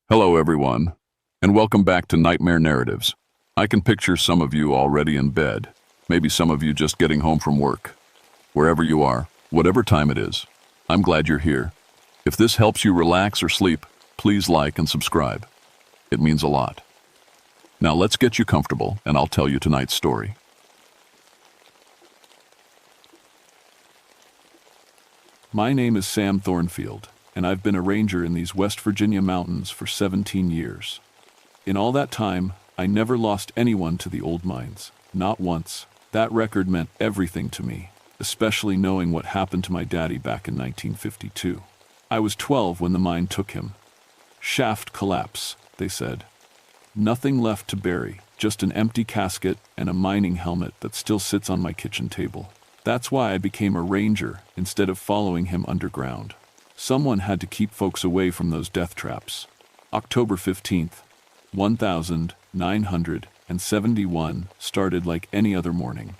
Hello, everyone, and welcome back to Nightmare Narratives. I can picture some of you already in bed, maybe some of you just getting home from work. Wherever you are, whatever time it is, I'm glad you're here. If this helps you relax or sleep, please like and subscribe. It means a lot. Now let's get you comfortable, and I'll tell you tonight's story. My name is Sam Thornfield, and I've been a ranger in these West Virginia mountains for 17 years. In all that time, I never lost anyone to the old mines. Not once. That record meant everything to me, especially knowing what happened to my daddy back in 1952. I was 12 when the mine took him. Shaft collapse, they said. Nothing left to bury, just an empty casket and a mining helmet that still sits on my kitchen table. That's why I became a ranger instead of following him underground. Someone had to keep folks away from those death traps. October 15th, 1971 started like any other morning.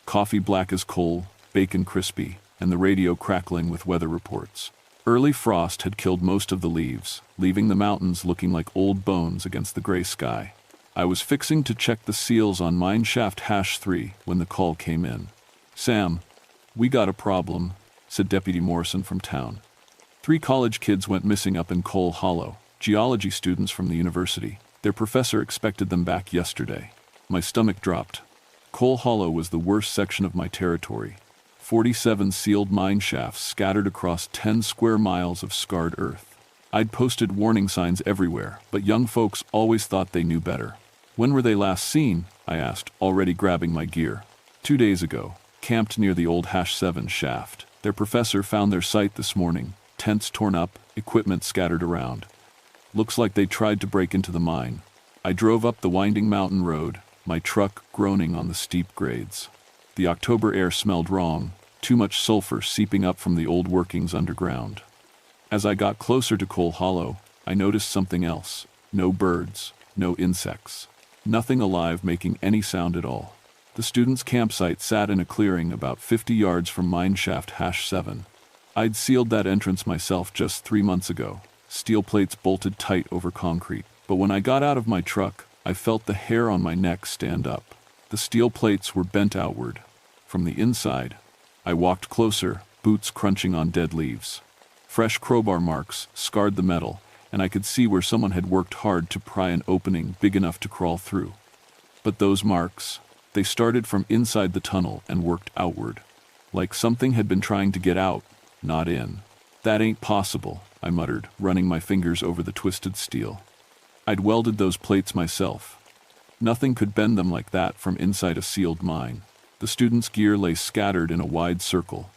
Coffee black as coal, bacon crispy, and the radio crackling with weather reports. Early frost had killed most of the leaves, leaving the mountains looking like old bones against the gray sky. I was fixing to check the seals on mine shaft #3 when the call came in. "Sam, we got a problem," said Deputy Morrison from town. 3 college kids went missing up in Coal Hollow, geology students from the university. Their professor expected them back yesterday. My stomach dropped. Coal Hollow was the worst section of my territory. 47 sealed mine shafts scattered across 10 square miles of scarred earth. I'd posted warning signs everywhere, but young folks always thought they knew better. "When were they last seen?" I asked, already grabbing my gear. 2 days ago, camped near the old #7 shaft. Their professor found their site this morning. Tents torn up, equipment scattered around. Looks like they tried to break into the mine. I drove up the winding mountain road, my truck groaning on the steep grades. The October air smelled wrong, too much sulfur seeping up from the old workings underground. As I got closer to Coal Hollow, I noticed something else. No birds, no insects. Nothing alive making any sound at all. The students' campsite sat in a clearing about 50 yards from mine shaft #7. I'd sealed that entrance myself just 3 months ago, steel plates bolted tight over concrete. But when I got out of my truck, I felt the hair on my neck stand up. The steel plates were bent outward. From the inside, I walked closer, boots crunching on dead leaves. Fresh crowbar marks scarred the metal, and I could see where someone had worked hard to pry an opening big enough to crawl through. But those marks, they started from inside the tunnel and worked outward, like something had been trying to get out, not in. "That ain't possible," I muttered, running my fingers over the twisted steel. I'd welded those plates myself. Nothing could bend them like that from inside a sealed mine. The students' gear lay scattered in a wide circle.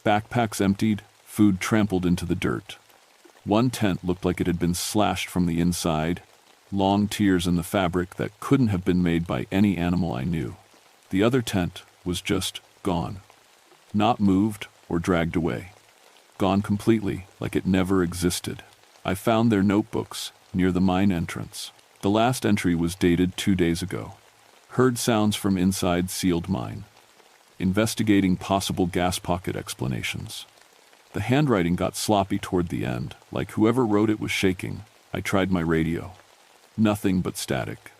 Backpacks emptied, food trampled into the dirt. One tent looked like it had been slashed from the inside, long tears in the fabric that couldn't have been made by any animal I knew. The other tent was just gone. Not moved or dragged away. Gone completely, like it never existed. I found their notebooks near the mine entrance. The last entry was dated 2 days ago. Heard sounds from inside sealed mine. Investigating possible gas pocket explanations. The handwriting got sloppy toward the end, like whoever wrote it was shaking. I tried my radio. Nothing but static.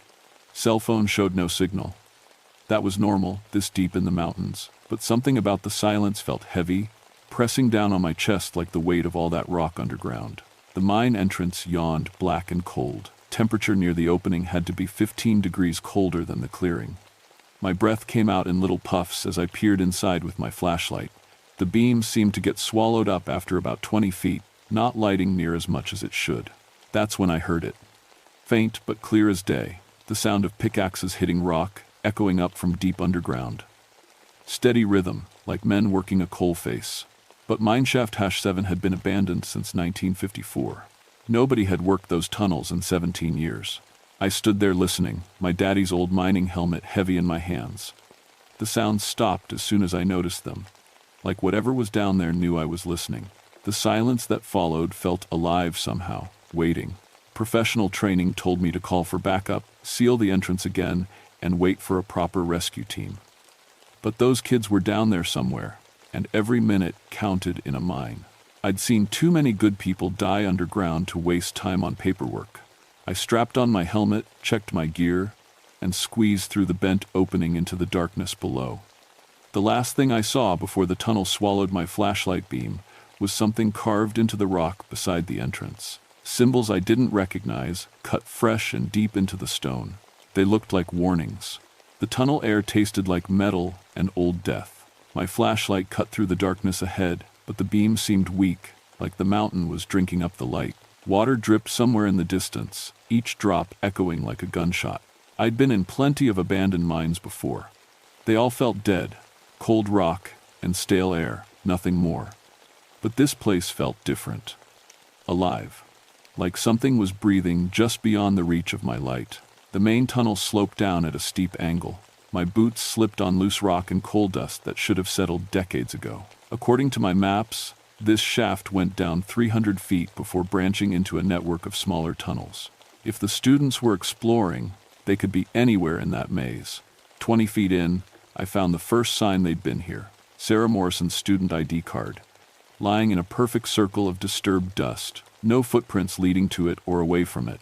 Cell phone showed no signal. That was normal, this deep in the mountains, but something about the silence felt heavy, pressing down on my chest like the weight of all that rock underground. The mine entrance yawned black and cold. Temperature near the opening had to be 15 degrees colder than the clearing. My breath came out in little puffs as I peered inside with my flashlight. The beam seemed to get swallowed up after about 20 feet, not lighting near as much as it should. That's when I heard it. Faint but clear as day, the sound of pickaxes hitting rock, echoing up from deep underground. Steady rhythm, like men working a coal face. But mineshaft #7 had been abandoned since 1954. Nobody had worked those tunnels in 17 years. I stood there listening, my daddy's old mining helmet heavy in my hands. The sounds stopped as soon as I noticed them, like whatever was down there knew I was listening. The silence that followed felt alive somehow, waiting. Professional training told me to call for backup, seal the entrance again, and wait for a proper rescue team. But those kids were down there somewhere, and every minute counted in a mine. I'd seen too many good people die underground to waste time on paperwork. I strapped on my helmet, checked my gear, and squeezed through the bent opening into the darkness below. The last thing I saw before the tunnel swallowed my flashlight beam was something carved into the rock beside the entrance. Symbols I didn't recognize, cut fresh and deep into the stone. They looked like warnings. The tunnel air tasted like metal and old death. My flashlight cut through the darkness ahead, but the beam seemed weak, like the mountain was drinking up the light. Water dripped somewhere in the distance, each drop echoing like a gunshot. I'd been in plenty of abandoned mines before. They all felt dead, cold rock and stale air, nothing more. But this place felt different. Alive. Like something was breathing just beyond the reach of my light. The main tunnel sloped down at a steep angle. My boots slipped on loose rock and coal dust that should have settled decades ago. According to my maps, this shaft went down 300 feet before branching into a network of smaller tunnels. If the students were exploring, they could be anywhere in that maze. 20 feet in, I found the first sign they'd been here. Sarah Morrison's student ID card, lying in a perfect circle of disturbed dust. No footprints leading to it or away from it.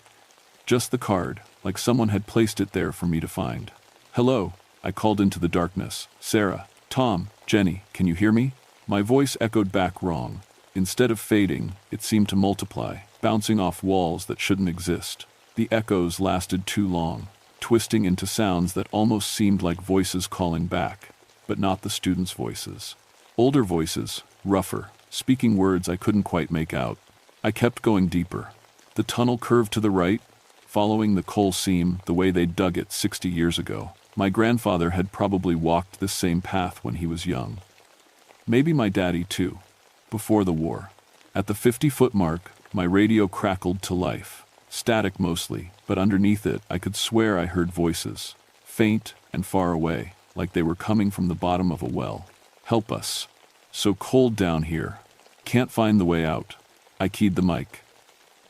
Just the card, like someone had placed it there for me to find. "Hello," I called into the darkness. "Sarah, Tom, Jenny, can you hear me?" My voice echoed back wrong. Instead of fading, it seemed to multiply, bouncing off walls that shouldn't exist. The echoes lasted too long, twisting into sounds that almost seemed like voices calling back, but not the students' voices. Older voices, rougher, speaking words I couldn't quite make out. I kept going deeper. The tunnel curved to the right, following the coal seam the way they'd dug it 60 years ago. My grandfather had probably walked this same path when he was young. Maybe my daddy too, before the war. At the 50-foot mark, my radio crackled to life. Static mostly, but underneath it I could swear I heard voices, faint and far away, like they were coming from the bottom of a well. "Help us. So cold down here. Can't find the way out." I keyed the mic.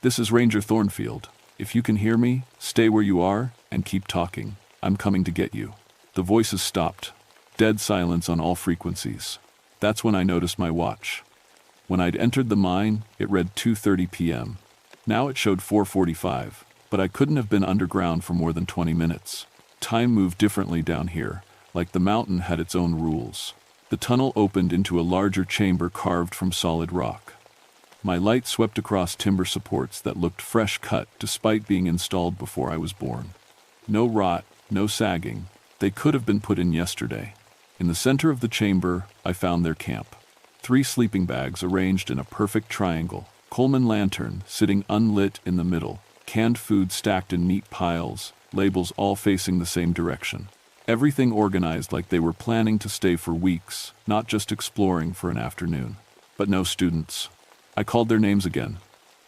"This is Ranger Thornfield. If you can hear me, stay where you are and keep talking. I'm coming to get you." The voices stopped. Dead silence on all frequencies. That's when I noticed my watch. When I'd entered the mine, it read 2:30 p.m. Now it showed 4:45, but I couldn't have been underground for more than 20 minutes. Time moved differently down here, like the mountain had its own rules. The tunnel opened into a larger chamber carved from solid rock. My light swept across timber supports that looked fresh cut despite being installed before I was born. No rot, no sagging. They could have been put in yesterday. In the center of the chamber, I found their camp. 3 sleeping bags arranged in a perfect triangle. Coleman lantern sitting unlit in the middle. Canned food stacked in neat piles, labels all facing the same direction. Everything organized like they were planning to stay for weeks, not just exploring for an afternoon. But no students. I called their names again.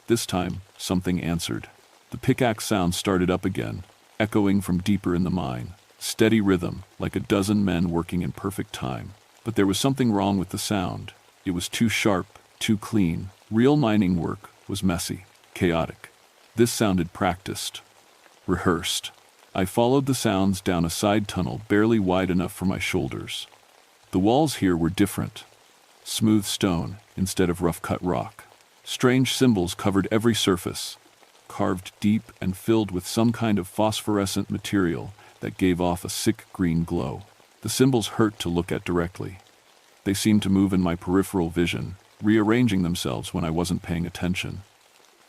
This time, something answered. The pickaxe sound started up again, echoing from deeper in the mine. Steady rhythm, like a dozen men working in perfect time. But there was something wrong with the sound. It was too sharp, too clean. Real mining work was messy, chaotic. This sounded practiced, rehearsed. I followed the sounds down a side tunnel barely wide enough for my shoulders. The walls here were different. Smooth stone instead of rough-cut rock. Strange symbols covered every surface, carved deep and filled with some kind of phosphorescent material that gave off a sick green glow. The symbols hurt to look at directly. They seemed to move in my peripheral vision, rearranging themselves when I wasn't paying attention.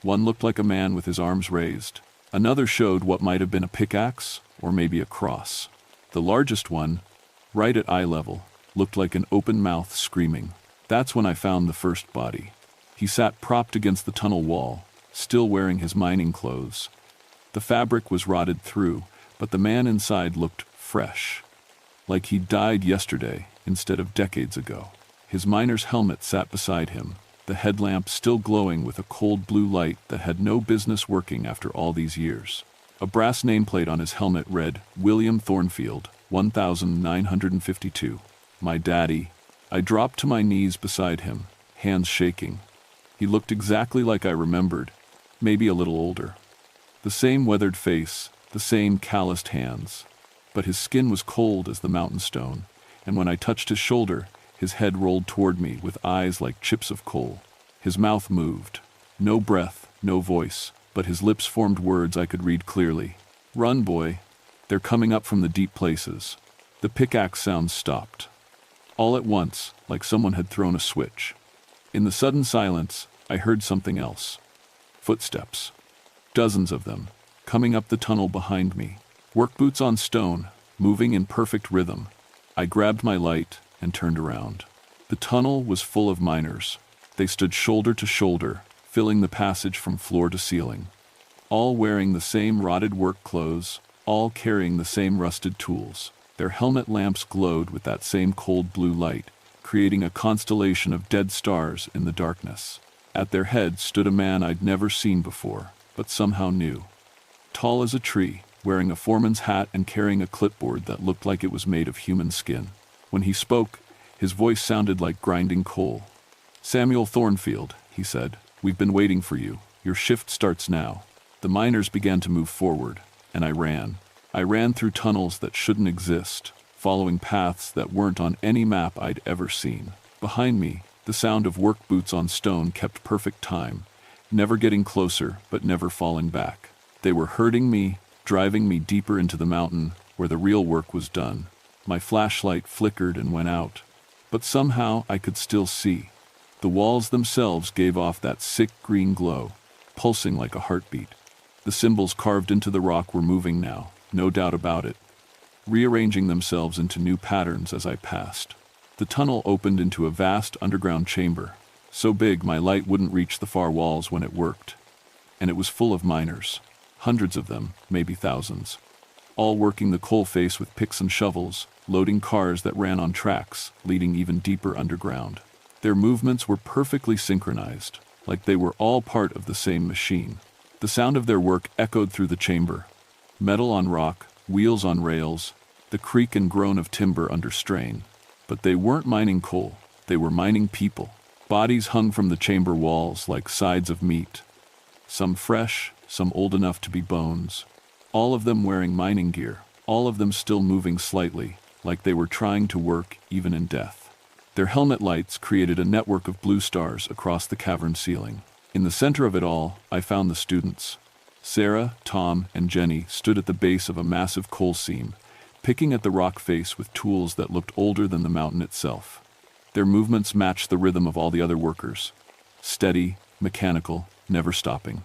One looked like a man with his arms raised. Another showed what might have been a pickaxe, or maybe a cross. The largest one, right at eye level, looked like an open mouth screaming. That's when I found the first body. He sat propped against the tunnel wall, still wearing his mining clothes. The fabric was rotted through, but the man inside looked fresh, like he'd died yesterday instead of decades ago. His miner's helmet sat beside him, the headlamp still glowing with a cold blue light that had no business working after all these years. A brass nameplate on his helmet read, "William Thornfield, 1952. My daddy." I dropped to my knees beside him, hands shaking. He looked exactly like I remembered, maybe a little older. The same weathered face, the same calloused hands. But his skin was cold as the mountain stone, and when I touched his shoulder, his head rolled toward me with eyes like chips of coal. His mouth moved. No breath, no voice, but his lips formed words I could read clearly. "Run, boy. They're coming up from the deep places." The pickaxe sounds stopped. All at once, like someone had thrown a switch. In the sudden silence, I heard something else. Footsteps. Dozens of them, coming up the tunnel behind me. Work boots on stone, moving in perfect rhythm. I grabbed my light and turned around. The tunnel was full of miners. They stood shoulder to shoulder, filling the passage from floor to ceiling. All wearing the same rotted work clothes, all carrying the same rusted tools. Their helmet lamps glowed with that same cold blue light, creating a constellation of dead stars in the darkness. At their head stood a man I'd never seen before, but somehow knew. Tall as a tree, wearing a foreman's hat and carrying a clipboard that looked like it was made of human skin. When he spoke, his voice sounded like grinding coal. "Samuel Thornfield," he said, "we've been waiting for you. Your shift starts now." The miners began to move forward, and I ran. I ran through tunnels that shouldn't exist, following paths that weren't on any map I'd ever seen. Behind me, the sound of work boots on stone kept perfect time, never getting closer but never falling back. They were herding me, driving me deeper into the mountain where the real work was done. My flashlight flickered and went out, but somehow I could still see. The walls themselves gave off that sick green glow, pulsing like a heartbeat. The symbols carved into the rock were moving now, no doubt about it, rearranging themselves into new patterns as I passed. The tunnel opened into a vast underground chamber, so big my light wouldn't reach the far walls when it worked. And it was full of miners, hundreds of them, maybe thousands, all working the coal face with picks and shovels, loading cars that ran on tracks, leading even deeper underground. Their movements were perfectly synchronized, like they were all part of the same machine. The sound of their work echoed through the chamber. Metal on rock, wheels on rails, the creak and groan of timber under strain. But they weren't mining coal, they were mining people. Bodies hung from the chamber walls like sides of meat. Some fresh, some old enough to be bones. All of them wearing mining gear, all of them still moving slightly, like they were trying to work even in death. Their helmet lights created a network of blue stars across the cavern ceiling. In the center of it all, I found the students. Sarah, Tom, and Jenny stood at the base of a massive coal seam, picking at the rock face with tools that looked older than the mountain itself. Their movements matched the rhythm of all the other workers. Steady, mechanical, never stopping.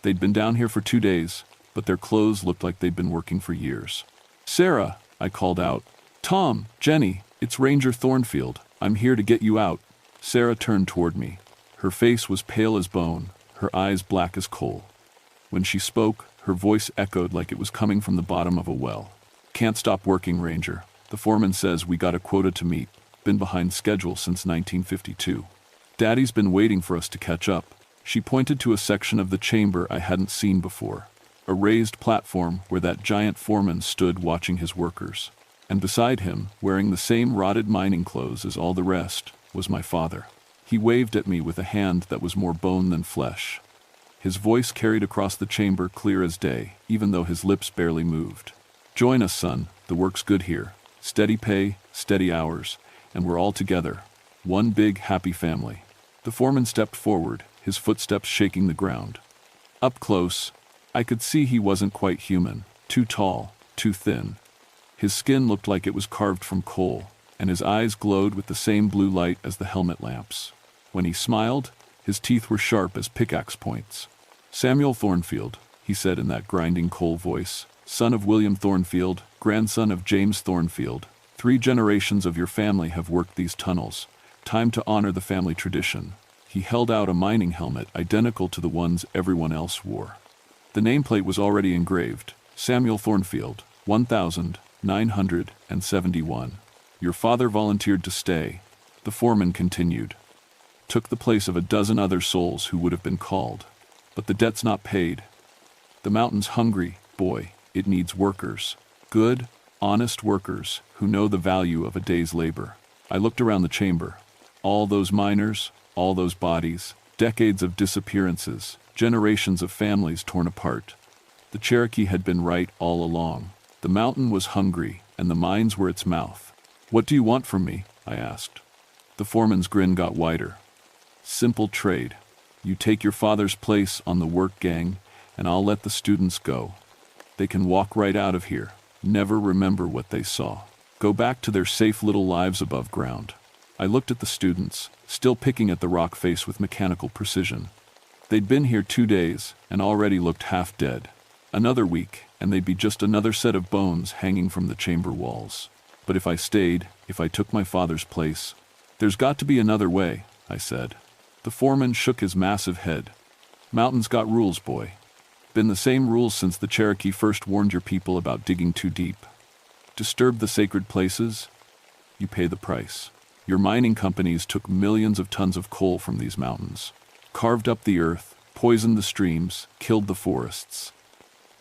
They'd been down here for 2 days, but their clothes looked like they'd been working for years. "Sarah," I called out. "Tom, Jenny, it's Ranger Thornfield. I'm here to get you out." Sarah turned toward me. Her face was pale as bone, her eyes black as coal. When she spoke, her voice echoed like it was coming from the bottom of a well. "Can't stop working, Ranger. The foreman says we got a quota to meet. Been behind schedule since 1952. Daddy's been waiting for us to catch up." She pointed to a section of the chamber I hadn't seen before. A raised platform where that giant foreman stood watching his workers. And beside him, wearing the same rotted mining clothes as all the rest, was my father. He waved at me with a hand that was more bone than flesh. His voice carried across the chamber clear as day, even though his lips barely moved. "Join us, son. The work's good here. Steady pay, steady hours, and we're all together. One big, happy family." The foreman stepped forward, his footsteps shaking the ground. Up close, I could see he wasn't quite human, too tall, too thin. His skin looked like it was carved from coal, and his eyes glowed with the same blue light as the helmet lamps. When he smiled, his teeth were sharp as pickaxe points. "Samuel Thornfield," he said in that grinding coal voice, "son of William Thornfield, grandson of James Thornfield. 3 generations of your family have worked these tunnels. Time to honor the family tradition." He held out a mining helmet identical to the ones everyone else wore. The nameplate was already engraved, "Samuel Thornfield, 1971. Your father volunteered to stay," the foreman continued. "Took the place of a dozen other souls who would have been called. But the debt's not paid. The mountain's hungry, boy. It needs workers. Good, honest workers who know the value of a day's labor." I looked around the chamber. All those miners, all those bodies, decades of disappearances, generations of families torn apart. The Cherokee had been right all along. The mountain was hungry, and the mines were its mouth. "What do you want from me?" I asked. The foreman's grin got wider. "Simple trade. You take your father's place on the work gang, and I'll let the students go. They can walk right out of here, never remember what they saw. Go back to their safe little lives above ground. I looked at the students, still picking at the rock face with mechanical precision. They'd been here 2 days, and already looked half dead. Another week, and they'd be just another set of bones hanging from the chamber walls. But if I stayed, if I took my father's place, there's got to be another way, I said. The foreman shook his massive head. Mountains got rules, boy. Been the same rules since the Cherokee first warned your people about digging too deep. Disturb the sacred places, you pay the price. Your mining companies took millions of tons of coal from these mountains, carved up the earth, poisoned the streams, killed the forests.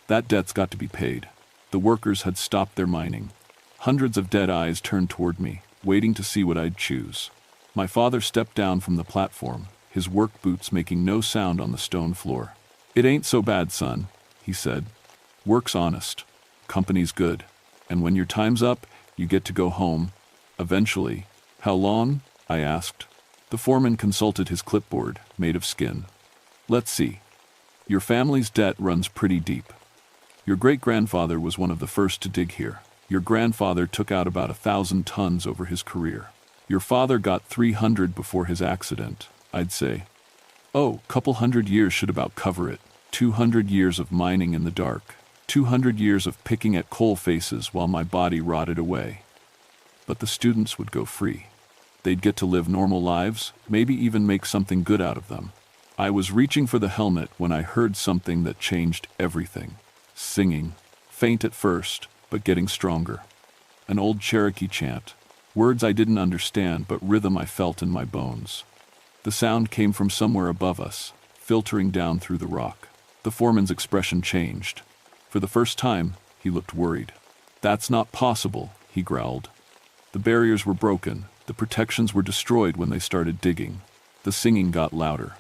That debt's got to be paid. The workers had stopped their mining. Hundreds of dead eyes turned toward me, waiting to see what I'd choose. My father stepped down from the platform, his work boots making no sound on the stone floor. It ain't so bad, son, he said. Work's honest. Company's good. And when your time's up, you get to go home. Eventually. How long? I asked. The foreman consulted his clipboard, made of skin. Let's see. Your family's debt runs pretty deep. Your great-grandfather was one of the first to dig here. Your grandfather took out about 1,000 tons over his career. Your father got 300 before his accident, I'd say. Oh, couple hundred years should about cover it. 200 years of mining in the dark. 200 years of picking at coal faces while my body rotted away. But the students would go free. They'd get to live normal lives, maybe even make something good out of them. I was reaching for the helmet when I heard something that changed everything. Singing. Faint at first, but getting stronger. An old Cherokee chant. Words I didn't understand, but rhythm I felt in my bones. The sound came from somewhere above us, filtering down through the rock. The foreman's expression changed. For the first time, he looked worried. That's not possible, he growled. The barriers were broken. The protections were destroyed when they started digging. The singing got louder.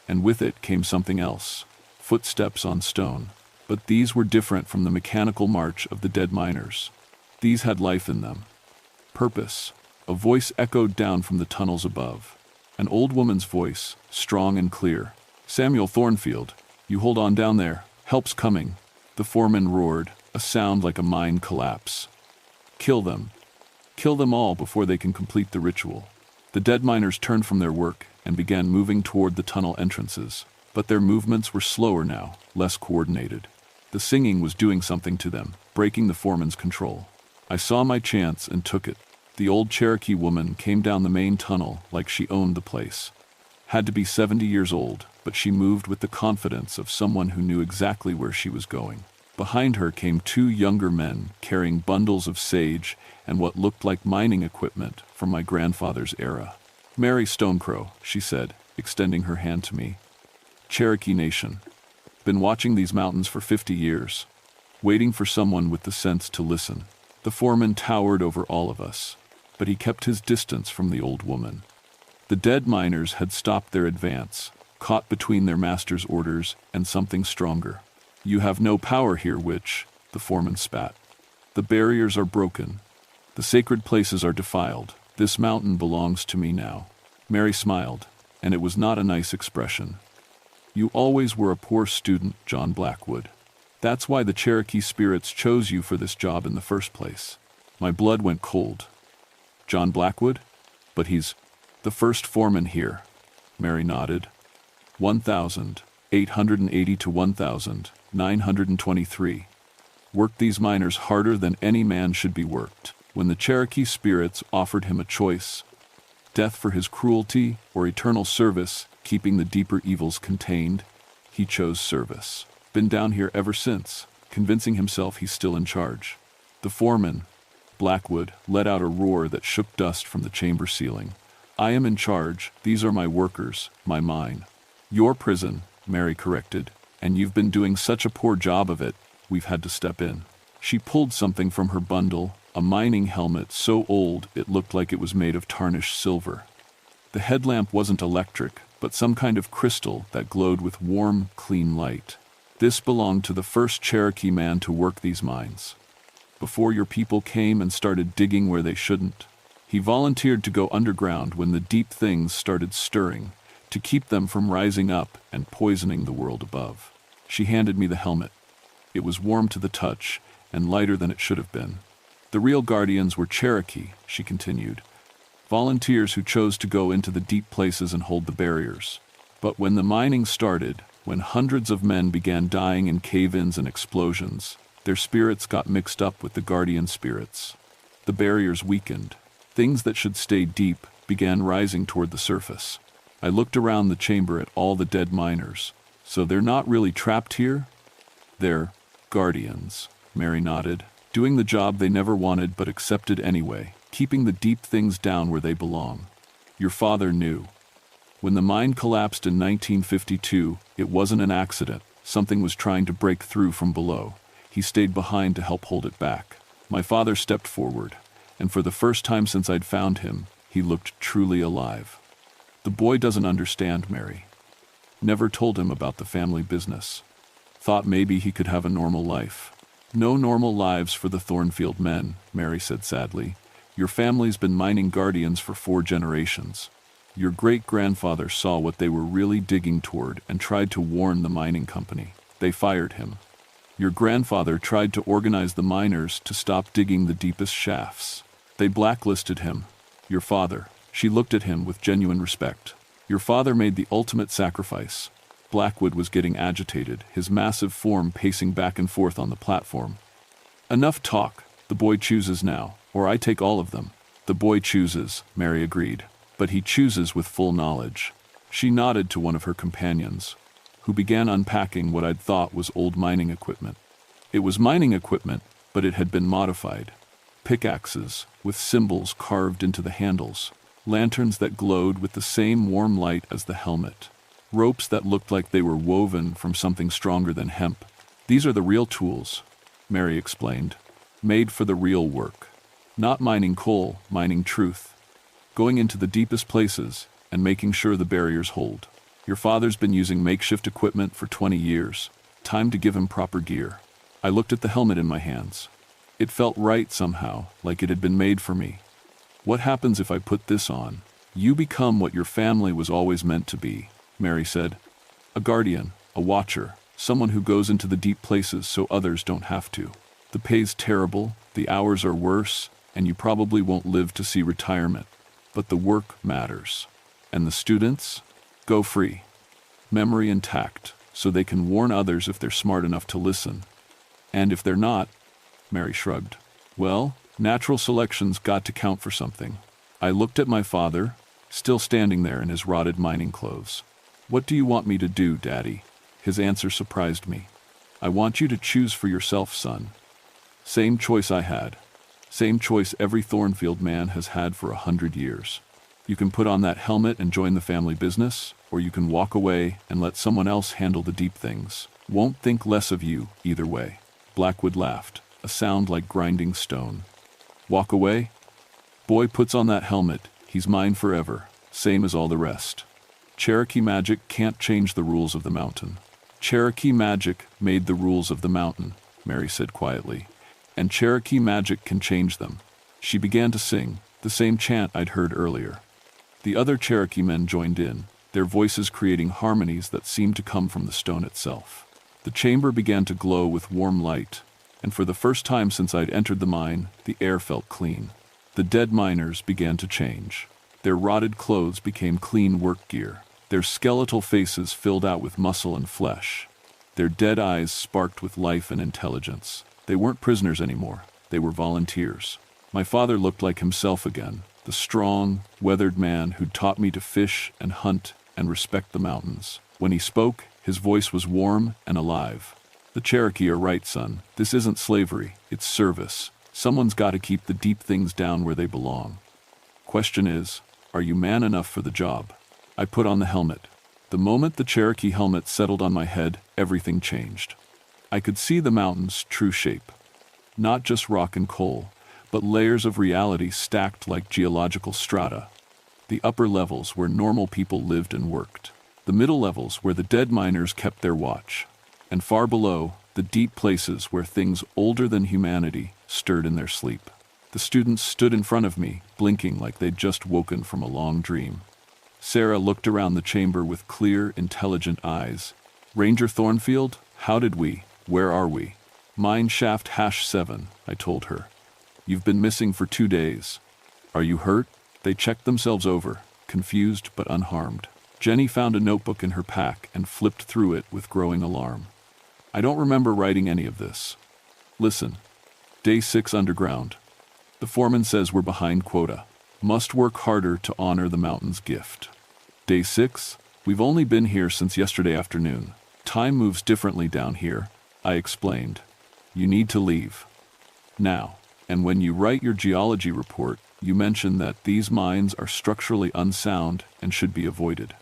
And with it came something else. Footsteps on stone. But these were different from the mechanical march of the dead miners. These had life in them. Purpose. A voice echoed down from the tunnels above. An old woman's voice, strong and clear. Samuel Thornfield, you hold on down there. Help's coming. The foreman roared, a sound like a mine collapse. Kill them. Kill them all before they can complete the ritual. The dead miners turned from their work and began moving toward the tunnel entrances. But their movements were slower now, less coordinated. The singing was doing something to them, breaking the foreman's control. I saw my chance and took it. The old Cherokee woman came down the main tunnel like she owned the place. Had to be 70 years old, but she moved with the confidence of someone who knew exactly where she was going. Behind her came 2 younger men carrying bundles of sage and what looked like mining equipment from my grandfather's era. Mary Stonecrow, she said, extending her hand to me. Cherokee Nation. Been watching these mountains for 50 years, waiting for someone with the sense to listen. The foreman towered over all of us, but he kept his distance from the old woman. The dead miners had stopped their advance, caught between their master's orders and something stronger. You have no power here, witch, the foreman spat. The barriers are broken. The sacred places are defiled. This mountain belongs to me now. Mary smiled, and it was not a nice expression. You always were a poor student, John Blackwood. That's why the Cherokee spirits chose you for this job in the first place. My blood went cold. John Blackwood? But he's the first foreman here. Mary nodded. 1,880 to 1,923. Worked these miners harder than any man should be worked. When the Cherokee spirits offered him a choice, death for his cruelty or eternal service, keeping the deeper evils contained, he chose service. Been down here ever since, convincing himself he's still in charge. The foreman, Blackwood, let out a roar that shook dust from the chamber ceiling. I am in charge. These are my workers, my mine. Your prison, Mary corrected, and you've been doing such a poor job of it, we've had to step in. She pulled something from her bundle, a mining helmet so old it looked like it was made of tarnished silver. The headlamp wasn't electric, but some kind of crystal that glowed with warm, clean light. This belonged to the first Cherokee man to work these mines. Before your people came and started digging where they shouldn't, he volunteered to go underground when the deep things started stirring, to keep them from rising up and poisoning the world above. She handed me the helmet. It was warm to the touch and lighter than it should have been. The real guardians were Cherokee, she continued. Volunteers who chose to go into the deep places and hold the barriers. But when the mining started, when hundreds of men began dying in cave-ins and explosions, their spirits got mixed up with the guardian spirits. The barriers weakened. Things that should stay deep began rising toward the surface. I looked around the chamber at all the dead miners. So they're not really trapped here? They're guardians, Mary nodded, doing the job they never wanted but accepted anyway, keeping the deep things down where they belong. Your father knew. When the mine collapsed in 1952, it wasn't an accident. Something was trying to break through from below. He stayed behind to help hold it back. My father stepped forward, and for the first time since I'd found him, he looked truly alive. The boy doesn't understand, Mary. Never told him about the family business. Thought maybe he could have a normal life. No normal lives for the Thornfield men, Mary said sadly. Your family's been mining guardians for 4 generations. Your great-grandfather saw what they were really digging toward and tried to warn the mining company. They fired him. Your grandfather tried to organize the miners to stop digging the deepest shafts. They blacklisted him. Your father. She looked at him with genuine respect. Your father made the ultimate sacrifice. Blackwood was getting agitated, his massive form pacing back and forth on the platform. Enough talk. The boy chooses now, or I take all of them. The boy chooses, Mary agreed. But he chooses with full knowledge. She nodded to one of her companions, who began unpacking what I'd thought was old mining equipment. It was mining equipment, but it had been modified. Pickaxes, with symbols carved into the handles. Lanterns that glowed with the same warm light as the helmet. Ropes that looked like they were woven from something stronger than hemp. These are the real tools, Mary explained. Made for the real work. Not mining coal, mining truth. Going into the deepest places and making sure the barriers hold. Your father's been using makeshift equipment for 20 years. Time to give him proper gear. I looked at the helmet in my hands. It felt right somehow, like it had been made for me. What happens if I put this on? You become what your family was always meant to be, Mary said. A guardian, a watcher, someone who goes into the deep places so others don't have to. The pay's terrible, the hours are worse, and you probably won't live to see retirement. But the work matters. And the students? Go free. Memory intact, so they can warn others if they're smart enough to listen. And if they're not, Mary shrugged. Well, natural selection's got to count for something. I looked at my father, still standing there in his rotted mining clothes. What do you want me to do, Daddy? His answer surprised me. I want you to choose for yourself, son. Same choice I had. Same choice every Thornfield man has had for 100 years. You can put on that helmet and join the family business, or you can walk away and let someone else handle the deep things. Won't think less of you either way. Blackwood laughed, a sound like grinding stone. Walk away? Boy puts on that helmet, he's mine forever, same as all the rest. Cherokee magic can't change the rules of the mountain. Cherokee magic made the rules of the mountain, Mary said quietly. And Cherokee magic can change them. She began to sing, the same chant I'd heard earlier. The other Cherokee men joined in, their voices creating harmonies that seemed to come from the stone itself. The chamber began to glow with warm light, and for the first time since I'd entered the mine, the air felt clean. The dead miners began to change. Their rotted clothes became clean work gear. Their skeletal faces filled out with muscle and flesh. Their dead eyes sparked with life and intelligence. They weren't prisoners anymore. They were volunteers. My father looked like himself again, the strong, weathered man who'd taught me to fish and hunt and respect the mountains. When he spoke, his voice was warm and alive. The Cherokee are right, son. This isn't slavery, it's service. Someone's got to keep the deep things down where they belong. Question is, are you man enough for the job? I put on the helmet. The moment the Cherokee helmet settled on my head, everything changed. I could see the mountain's true shape. Not just rock and coal, but layers of reality stacked like geological strata. The upper levels where normal people lived and worked. The middle levels where the dead miners kept their watch. And far below, the deep places where things older than humanity stirred in their sleep. The students stood in front of me, blinking like they'd just woken from a long dream. Sarah looked around the chamber with clear, intelligent eyes. Ranger Thornfield, How did we? Where are we? Mine shaft #7, I told her. You've been missing for 2 days. Are you hurt? They checked themselves over, confused but unharmed. Jenny found a notebook in her pack and flipped through it with growing alarm. I don't remember writing any of this. Listen. Day 6 underground. The foreman says we're behind quota. Must work harder to honor the mountain's gift. Day 6? We've only been here since yesterday afternoon. Time moves differently down here, I explained. You need to leave. Now. And when you write your geology report, you mention that these mines are structurally unsound and should be avoided.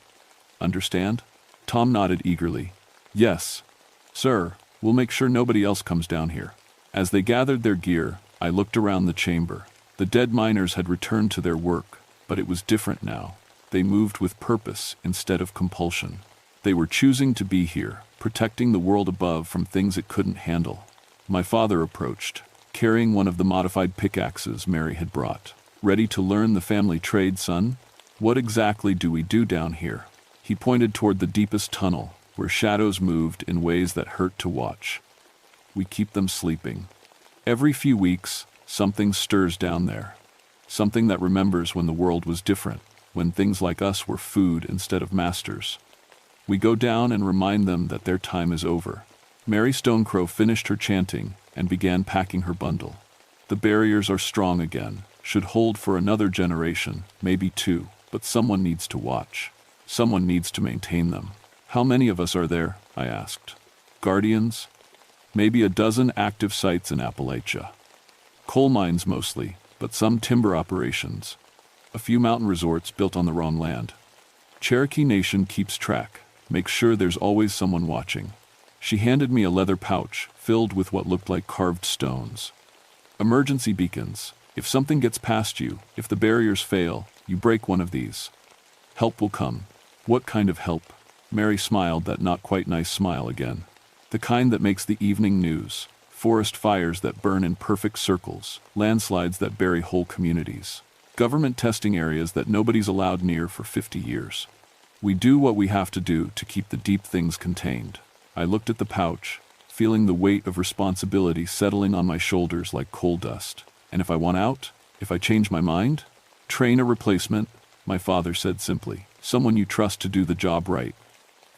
Understand? Tom nodded eagerly. Yes. Sir, we'll make sure nobody else comes down here. As they gathered their gear, I looked around the chamber. The dead miners had returned to their work, but it was different now. They moved with purpose instead of compulsion. They were choosing to be here, protecting the world above from things it couldn't handle. My father approached, carrying one of the modified pickaxes Mary had brought. Ready to learn the family trade, son? What exactly do we do down here? He pointed toward the deepest tunnel, where shadows moved in ways that hurt to watch. We keep them sleeping. Every few weeks, something stirs down there. Something that remembers when the world was different, when things like us were food instead of masters. We go down and remind them that their time is over. Mary Stonecrow finished her chanting and began packing her bundle. The barriers are strong again, should hold for another generation, maybe 2, but someone needs to watch. Someone needs to maintain them. How many of us are there? I asked. Guardians? Maybe a dozen active sites in Appalachia. Coal mines mostly, but some timber operations. A few mountain resorts built on the wrong land. Cherokee Nation keeps track, makes sure there's always someone watching. She handed me a leather pouch filled with what looked like carved stones. Emergency beacons. If something gets past you, if the barriers fail, you break one of these. Help will come. What kind of help? Mary smiled that not quite nice smile again. The kind that makes the evening news. Forest fires that burn in perfect circles, landslides that bury whole communities. Government testing areas that nobody's allowed near for 50 years. We do what we have to do to keep the deep things contained. I looked at the pouch, feeling the weight of responsibility settling on my shoulders like coal dust. And if I want out? If I change my mind? Train a replacement, my father said simply. Someone you trust to do the job right.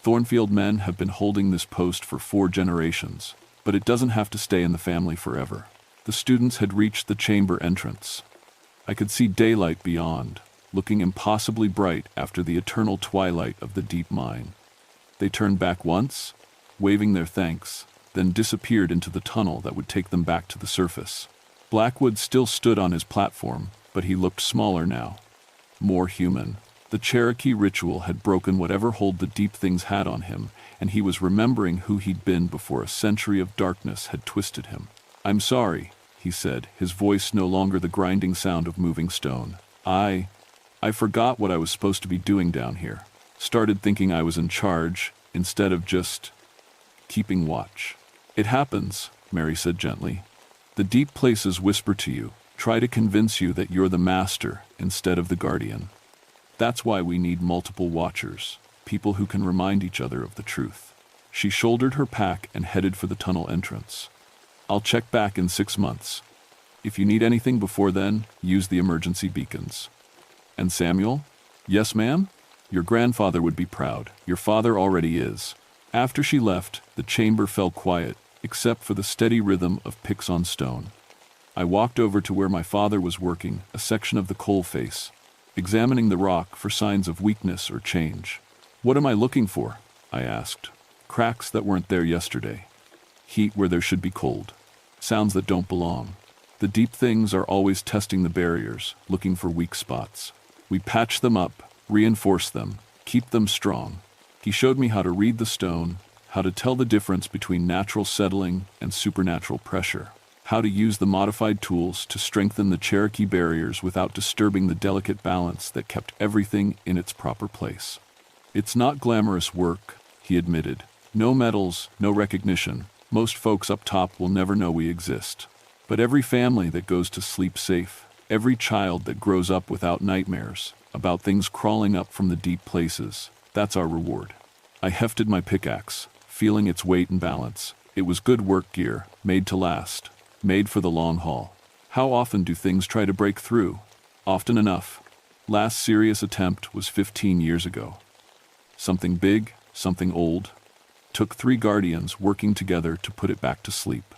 Thornfield men have been holding this post for 4 generations, but it doesn't have to stay in the family forever. The students had reached the chamber entrance. I could see daylight beyond, looking impossibly bright after the eternal twilight of the deep mine. They turned back once, waving their thanks, then disappeared into the tunnel that would take them back to the surface. Blackwood still stood on his platform, but he looked smaller now. More human. The Cherokee ritual had broken whatever hold the deep things had on him, and he was remembering who he'd been before a century of darkness had twisted him. I'm sorry, he said, his voice no longer the grinding sound of moving stone. I forgot what I was supposed to be doing down here. Started thinking I was in charge, instead of just keeping watch. It happens, Mary said gently. The deep places whisper to you, try to convince you that you're the master instead of the guardian. That's why we need multiple watchers, people who can remind each other of the truth. She shouldered her pack and headed for the tunnel entrance. I'll check back in 6 months. If you need anything before then, use the emergency beacons. And Samuel? Yes, ma'am? Your grandfather would be proud. Your father already is. After she left, the chamber fell quiet, except for the steady rhythm of picks on stone. I walked over to where my father was working, a section of the coal face, examining the rock for signs of weakness or change. What am I looking for? I asked. Cracks that weren't there yesterday. Heat where there should be cold. Sounds that don't belong. The deep things are always testing the barriers, looking for weak spots. We patch them up, reinforce them, keep them strong. He showed me how to read the stone, how to tell the difference between natural settling and supernatural pressure, how to use the modified tools to strengthen the Cherokee barriers without disturbing the delicate balance that kept everything in its proper place. It's not glamorous work, he admitted. No medals, no recognition. Most folks up top will never know we exist. But every family that goes to sleep safe, every child that grows up without nightmares, about things crawling up from the deep places, that's our reward. I hefted my pickaxe, feeling its weight and balance. It was good work gear, made to last, made for the long haul. How often do things try to break through? Often enough. Last serious attempt was 15 years ago. Something big, something old. Took 3 guardians working together to put it back to sleep.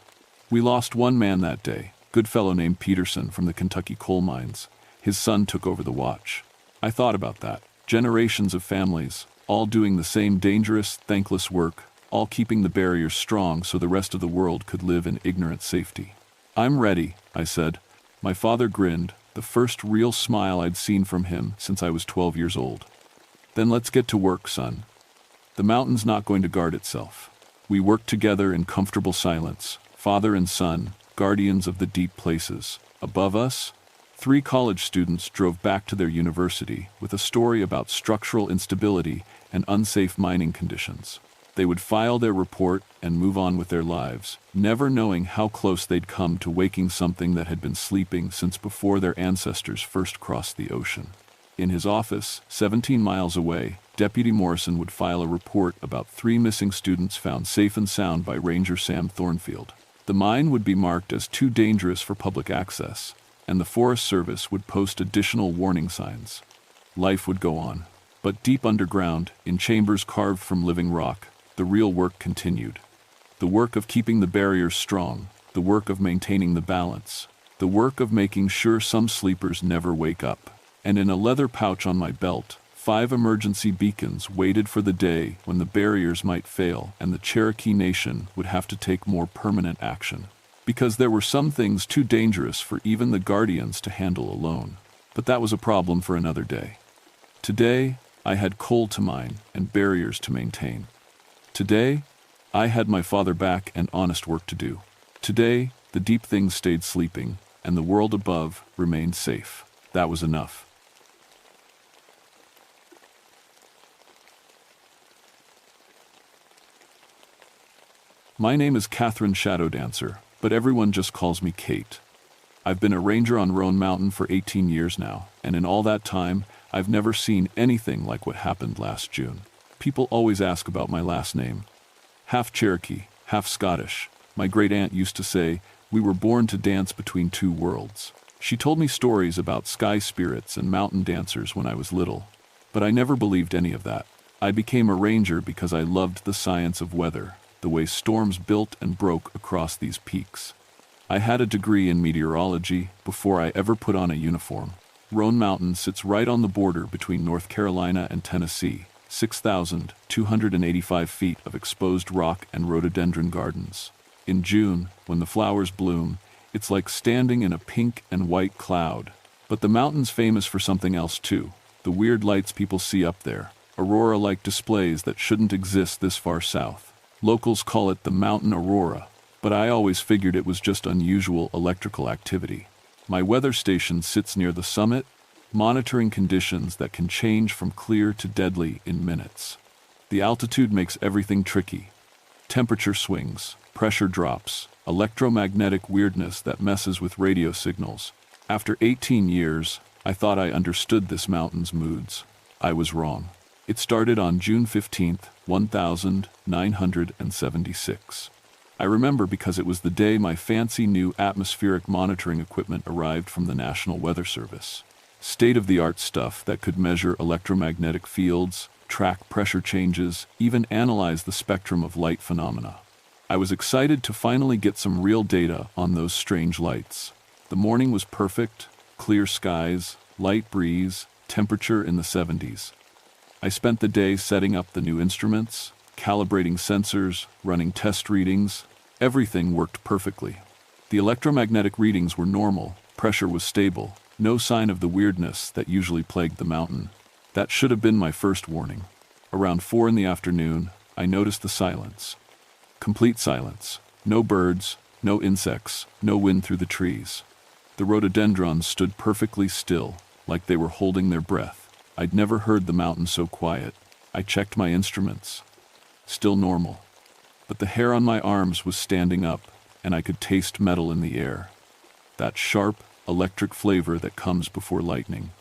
We lost one man that day, good fellow named Peterson from the Kentucky coal mines. His son took over the watch. I thought about that. Generations of families, all doing the same dangerous, thankless work, all keeping the barriers strong so the rest of the world could live in ignorant safety. "I'm ready," I said. My father grinned, the first real smile I'd seen from him since I was 12 years old. "Then let's get to work, son. The mountain's not going to guard itself." We worked together in comfortable silence, father and son, guardians of the deep places. Above us, 3 college students drove back to their university with a story about structural instability and unsafe mining conditions. They would file their report and move on with their lives, never knowing how close they'd come to waking something that had been sleeping since before their ancestors first crossed the ocean. In his office, 17 miles away, Deputy Morrison would file a report about 3 missing students found safe and sound by Ranger Sam Thornfield. The mine would be marked as too dangerous for public access, and the Forest Service would post additional warning signs. Life would go on. But deep underground, in chambers carved from living rock, the real work continued. The work of keeping the barriers strong, the work of maintaining the balance, the work of making sure some sleepers never wake up. And in a leather pouch on my belt, 5 emergency beacons waited for the day when the barriers might fail and the Cherokee Nation would have to take more permanent action. Because there were some things too dangerous for even the guardians to handle alone. But that was a problem for another day. Today, I had coal to mine and barriers to maintain. Today, I had my father back and honest work to do. Today, the deep things stayed sleeping, and the world above remained safe. That was enough. My name is Catherine Shadow Dancer, but everyone just calls me Kate. I've been a ranger on Roan Mountain for 18 years now, and in all that time, I've never seen anything like what happened last June. People always ask about my last name. Half Cherokee, half Scottish. My great-aunt used to say, we were born to dance between 2 worlds. She told me stories about sky spirits and mountain dancers when I was little, but I never believed any of that. I became a ranger because I loved the science of weather, the way storms built and broke across these peaks. I had a degree in meteorology before I ever put on a uniform. Roan Mountain sits right on the border between North Carolina and Tennessee, 6,285 feet of exposed rock and rhododendron gardens. In June, when the flowers bloom, it's like standing in a pink and white cloud. But the mountain's famous for something else too, the weird lights people see up there, aurora-like displays that shouldn't exist this far south. Locals call it the mountain aurora, but I always figured it was just unusual electrical activity. My weather station sits near the summit, monitoring conditions that can change from clear to deadly in minutes. The altitude makes everything tricky. Temperature swings, pressure drops, electromagnetic weirdness that messes with radio signals. After 18 years, I thought I understood this mountain's moods. I was wrong. It started on June 15, 1976. I remember because it was the day my fancy new atmospheric monitoring equipment arrived from the National Weather Service. State-of-the-art stuff that could measure electromagnetic fields, track pressure changes, even analyze the spectrum of light phenomena. I was excited to finally get some real data on those strange lights. The morning was perfect, clear skies, light breeze, temperature in the 70s. I spent the day setting up the new instruments, calibrating sensors, running test readings. Everything worked perfectly. The electromagnetic readings were normal, pressure was stable, no sign of the weirdness that usually plagued the mountain. That should have been my first warning. Around 4 in the afternoon, I noticed the silence. Complete silence. No birds, no insects, no wind through the trees. The rhododendrons stood perfectly still, like they were holding their breath. I'd never heard the mountain so quiet. I checked my instruments. Still normal. But the hair on my arms was standing up, and I could taste metal in the air. That sharp, electric flavor that comes before lightning.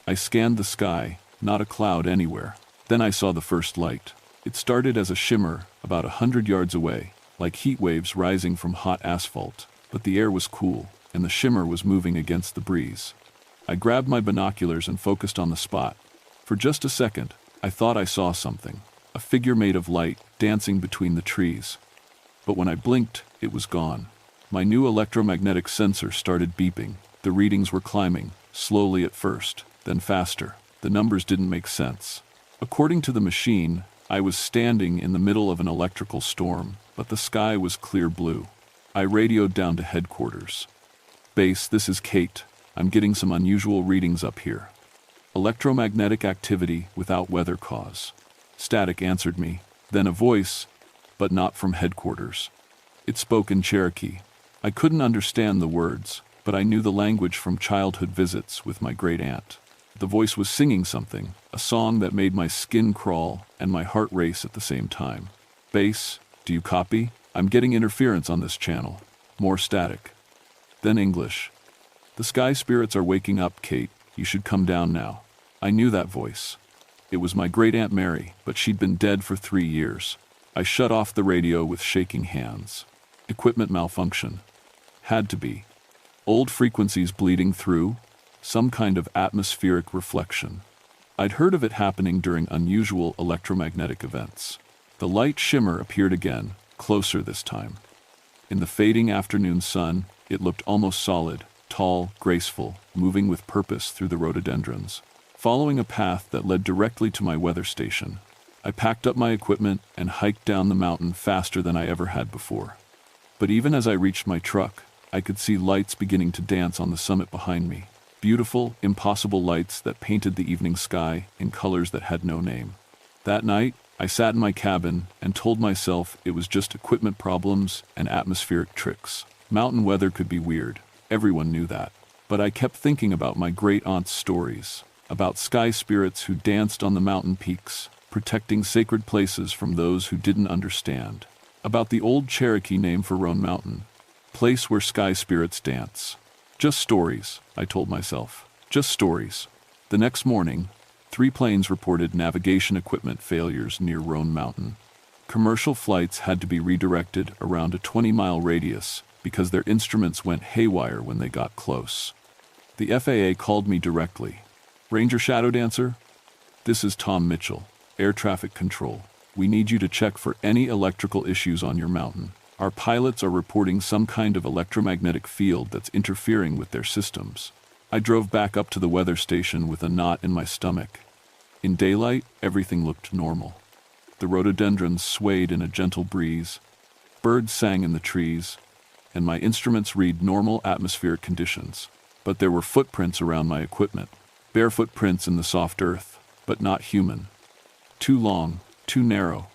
I scanned the sky, not a cloud anywhere. Then I saw the first light. It started as a shimmer about 100 yards away, like heat waves rising from hot asphalt, but the air was cool, and the shimmer was moving against the breeze. I grabbed my binoculars and focused on the spot. For just a second, I thought I saw something, a figure made of light, dancing between the trees. But when I blinked, it was gone. My new electromagnetic sensor started beeping. The readings were climbing, slowly at first, then faster. The numbers didn't make sense. According to the machine, I was standing in the middle of an electrical storm, but the sky was clear blue. I radioed down to headquarters. "Base, this is Kate. I'm getting some unusual readings up here. Electromagnetic activity without weather cause." Static answered me, then a voice, but not from headquarters. It spoke in Cherokee. I couldn't understand the words, but I knew the language from childhood visits with my great-aunt. The voice was singing something, a song that made my skin crawl and my heart race at the same time. "Base, do you copy? I'm getting interference on this channel." More static. Then English. "The sky spirits are waking up, Kate. You should come down now." I knew that voice. It was my great-aunt Mary, but she'd been dead for 3 years. I shut off the radio with shaking hands. Equipment malfunction. Had to be. Old frequencies bleeding through, some kind of atmospheric reflection. I'd heard of it happening during unusual electromagnetic events. The light shimmer appeared again, closer this time. In the fading afternoon sun, it looked almost solid, tall, graceful, moving with purpose through the rhododendrons. Following a path that led directly to my weather station, I packed up my equipment and hiked down the mountain faster than I ever had before. But even as I reached my truck, I could see lights beginning to dance on the summit behind me. Beautiful, impossible lights that painted the evening sky in colors that had no name. That night, I sat in my cabin and told myself it was just equipment problems and atmospheric tricks. Mountain weather could be weird. Everyone knew that. But I kept thinking about my great-aunt's stories, about sky spirits who danced on the mountain peaks, protecting sacred places from those who didn't understand, about the old Cherokee name for Roan Mountain, place where sky spirits dance. Just stories, I told myself. Just stories. The next morning, 3 planes reported navigation equipment failures near Roan Mountain. Commercial flights had to be redirected around a 20-mile radius because their instruments went haywire when they got close. The FAA called me directly. "Ranger Shadow Dancer? This is Tom Mitchell, Air Traffic Control. We need you to check for any electrical issues on your mountain. Our pilots are reporting some kind of electromagnetic field that's interfering with their systems." I drove back up to the weather station with a knot in my stomach. In daylight, everything looked normal. The rhododendrons swayed in a gentle breeze, birds sang in the trees, and my instruments read normal atmospheric conditions. But there were footprints around my equipment. Bare footprints in the soft earth, but not human. Too long, too narrow,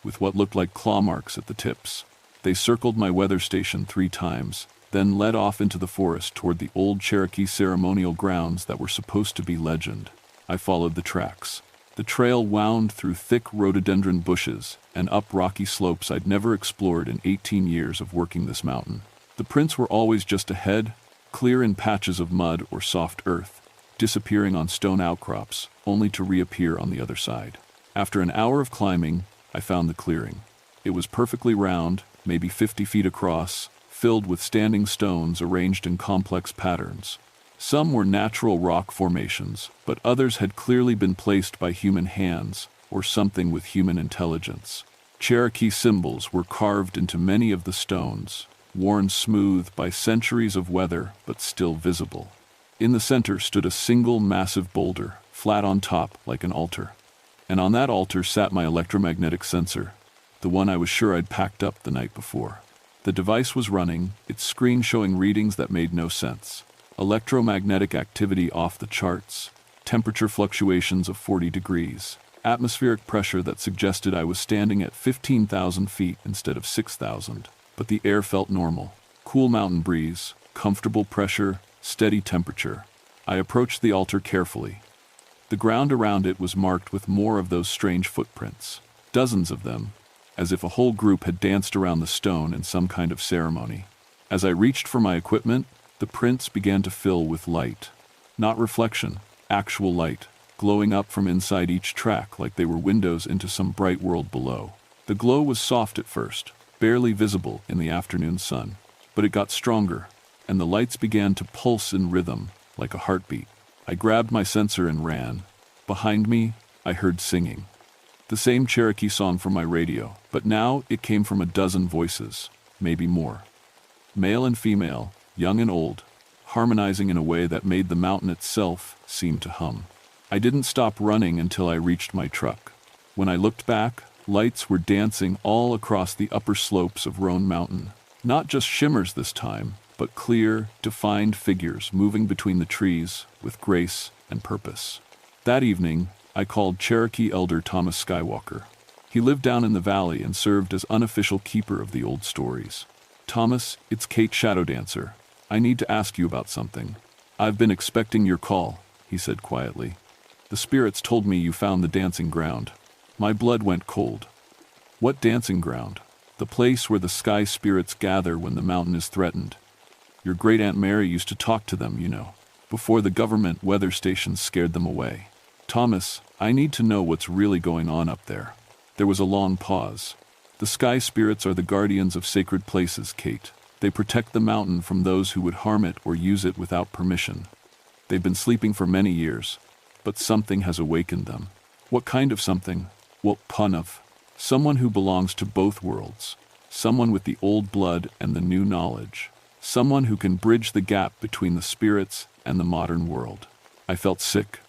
with what looked like claw marks at the tips. They circled my weather station 3 times, then led off into the forest toward the old Cherokee ceremonial grounds that were supposed to be legend. I followed the tracks. The trail wound through thick rhododendron bushes and up rocky slopes I'd never explored in 18 years of working this mountain. The prints were always just ahead, clear in patches of mud or soft earth, disappearing on stone outcrops, only to reappear on the other side. After an hour of climbing, I found the clearing. It was perfectly round, maybe 50 feet across, filled with standing stones arranged in complex patterns. Some were natural rock formations, but others had clearly been placed by human hands or something with human intelligence. Cherokee symbols were carved into many of the stones, worn smooth by centuries of weather but still visible. In the center stood a single massive boulder, flat on top like an altar. And on that altar sat my electromagnetic sensor, the one I was sure I'd packed up the night before. The device was running, its screen showing readings that made no sense. Electromagnetic activity off the charts, temperature fluctuations of 40 degrees, atmospheric pressure that suggested I was standing at 15,000 feet instead of 6,000. But the air felt normal. Cool mountain breeze, comfortable pressure, steady temperature. I approached the altar carefully. The ground around it was marked with more of those strange footprints, dozens of them, as if a whole group had danced around the stone in some kind of ceremony. As I reached for my equipment, the prints began to fill with light. Not reflection, actual light, glowing up from inside each track like they were windows into some bright world below. The glow was soft at first, barely visible in the afternoon sun, but it got stronger, and the lights began to pulse in rhythm like a heartbeat. I grabbed my sensor and ran. Behind me, I heard singing. The same Cherokee song from my radio, but now it came from a dozen voices, maybe more. Male and female, young and old, harmonizing in a way that made the mountain itself seem to hum. I didn't stop running until I reached my truck. When I looked back, lights were dancing all across the upper slopes of Roan Mountain. Not just shimmers this time, but clear, defined figures moving between the trees with grace and purpose. That evening, I called Cherokee Elder Thomas Skywalker. He lived down in the valley and served as unofficial keeper of the old stories. "Thomas, it's Kate Shadow Dancer. I need to ask you about something." "I've been expecting your call," he said quietly. "The spirits told me you found the dancing ground." My blood went cold. "What dancing ground?" "The place where the sky spirits gather when the mountain is threatened. Your great-aunt Mary used to talk to them, you know, before the government weather stations scared them away." "Thomas, I need to know what's really going on up there." There was a long pause. "The sky spirits are the guardians of sacred places, Kate. They protect the mountain from those who would harm it or use it without permission. They've been sleeping for many years, but something has awakened them." "What kind of something?" "Well, Punav. Someone who belongs to both worlds. Someone with the old blood and the new knowledge. Someone who can bridge the gap between the spirits and the modern world." I felt sick.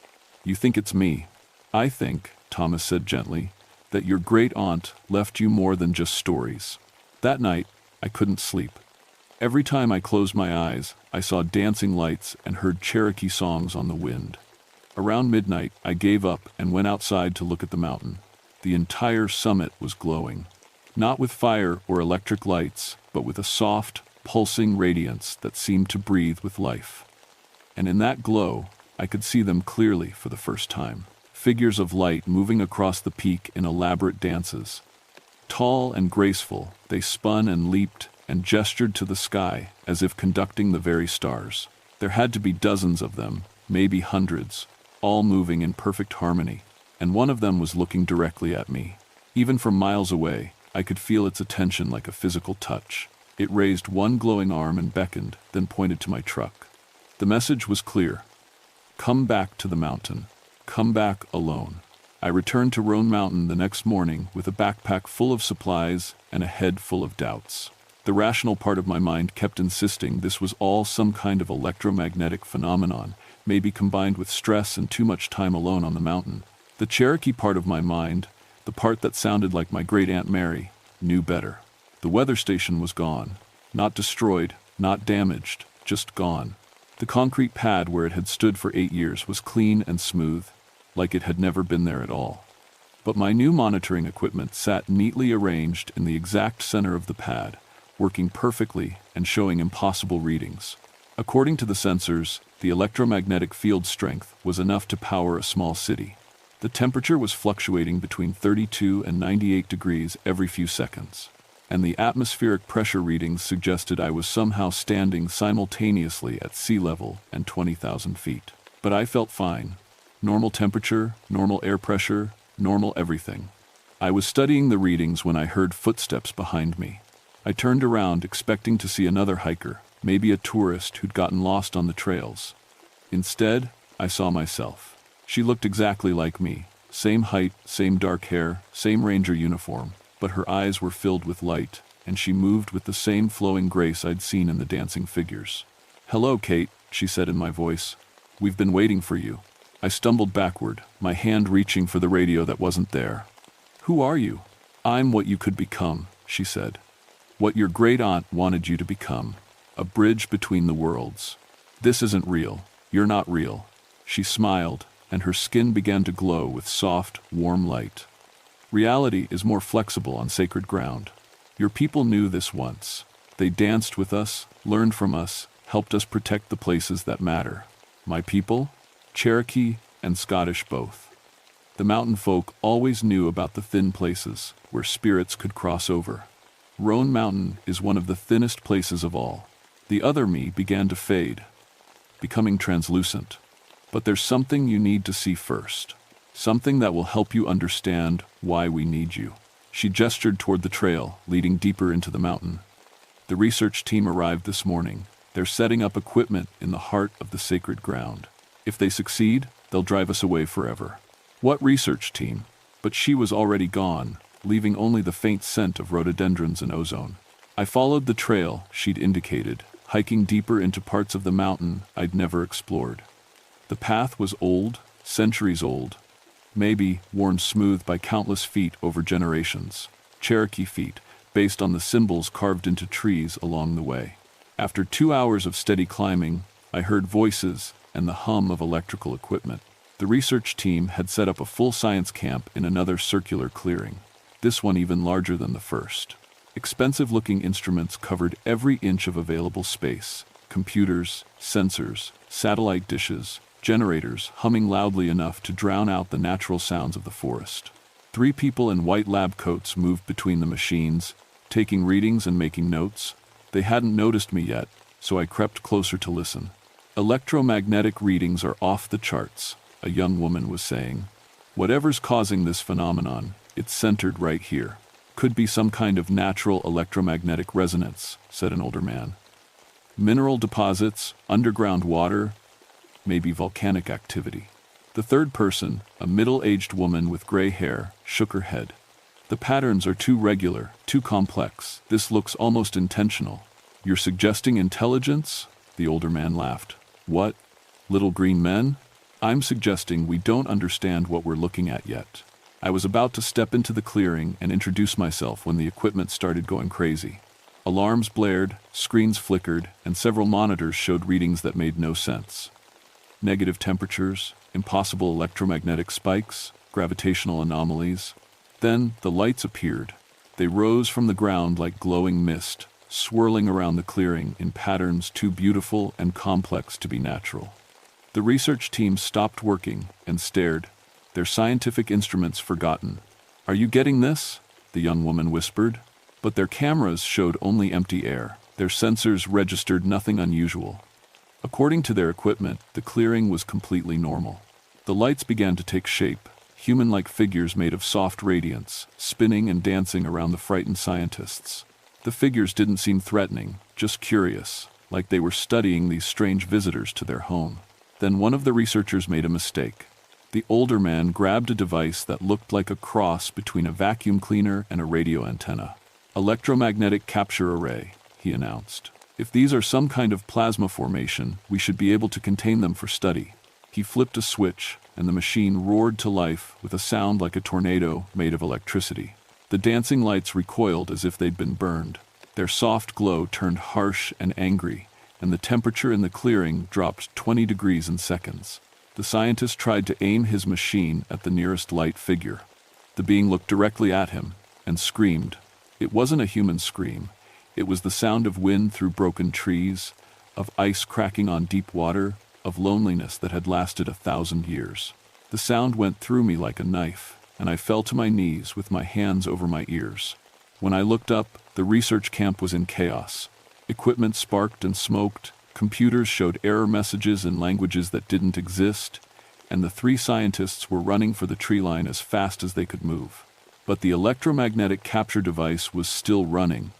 "You think it's me?" "I think," Thomas said gently, "that your great-aunt left you more than just stories." That night, I couldn't sleep. Every time I closed my eyes, I saw dancing lights and heard Cherokee songs on the wind. Around midnight, I gave up and went outside to look at the mountain. The entire summit was glowing. Not with fire or electric lights, but with a soft, pulsing radiance that seemed to breathe with life. And in that glow, I could see them clearly for the first time. Figures of light moving across the peak in elaborate dances. Tall and graceful, they spun and leaped and gestured to the sky as if conducting the very stars. There had to be dozens of them, maybe hundreds, all moving in perfect harmony, and one of them was looking directly at me. Even from miles away, I could feel its attention like a physical touch. It raised one glowing arm and beckoned, then pointed to my truck. The message was clear. Come back to the mountain. Come back alone. I returned to Roan Mountain the next morning with a backpack full of supplies and a head full of doubts. The rational part of my mind kept insisting this was all some kind of electromagnetic phenomenon, maybe combined with stress and too much time alone on the mountain. The Cherokee part of my mind, the part that sounded like my great-aunt Mary, knew better. The weather station was gone. Not destroyed, not damaged, just gone. The concrete pad where it had stood for 8 years was clean and smooth, like it had never been there at all. But my new monitoring equipment sat neatly arranged in the exact center of the pad, working perfectly and showing impossible readings. According to the sensors, the electromagnetic field strength was enough to power a small city. The temperature was fluctuating between 32 and 98 degrees every few seconds, and the atmospheric pressure readings suggested I was somehow standing simultaneously at sea level and 20,000 feet. But I felt fine. Normal temperature, normal air pressure, normal everything. I was studying the readings when I heard footsteps behind me. I turned around expecting to see another hiker, maybe a tourist who'd gotten lost on the trails. Instead, I saw myself. She looked exactly like me. Same height, same dark hair, same ranger uniform, but her eyes were filled with light, and she moved with the same flowing grace I'd seen in the dancing figures. "Hello, Kate," she said in my voice. "We've been waiting for you." I stumbled backward, my hand reaching for the radio that wasn't there. "Who are you?" "I'm what you could become," she said. "What your great-aunt wanted you to become. A bridge between the worlds. This isn't real. You're not real." She smiled, and her skin began to glow with soft, warm light. "Reality is more flexible on sacred ground. Your people knew this once. They danced with us, learned from us, helped us protect the places that matter. My people? Cherokee and Scottish both. The mountain folk always knew about the thin places where spirits could cross over. Roan Mountain is one of the thinnest places of all. The other me began to fade, becoming translucent. But there's something you need to see first. Something that will help you understand why we need you." She gestured toward the trail, leading deeper into the mountain. "The research team arrived this morning. They're setting up equipment in the heart of the sacred ground. If they succeed, they'll drive us away forever." "What research team?" But she was already gone, leaving only the faint scent of rhododendrons and ozone. I followed the trail she'd indicated, hiking deeper into parts of the mountain I'd never explored. The path was old, centuries old, maybe worn smooth by countless feet over generations, Cherokee feet, based on the symbols carved into trees along the way. After 2 hours of steady climbing, I heard voices and the hum of electrical equipment. The research team had set up a full science camp in another circular clearing, this one even larger than the first. Expensive-looking instruments covered every inch of available space: computers, sensors, satellite dishes, generators humming loudly enough to drown out the natural sounds of the forest. 3 people in white lab coats moved between the machines, taking readings and making notes. They hadn't noticed me yet, so I crept closer to listen. "Electromagnetic readings are off the charts," a young woman was saying. "Whatever's causing this phenomenon, it's centered right here. Could be some kind of natural electromagnetic resonance," said an older man. "Mineral deposits, underground water, maybe volcanic activity." The third person, a middle-aged woman with gray hair, shook her head. "The patterns are too regular, too complex. This looks almost intentional." "You're suggesting intelligence?" The older man laughed. "What? Little green men?" "I'm suggesting we don't understand what we're looking at yet." I was about to step into the clearing and introduce myself when the equipment started going crazy. Alarms blared, screens flickered, and several monitors showed readings that made no sense. Negative temperatures, impossible electromagnetic spikes, gravitational anomalies. Then the lights appeared. They rose from the ground like glowing mist, swirling around the clearing in patterns too beautiful and complex to be natural. The research team stopped working and stared, their scientific instruments forgotten. "Are you getting this?" the young woman whispered. But their cameras showed only empty air. Their sensors registered nothing unusual. According to their equipment, the clearing was completely normal. The lights began to take shape, human-like figures made of soft radiance, spinning and dancing around the frightened scientists. The figures didn't seem threatening, just curious, like they were studying these strange visitors to their home. Then one of the researchers made a mistake. The older man grabbed a device that looked like a cross between a vacuum cleaner and a radio antenna. "Electromagnetic capture array," he announced. "If these are some kind of plasma formation, we should be able to contain them for study." He flipped a switch, and the machine roared to life with a sound like a tornado made of electricity. The dancing lights recoiled as if they'd been burned. Their soft glow turned harsh and angry, and the temperature in the clearing dropped 20 degrees in seconds. The scientist tried to aim his machine at the nearest light figure. The being looked directly at him and screamed. It wasn't a human scream. It was the sound of wind through broken trees, of ice cracking on deep water, of loneliness that had lasted 1,000 years. The sound went through me like a knife, and I fell to my knees with my hands over my ears. When I looked up, the research camp was in chaos. Equipment sparked and smoked, computers showed error messages in languages that didn't exist, and the 3 scientists were running for the tree line as fast as they could move. But the electromagnetic capture device was still running,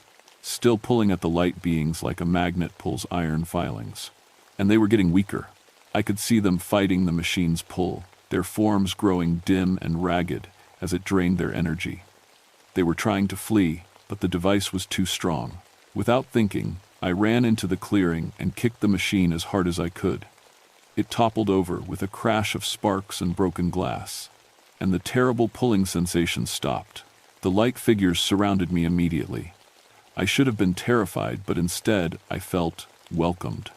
still pulling at the light beings like a magnet pulls iron filings. And they were getting weaker. I could see them fighting the machine's pull, their forms growing dim and ragged as it drained their energy. They were trying to flee, but the device was too strong. Without thinking, I ran into the clearing and kicked the machine as hard as I could. It toppled over with a crash of sparks and broken glass, and the terrible pulling sensation stopped. The light figures surrounded me immediately. I should have been terrified, but instead I felt welcomed.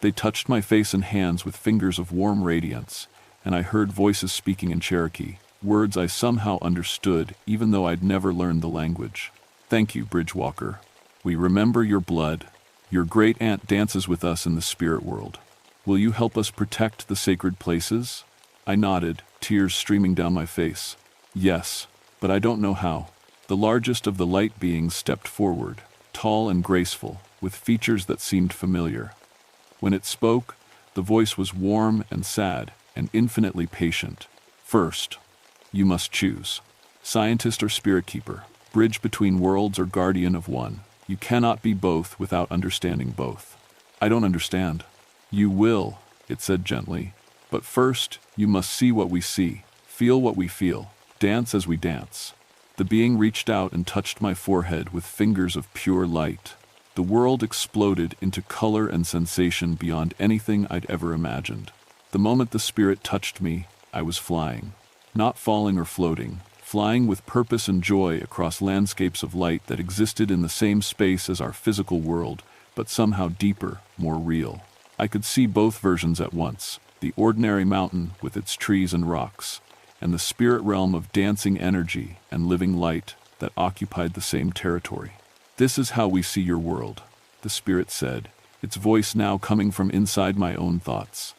They touched my face and hands with fingers of warm radiance, and I heard voices speaking in Cherokee, words I somehow understood even though I'd never learned the language. "Thank you, Bridgewalker. We remember your blood. Your great-aunt dances with us in the spirit world. Will you help us protect the sacred places?" I nodded, tears streaming down my face. "Yes, but I don't know how." The largest of the light beings stepped forward, tall and graceful, with features that seemed familiar. When it spoke, the voice was warm and sad, and infinitely patient. First, you must choose. Scientist or spirit keeper, bridge between worlds or guardian of one. You cannot be both without understanding both. I don't understand. You will, it said gently. But first, you must see what we see, feel what we feel, dance as we dance. The being reached out and touched my forehead with fingers of pure light. The world exploded into color and sensation beyond anything I'd ever imagined. The moment the spirit touched me, I was flying. Not falling or floating, flying with purpose and joy across landscapes of light that existed in the same space as our physical world, but somehow deeper, more real. I could see both versions at once, the ordinary mountain with its trees and rocks, and the spirit realm of dancing energy and living light that occupied the same territory. This is how we see your world, the spirit said, its voice now coming from inside my own thoughts.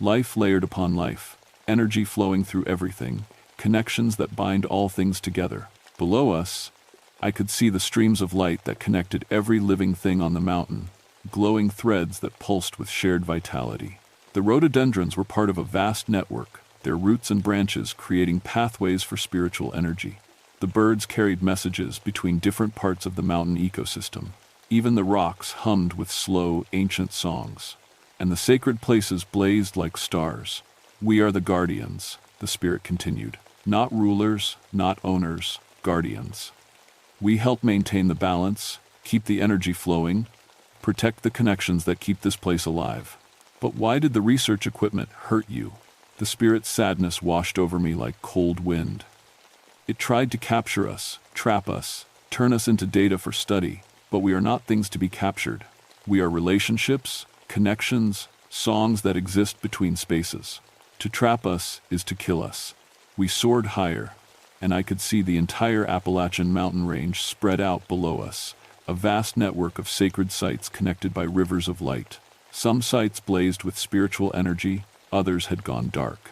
Life layered upon life, energy flowing through everything, connections that bind all things together. Below us, I could see the streams of light that connected every living thing on the mountain, glowing threads that pulsed with shared vitality. The rhododendrons were part of a vast network, their roots and branches creating pathways for spiritual energy. The birds carried messages between different parts of the mountain ecosystem. Even the rocks hummed with slow, ancient songs. And the sacred places blazed like stars. We are the guardians, the spirit continued. Not rulers, not owners, guardians. We help maintain the balance, keep the energy flowing, protect the connections that keep this place alive. But why did the research equipment hurt you? The spirit's sadness washed over me like cold wind. It tried to capture us, trap us, turn us into data for study, but we are not things to be captured. We are relationships, connections, songs that exist between spaces. To trap us is to kill us. We soared higher, and I could see the entire Appalachian mountain range spread out below us, a vast network of sacred sites connected by rivers of light. Some sites blazed with spiritual energy, others had gone dark.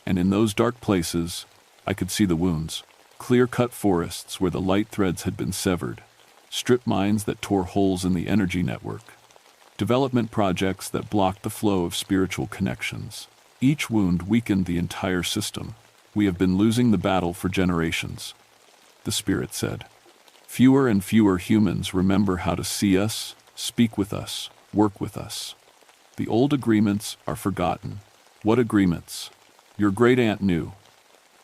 And in those dark places, I could see the wounds, clear-cut forests where the light threads had been severed, strip mines that tore holes in the energy network, development projects that blocked the flow of spiritual connections. Each wound weakened the entire system. We have been losing the battle for generations, the spirit said. Fewer and fewer humans remember how to see us, speak with us, work with us. The old agreements are forgotten. What agreements? Your great-aunt knew.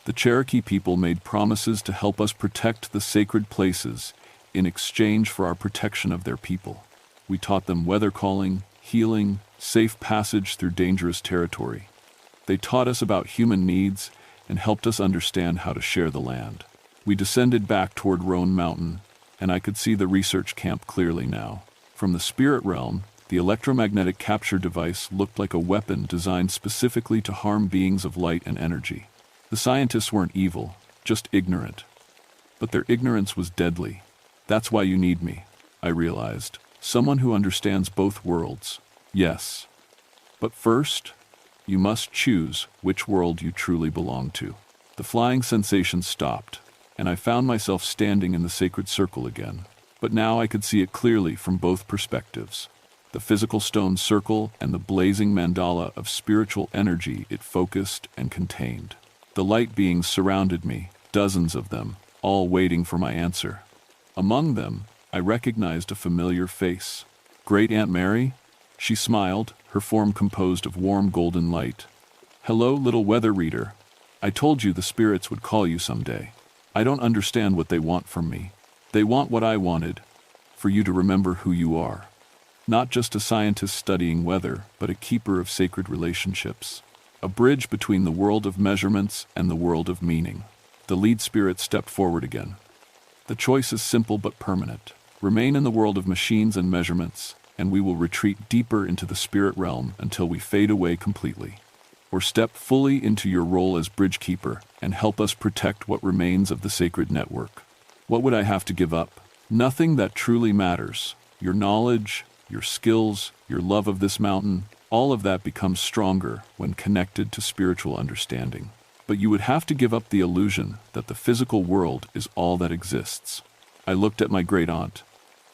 The Cherokee people made promises to help us protect the sacred places in exchange for our protection of their people. We taught them weather calling, healing, safe passage through dangerous territory. They taught us about human needs and helped us understand how to share the land. We descended back toward Roan Mountain, and I could see the research camp clearly now. From the spirit realm, the electromagnetic capture device looked like a weapon designed specifically to harm beings of light and energy. The scientists weren't evil, just ignorant. But their ignorance was deadly. That's why you need me, I realized. Someone who understands both worlds. Yes. But first, you must choose which world you truly belong to. The flying sensation stopped, and I found myself standing in the sacred circle again. But now I could see it clearly from both perspectives. The physical stone circle and the blazing mandala of spiritual energy it focused and contained. The light beings surrounded me, dozens of them, all waiting for my answer. Among them, I recognized a familiar face. Great Aunt Mary? She smiled, her form composed of warm golden light. Hello, little weather reader. I told you the spirits would call you someday. I don't understand what they want from me. They want what I wanted, for you to remember who you are. Not just a scientist studying weather, but a keeper of sacred relationships. A bridge between the world of measurements and the world of meaning. The lead spirit stepped forward again. The choice is simple but permanent. Remain in the world of machines and measurements, and we will retreat deeper into the spirit realm until we fade away completely. Or step fully into your role as bridge keeper and help us protect what remains of the sacred network. What would I have to give up? Nothing that truly matters. Your knowledge, your skills, your love of this mountain, all of that becomes stronger when connected to spiritual understanding. But you would have to give up the illusion that the physical world is all that exists. I looked at my great-aunt.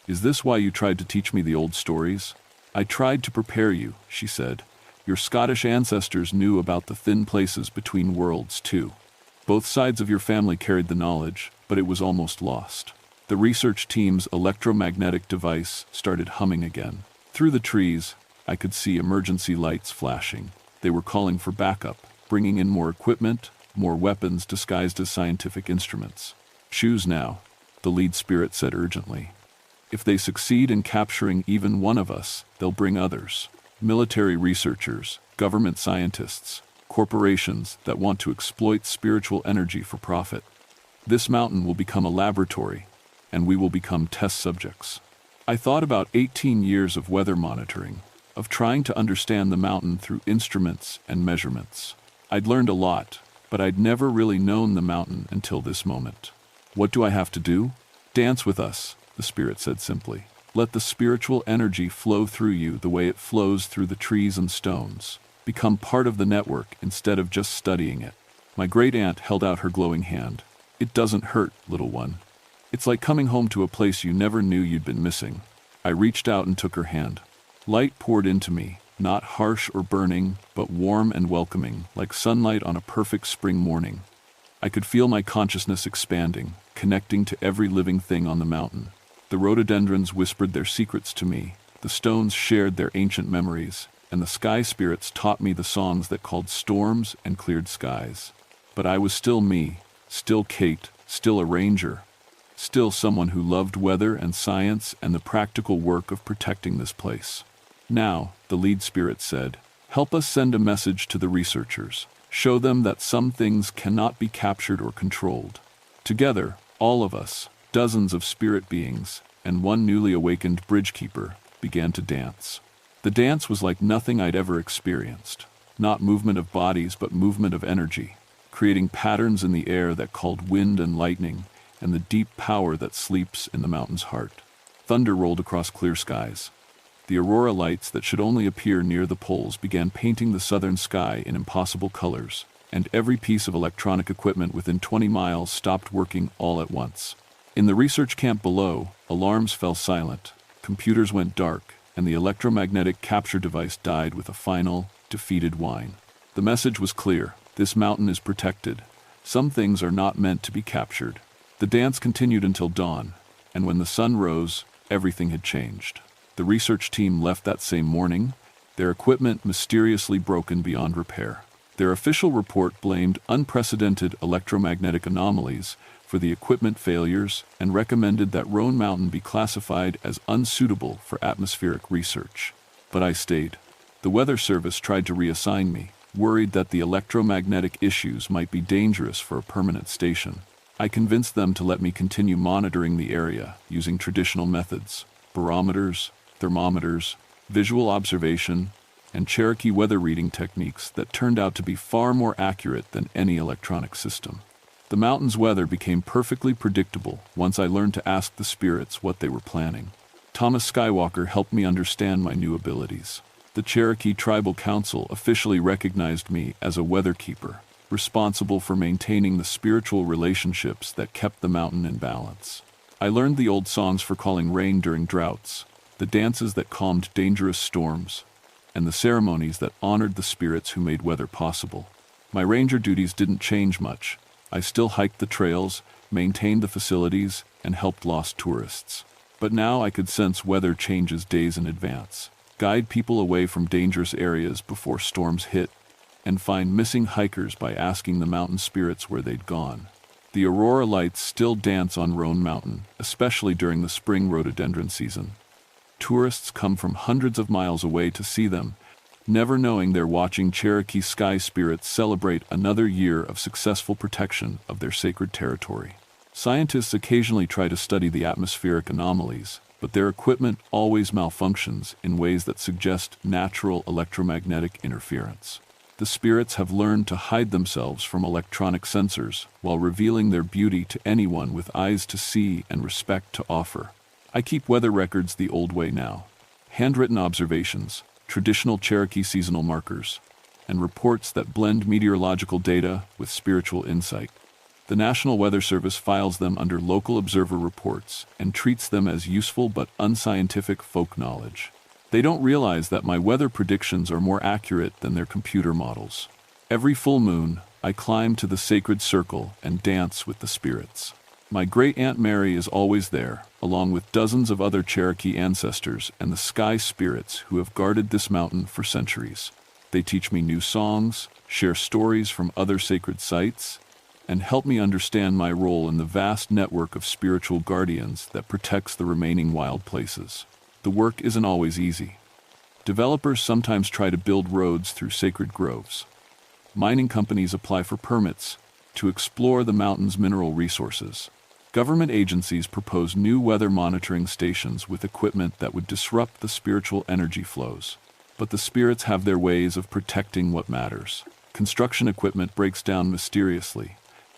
Is this why you tried to teach me the old stories? I tried to prepare you, she said, Your Scottish ancestors knew about the thin places between worlds, too. Both sides of your family carried the knowledge, but it was almost lost. The research team's electromagnetic device started humming again. Through the trees, I could see emergency lights flashing. They were calling for backup, bringing in more equipment, more weapons disguised as scientific instruments. "Choose now," the lead spirit said urgently. "If they succeed in capturing even one of us, they'll bring others. Military researchers, government scientists, corporations that want to exploit spiritual energy for profit. This mountain will become a laboratory, and we will become test subjects." I thought about 18 years of weather monitoring, of trying to understand the mountain through instruments and measurements. I'd learned a lot, but I'd never really known the mountain until this moment. "What do I have to do?" "Dance with us," the spirit said simply. "Let the spiritual energy flow through you the way it flows through the trees and stones. Become part of the network instead of just studying it." My great-aunt held out her glowing hand. "It doesn't hurt, little one. It's like coming home to a place you never knew you'd been missing." I reached out and took her hand. Light poured into me, not harsh or burning, but warm and welcoming, like sunlight on a perfect spring morning. I could feel my consciousness expanding, connecting to every living thing on the mountain. The rhododendrons whispered their secrets to me, the stones shared their ancient memories, and the sky spirits taught me the songs that called storms and cleared skies. But I was still me, still Kate, still a ranger, still someone who loved weather and science and the practical work of protecting this place. "Now," the lead spirit said, "help us send a message to the researchers. Show them that some things cannot be captured or controlled." Together, all of us, dozens of spirit beings, and one newly awakened bridgekeeper, began to dance. The dance was like nothing I'd ever experienced. Not movement of bodies, but movement of energy, creating patterns in the air that called wind and lightning, and the deep power that sleeps in the mountain's heart. Thunder rolled across clear skies. The aurora lights that should only appear near the poles began painting the southern sky in impossible colors, and every piece of electronic equipment within 20 miles stopped working all at once. In the research camp below, alarms fell silent, computers went dark, and the electromagnetic capture device died with a final, defeated whine. The message was clear: this mountain is protected. Some things are not meant to be captured. The dance continued until dawn, and when the sun rose, everything had changed. The research team left that same morning, their equipment mysteriously broken beyond repair. Their official report blamed unprecedented electromagnetic anomalies for the equipment failures and recommended that Roan Mountain be classified as unsuitable for atmospheric research. But I stayed. The Weather Service tried to reassign me, worried that the electromagnetic issues might be dangerous for a permanent station. I convinced them to let me continue monitoring the area using traditional methods: barometers, thermometers, visual observation, and Cherokee weather reading techniques that turned out to be far more accurate than any electronic system. The mountain's weather became perfectly predictable once I learned to ask the spirits what they were planning. Thomas Skywalker helped me understand my new abilities. The Cherokee Tribal Council officially recognized me as a weather keeper, responsible for maintaining the spiritual relationships that kept the mountain in balance. I learned the old songs for calling rain during droughts, the dances that calmed dangerous storms, and the ceremonies that honored the spirits who made weather possible. My ranger duties didn't change much. I still hiked the trails, maintained the facilities, and helped lost tourists. But now I could sense weather changes days in advance, guide people away from dangerous areas before storms hit, and find missing hikers by asking the mountain spirits where they'd gone. The aurora lights still dance on Roan Mountain, especially during the spring rhododendron season. Tourists come from hundreds of miles away to see them, never knowing they're watching Cherokee sky spirits celebrate another year of successful protection of their sacred territory. Scientists occasionally try to study the atmospheric anomalies, but their equipment always malfunctions in ways that suggest natural electromagnetic interference. The spirits have learned to hide themselves from electronic sensors while revealing their beauty to anyone with eyes to see and respect to offer. I keep weather records the old way now: handwritten observations, traditional Cherokee seasonal markers, and reports that blend meteorological data with spiritual insight. The National Weather Service files them under local observer reports and treats them as useful but unscientific folk knowledge. They don't realize that my weather predictions are more accurate than their computer models. Every full moon, I climb to the sacred circle and dance with the spirits. My great-aunt Mary is always there, along with dozens of other Cherokee ancestors and the sky spirits who have guarded this mountain for centuries. They teach me new songs, share stories from other sacred sites, and help me understand my role in the vast network of spiritual guardians that protects the remaining wild places. The work isn't always easy. Developers sometimes try to build roads through sacred groves. Mining companies apply for permits to explore the mountain's mineral resources. Government agencies propose new weather monitoring stations with equipment that would disrupt the spiritual energy flows. But the spirits have their ways of protecting what matters. Construction equipment breaks down mysteriously.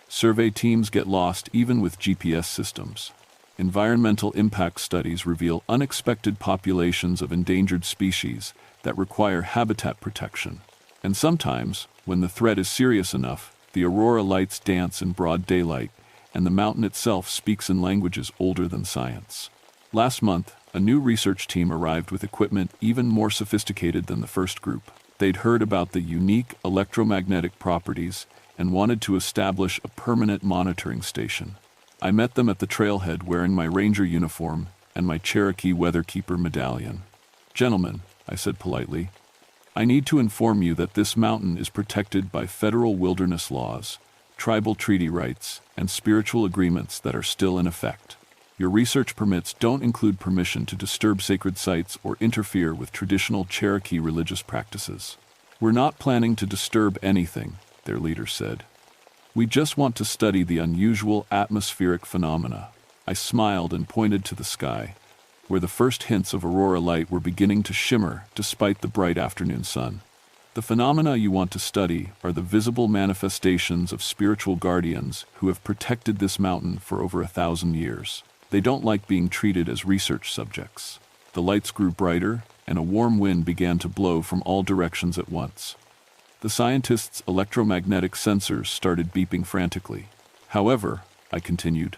Survey teams get lost even with GPS systems. Environmental impact studies reveal unexpected populations of endangered species that require habitat protection. And sometimes, when the threat is serious enough, the aurora lights dance in broad daylight, and the mountain itself speaks in languages older than science. Last month, a new research team arrived with equipment even more sophisticated than the first group. They'd heard about the unique electromagnetic properties and wanted to establish a permanent monitoring station. I met them at the trailhead wearing my ranger uniform and my Cherokee Weatherkeeper medallion. "Gentlemen," I said politely, "I need to inform you that this mountain is protected by federal wilderness laws, tribal treaty rights, and spiritual agreements that are still in effect. Your research permits don't include permission to disturb sacred sites or interfere with traditional Cherokee religious practices." "We're not planning to disturb anything," their leader said. "We just want to study the unusual atmospheric phenomena." I smiled and pointed to the sky, where the first hints of aurora light were beginning to shimmer despite the bright afternoon sun. "The phenomena you want to study are the visible manifestations of spiritual guardians who have protected this mountain for over 1,000 years. They don't like being treated as research subjects." The lights grew brighter, and a warm wind began to blow from all directions at once. The scientists' electromagnetic sensors started beeping frantically. "However," I continued,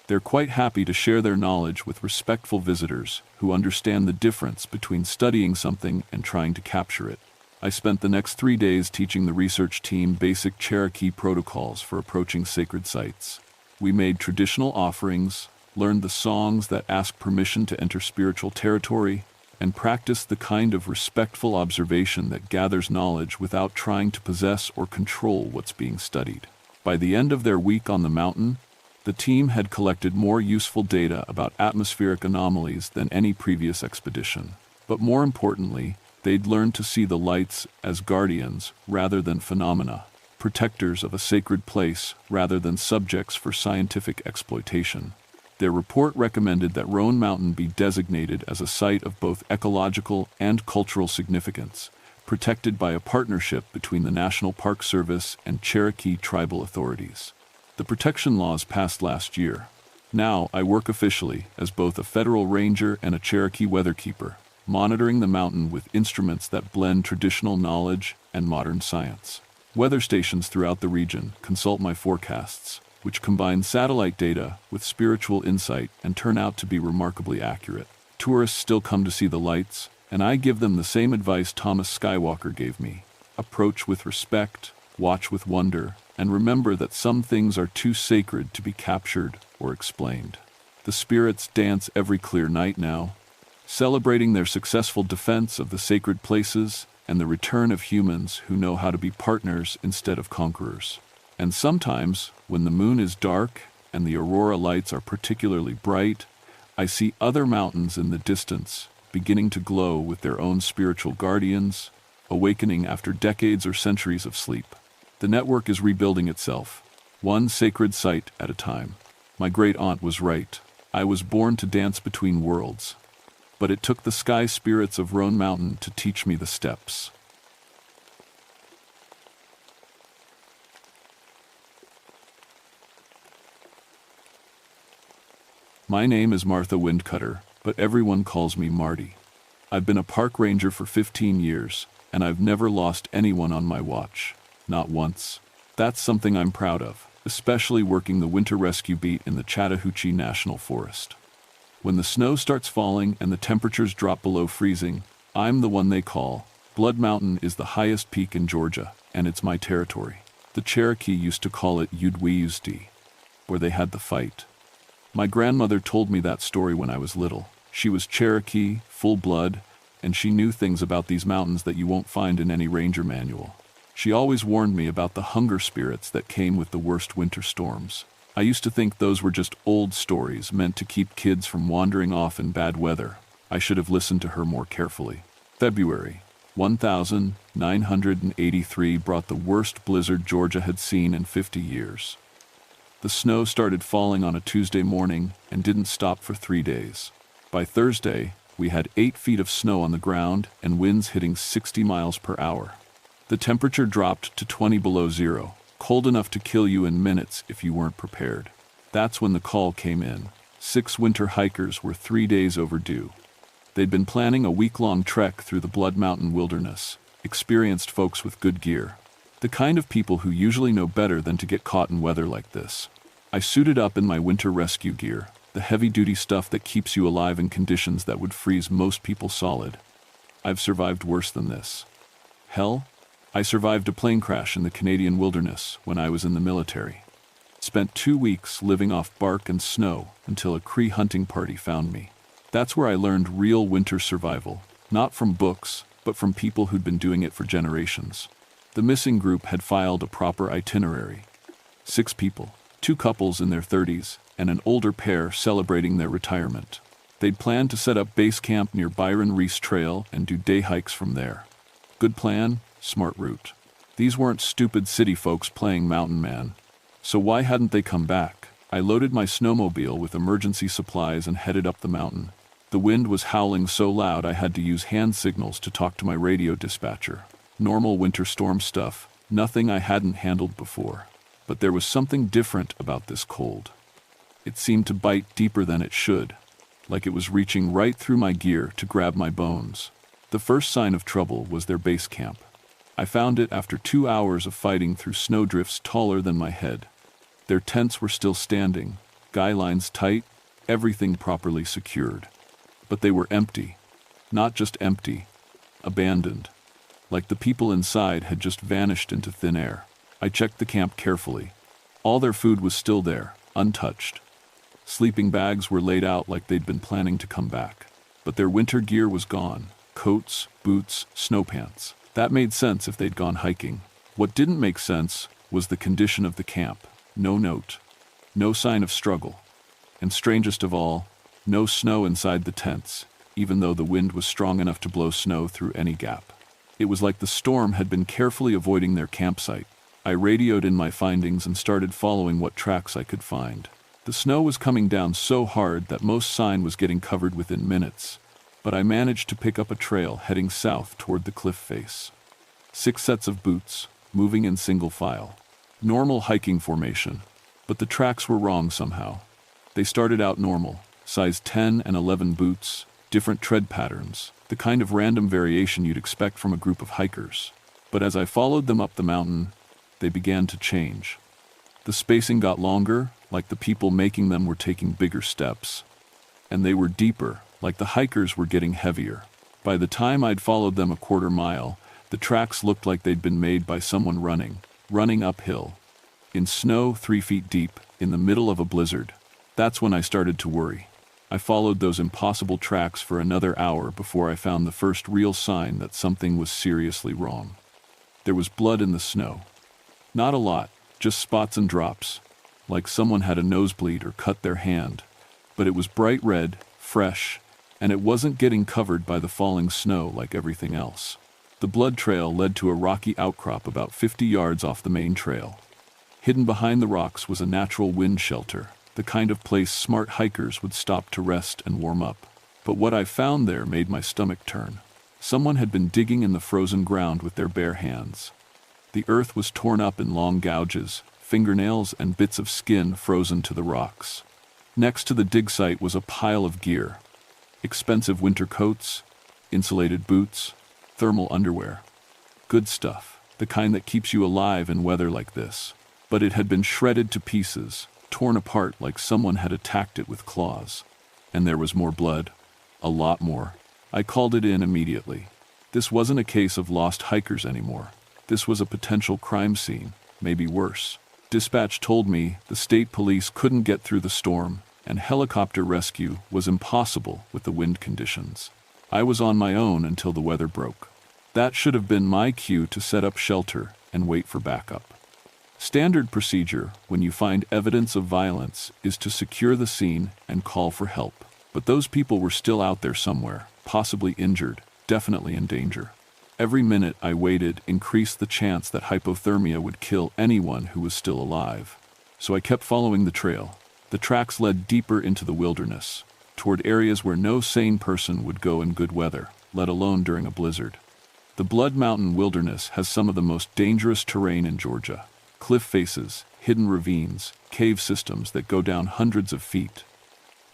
"they're quite happy to share their knowledge with respectful visitors who understand the difference between studying something and trying to capture it." I spent the next 3 days teaching the research team basic Cherokee protocols for approaching sacred sites. We made traditional offerings, learned the songs that ask permission to enter spiritual territory, and practiced the kind of respectful observation that gathers knowledge without trying to possess or control what's being studied. By the end of their week on the mountain, the team had collected more useful data about atmospheric anomalies than any previous expedition. But more importantly, they'd learned to see the lights as guardians rather than phenomena, protectors of a sacred place rather than subjects for scientific exploitation. Their report recommended that Roan Mountain be designated as a site of both ecological and cultural significance, protected by a partnership between the National Park Service and Cherokee tribal authorities. The protection laws passed last year. Now I work officially as both a federal ranger and a Cherokee weatherkeeper, monitoring the mountain with instruments that blend traditional knowledge and modern science. Weather stations throughout the region consult my forecasts, which combine satellite data with spiritual insight and turn out to be remarkably accurate. Tourists still come to see the lights, and I give them the same advice Thomas Skywalker gave me: approach with respect, watch with wonder, and remember that some things are too sacred to be captured or explained. The spirits dance every clear night now, celebrating their successful defense of the sacred places and the return of humans who know how to be partners instead of conquerors. And sometimes, when the moon is dark and the aurora lights are particularly bright, I see other mountains in the distance beginning to glow with their own spiritual guardians, awakening after decades or centuries of sleep. The network is rebuilding itself, one sacred site at a time. My great-aunt was right. I was born to dance between worlds. But it took the sky spirits of Roan Mountain to teach me the steps. My name is Martha Windcutter, but everyone calls me Marty. I've been a park ranger for 15 years, and I've never lost anyone on my watch. Not once. That's something I'm proud of, especially working the winter rescue beat in the Chattahoochee National Forest. When the snow starts falling and the temperatures drop below freezing, I'm the one they call. Blood Mountain is the highest peak in Georgia, and it's my territory. The Cherokee used to call it Udweyusdi, where they had the fight. My grandmother told me that story when I was little. She was Cherokee, full blood, and she knew things about these mountains that you won't find in any ranger manual. She always warned me about the hunger spirits that came with the worst winter storms. I used to think those were just old stories meant to keep kids from wandering off in bad weather. I should have listened to her more carefully. February 1983 brought the worst blizzard Georgia had seen in 50 years. The snow started falling on a Tuesday morning and didn't stop for 3 days. By Thursday, we had 8 feet of snow on the ground and winds hitting 60 miles per hour. The temperature dropped to 20 below zero, cold enough to kill you in minutes if you weren't prepared. That's when the call came in. 6 winter hikers were 3 days overdue. They'd been planning a week-long trek through the Blood Mountain wilderness, experienced folks with good gear. The kind of people who usually know better than to get caught in weather like this. I suited up in my winter rescue gear, the heavy-duty stuff that keeps you alive in conditions that would freeze most people solid. I've survived worse than this. Hell, I survived a plane crash in the Canadian wilderness when I was in the military. Spent 2 weeks living off bark and snow until a Cree hunting party found me. That's where I learned real winter survival, not from books, but from people who'd been doing it for generations. The missing group had filed a proper itinerary. 6 people, 2 couples in their 30s, and an older pair celebrating their retirement. They'd planned to set up base camp near Byron Reese Trail and do day hikes from there. Good plan, smart route. These weren't stupid city folks playing mountain man. So why hadn't they come back? I loaded my snowmobile with emergency supplies and headed up the mountain. The wind was howling so loud I had to use hand signals to talk to my radio dispatcher. Normal winter storm stuff, nothing I hadn't handled before. But there was something different about this cold. It seemed to bite deeper than it should, like it was reaching right through my gear to grab my bones. The first sign of trouble was their base camp. I found it after 2 hours of fighting through snowdrifts taller than my head. Their tents were still standing, guy lines tight, everything properly secured. But they were empty. Not just empty, abandoned. Like the people inside had just vanished into thin air. I checked the camp carefully. All their food was still there, untouched. Sleeping bags were laid out like they'd been planning to come back. But their winter gear was gone. Coats, boots, snow pants. That made sense if they'd gone hiking. What didn't make sense was the condition of the camp. No note. No sign of struggle. And strangest of all, no snow inside the tents, even though the wind was strong enough to blow snow through any gap. It was like the storm had been carefully avoiding their campsite. I radioed in my findings and started following what tracks I could find. The snow was coming down so hard that most sign was getting covered within minutes, but I managed to pick up a trail heading south toward the cliff face. 6 sets of boots, moving in single file. Normal hiking formation, but the tracks were wrong somehow. They started out normal, size 10 and 11 boots, different tread patterns, the kind of random variation you'd expect from a group of hikers. But as I followed them up the mountain, they began to change. The spacing got longer, like the people making them were taking bigger steps. And they were deeper, like the hikers were getting heavier. By the time I'd followed them a quarter mile, the tracks looked like they'd been made by someone running uphill. In snow 3 feet deep, in the middle of a blizzard. That's when I started to worry. I followed those impossible tracks for another hour before I found the first real sign that something was seriously wrong. There was blood in the snow. Not a lot, just spots and drops, like someone had a nosebleed or cut their hand. But it was bright red, fresh, and it wasn't getting covered by the falling snow like everything else. The blood trail led to a rocky outcrop about 50 yards off the main trail. Hidden behind the rocks was a natural wind shelter, the kind of place smart hikers would stop to rest and warm up. But what I found there made my stomach turn. Someone had been digging in the frozen ground with their bare hands. The earth was torn up in long gouges, fingernails and bits of skin frozen to the rocks. Next to the dig site was a pile of gear. Expensive winter coats, insulated boots, thermal underwear. Good stuff, the kind that keeps you alive in weather like this. But it had been shredded to pieces, torn apart like someone had attacked it with claws. And there was more blood. A lot more. I called it in immediately. This wasn't a case of lost hikers anymore. This was a potential crime scene, maybe worse. Dispatch told me the state police couldn't get through the storm, and helicopter rescue was impossible with the wind conditions. I was on my own until the weather broke. That should have been my cue to set up shelter and wait for backup. Standard procedure when you find evidence of violence is to secure the scene and call for help. But those people were still out there somewhere, possibly injured, definitely in danger. Every minute I waited increased the chance that hypothermia would kill anyone who was still alive. So I kept following the trail. The tracks led deeper into the wilderness, toward areas where no sane person would go in good weather, let alone during a blizzard. The Blood Mountain Wilderness has some of the most dangerous terrain in Georgia. Cliff faces, hidden ravines, cave systems that go down hundreds of feet.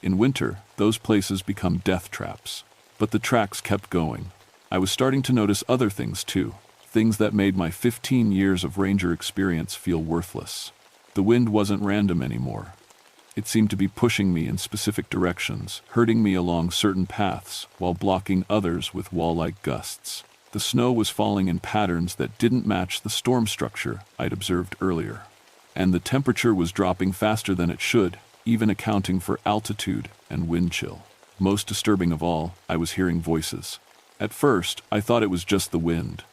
In winter, those places become death traps. But the tracks kept going. I was starting to notice other things too, things that made my 15 years of ranger experience feel worthless. The wind wasn't random anymore. It seemed to be pushing me in specific directions, herding me along certain paths, while blocking others with wall-like gusts. The snow was falling in patterns that didn't match the storm structure I'd observed earlier. And the temperature was dropping faster than it should, even accounting for altitude and wind chill. Most disturbing of all, I was hearing voices. At first, I thought it was just the wind.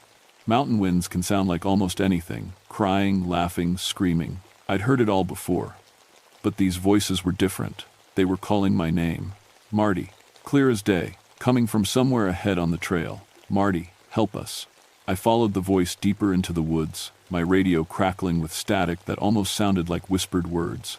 Mountain winds can sound like almost anything, crying, laughing, screaming. I'd heard it all before. But these voices were different. They were calling my name. Marty, clear as day, coming from somewhere ahead on the trail. Marty, help us. I followed the voice deeper into the woods, my radio crackling with static that almost sounded like whispered words.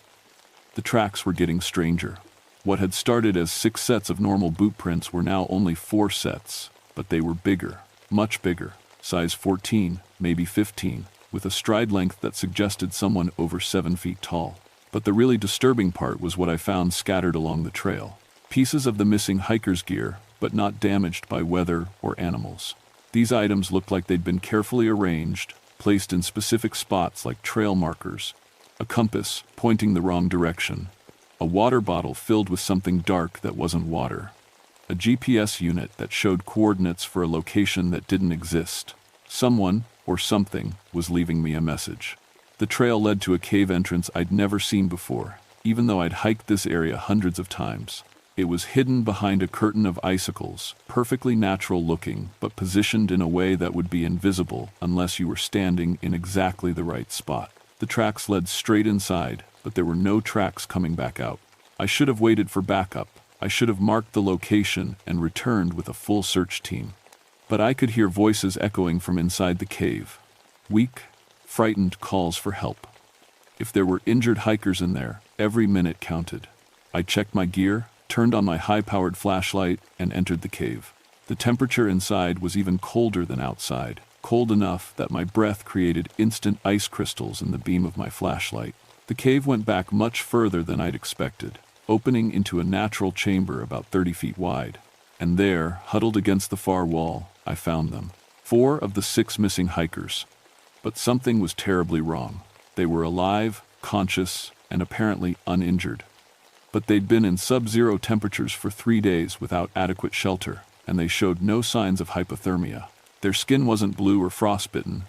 The tracks were getting stranger. What had started as 6 sets of normal boot prints were now only 4 sets, but they were bigger, much bigger, size 14, maybe 15, with a stride length that suggested someone over 7 feet tall. But the really disturbing part was what I found scattered along the trail. Pieces of the missing hiker's gear, but not damaged by weather or animals. These items looked like they'd been carefully arranged, placed in specific spots like trail markers, a compass pointing the wrong direction, a water bottle filled with something dark that wasn't water, a GPS unit that showed coordinates for a location that didn't exist. Someone, or something, was leaving me a message. The trail led to a cave entrance I'd never seen before, even though I'd hiked this area hundreds of times. It was hidden behind a curtain of icicles, perfectly natural looking, but positioned in a way that would be invisible unless you were standing in exactly the right spot. The tracks led straight inside, but there were no tracks coming back out. I should have waited for backup. I should have marked the location and returned with a full search team. But I could hear voices echoing from inside the cave. Weak, frightened calls for help. If there were injured hikers in there, every minute counted. I checked my gear, turned on my high-powered flashlight, and entered the cave. The temperature inside was even colder than outside, cold enough that my breath created instant ice crystals in the beam of my flashlight. The cave went back much further than I'd expected, opening into a natural chamber about 30 feet wide. And there, huddled against the far wall, I found them. 4 of the 6 missing hikers. But something was terribly wrong. They were alive, conscious, and apparently uninjured. But they'd been in sub-zero temperatures for 3 days without adequate shelter, and they showed no signs of hypothermia. Their skin wasn't blue or frostbitten.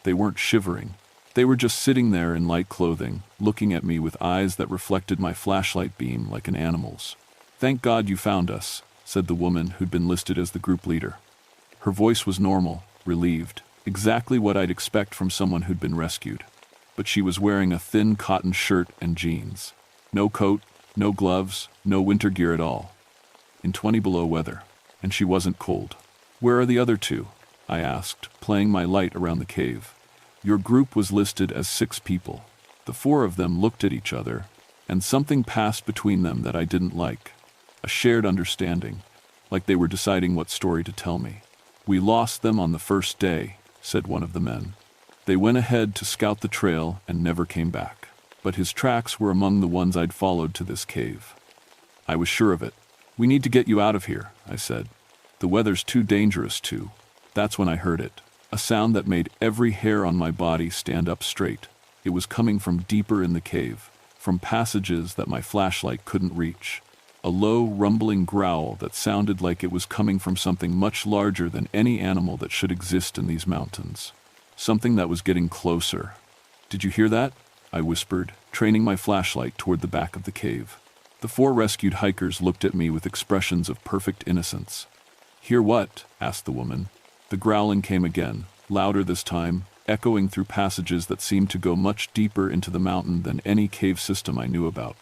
They weren't shivering. They were just sitting there in light clothing, looking at me with eyes that reflected my flashlight beam like an animal's. "Thank God you found us," said the woman who'd been listed as the group leader. Her voice was normal, relieved, exactly what I'd expect from someone who'd been rescued. But she was wearing a thin cotton shirt and jeans. No coat, no gloves, no winter gear at all. In 20 below weather. And she wasn't cold. "Where are the other 2?" I asked, playing my light around the cave. "Your group was listed as 6 people. The 4 of them looked at each other, and something passed between them that I didn't like. A shared understanding, like they were deciding what story to tell me. We lost them on the first day," said one of the men. "They went ahead to scout the trail and never came back. But his tracks were among the ones I'd followed to this cave." I was sure of it. "We need to get you out of here," I said. "The weather's too dangerous to." That's when I heard it. A sound that made every hair on my body stand up straight. It was coming from deeper in the cave, from passages that my flashlight couldn't reach. a low, rumbling growl that sounded like it was coming from something much larger than any animal that should exist in these mountains. Something that was getting closer. "Did you hear that?" I whispered, training my flashlight toward the back of the cave. The 4 rescued hikers looked at me with expressions of perfect innocence. "Hear what?" asked the woman. The growling came again, louder this time, echoing through passages that seemed to go much deeper into the mountain than any cave system I knew about.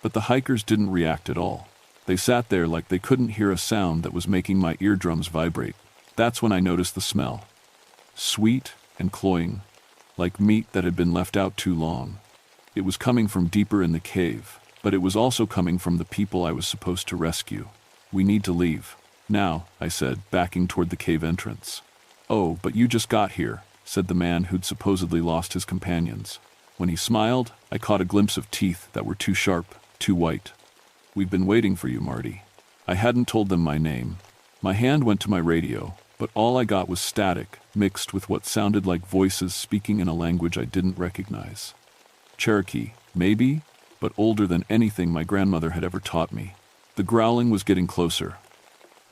But the hikers didn't react at all. They sat there like they couldn't hear a sound that was making my eardrums vibrate. That's when I noticed the smell. Sweet and cloying, like meat that had been left out too long. It was coming from deeper in the cave, but it was also coming from the people I was supposed to rescue. "We need to leave. Now," I said, backing toward the cave entrance. "Oh, but you just got here," said the man who'd supposedly lost his companions. When he smiled, I caught a glimpse of teeth that were too sharp, too white. "We've been waiting for you, Marty." I hadn't told them my name. My hand went to my radio, but all I got was static, mixed with what sounded like voices speaking in a language I didn't recognize. Cherokee, maybe, but older than anything my grandmother had ever taught me. The growling was getting closer,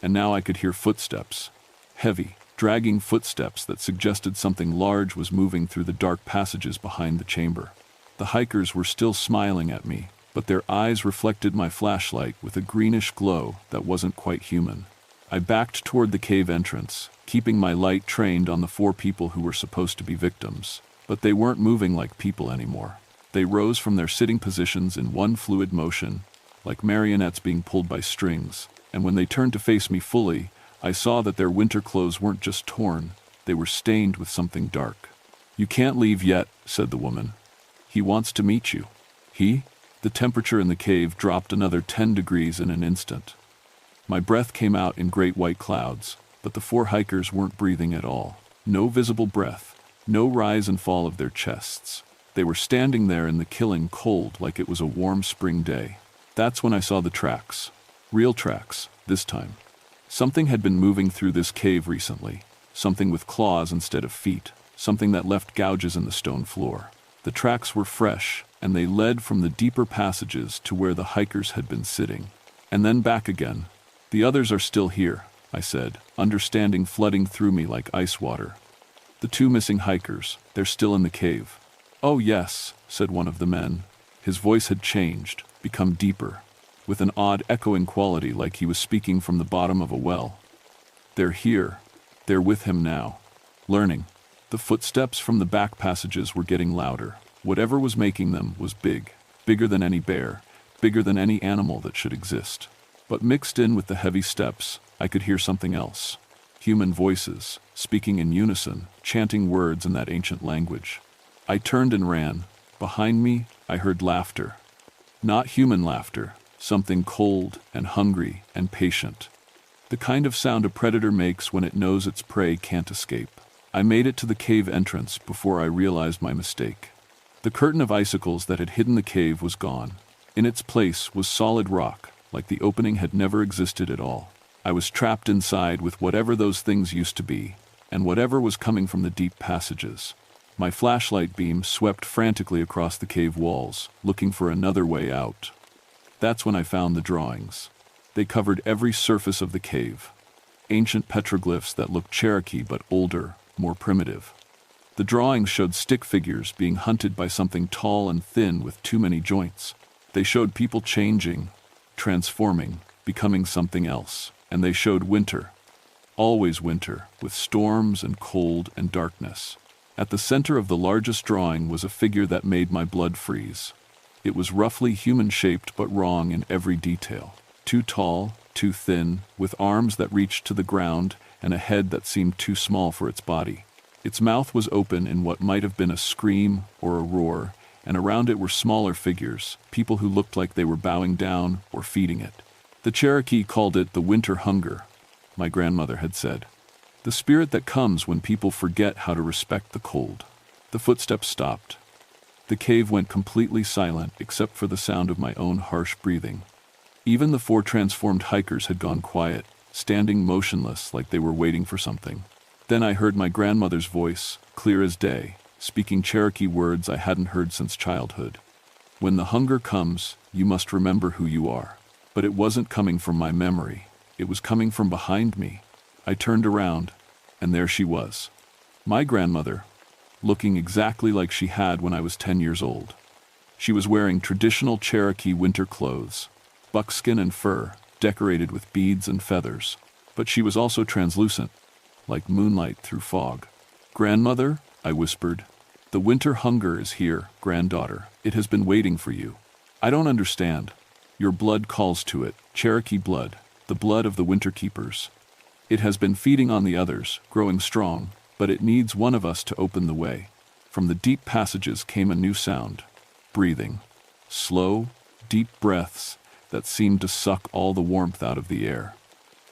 and now I could hear footsteps. Heavy, dragging footsteps that suggested something large was moving through the dark passages behind the chamber. The hikers were still smiling at me, but their eyes reflected my flashlight with a greenish glow that wasn't quite human. I backed toward the cave entrance, keeping my light trained on the 4 people who were supposed to be victims. But they weren't moving like people anymore. They rose from their sitting positions in one fluid motion, like marionettes being pulled by strings, and when they turned to face me fully, I saw that their winter clothes weren't just torn, they were stained with something dark. "You can't leave yet," said the woman. "He wants to meet you." "He?" The temperature in the cave dropped another 10 degrees in an instant. My breath came out in great white clouds, but the 4 hikers weren't breathing at all. No visible breath, no rise and fall of their chests. They were standing there in the killing cold like it was a warm spring day. That's when I saw the tracks. Real tracks, this time. Something had been moving through this cave recently. Something with claws instead of feet. Something that left gouges in the stone floor. The tracks were fresh, and they led from the deeper passages to where the hikers had been sitting. And then back again. "The others are still here," I said, understanding flooding through me like ice water. "The 2 missing hikers, they're still in the cave." "Oh yes," said one of the men. His voice had changed, become deeper, with an odd echoing quality like he was speaking from the bottom of a well. "They're here. They're with him now. Learning." The footsteps from the back passages were getting louder. Whatever was making them was big. Bigger than any bear. Bigger than any animal that should exist. But mixed in with the heavy steps, I could hear something else. Human voices, speaking in unison, chanting words in that ancient language. I turned and ran. Behind me, I heard laughter. Not human laughter, something cold and hungry and patient. The kind of sound a predator makes when it knows its prey can't escape. I made it to the cave entrance before I realized my mistake. The curtain of icicles that had hidden the cave was gone. In its place was solid rock, like the opening had never existed at all. I was trapped inside with whatever those things used to be, and whatever was coming from the deep passages. My flashlight beam swept frantically across the cave walls, looking for another way out. That's when I found the drawings. They covered every surface of the cave. Ancient petroglyphs that looked Cherokee but older, more primitive. The drawings showed stick figures being hunted by something tall and thin with too many joints. They showed people changing, transforming, becoming something else. And they showed winter. Always winter, with storms and cold and darkness. At the center of the largest drawing was a figure that made my blood freeze. It was roughly human-shaped but wrong in every detail. Too tall, too thin, with arms that reached to the ground and a head that seemed too small for its body. Its mouth was open in what might have been a scream or a roar, and around it were smaller figures, people who looked like they were bowing down or feeding it. The Cherokee called it the winter hunger, my grandmother had said. The spirit that comes when people forget how to respect the cold. The footsteps stopped. The cave went completely silent except for the sound of my own harsh breathing. Even the 4 transformed hikers had gone quiet, standing motionless like they were waiting for something. Then I heard my grandmother's voice, clear as day, speaking Cherokee words I hadn't heard since childhood. "When the hunger comes, you must remember who you are." But it wasn't coming from my memory. It was coming from behind me. I turned around, and there she was. My grandmother, looking exactly like she had when I was 10 years old. She was wearing traditional Cherokee winter clothes, buckskin and fur, decorated with beads and feathers. But she was also translucent, like moonlight through fog. "Grandmother," I whispered, "the winter hunger is here, granddaughter. It has been waiting for you. I don't understand. Your blood calls to it, Cherokee blood, the blood of the winter keepers. It has been feeding on the others, growing strong, but it needs one of us to open the way." From the deep passages came a new sound, breathing, slow, deep breaths that seemed to suck all the warmth out of the air.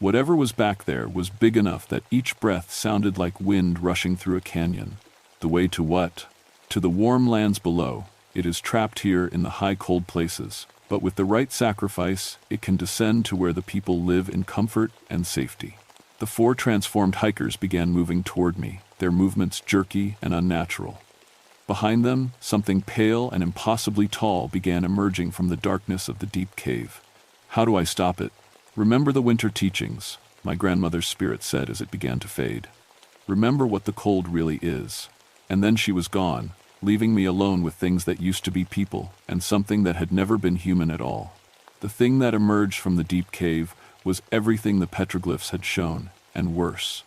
Whatever was back there was big enough that each breath sounded like wind rushing through a canyon. The way to what? To the warm lands below. It is trapped here in the high cold places, but with the right sacrifice, it can descend to where the people live in comfort and safety. The 4 transformed hikers began moving toward me, their movements jerky and unnatural. Behind them, something pale and impossibly tall began emerging from the darkness of the deep cave. "How do I stop it?" "Remember the winter teachings," my grandmother's spirit said as it began to fade. "Remember what the cold really is." And then she was gone, leaving me alone with things that used to be people and something that had never been human at all. The thing that emerged from the deep cave was everything the petroglyphs had shown, and worse.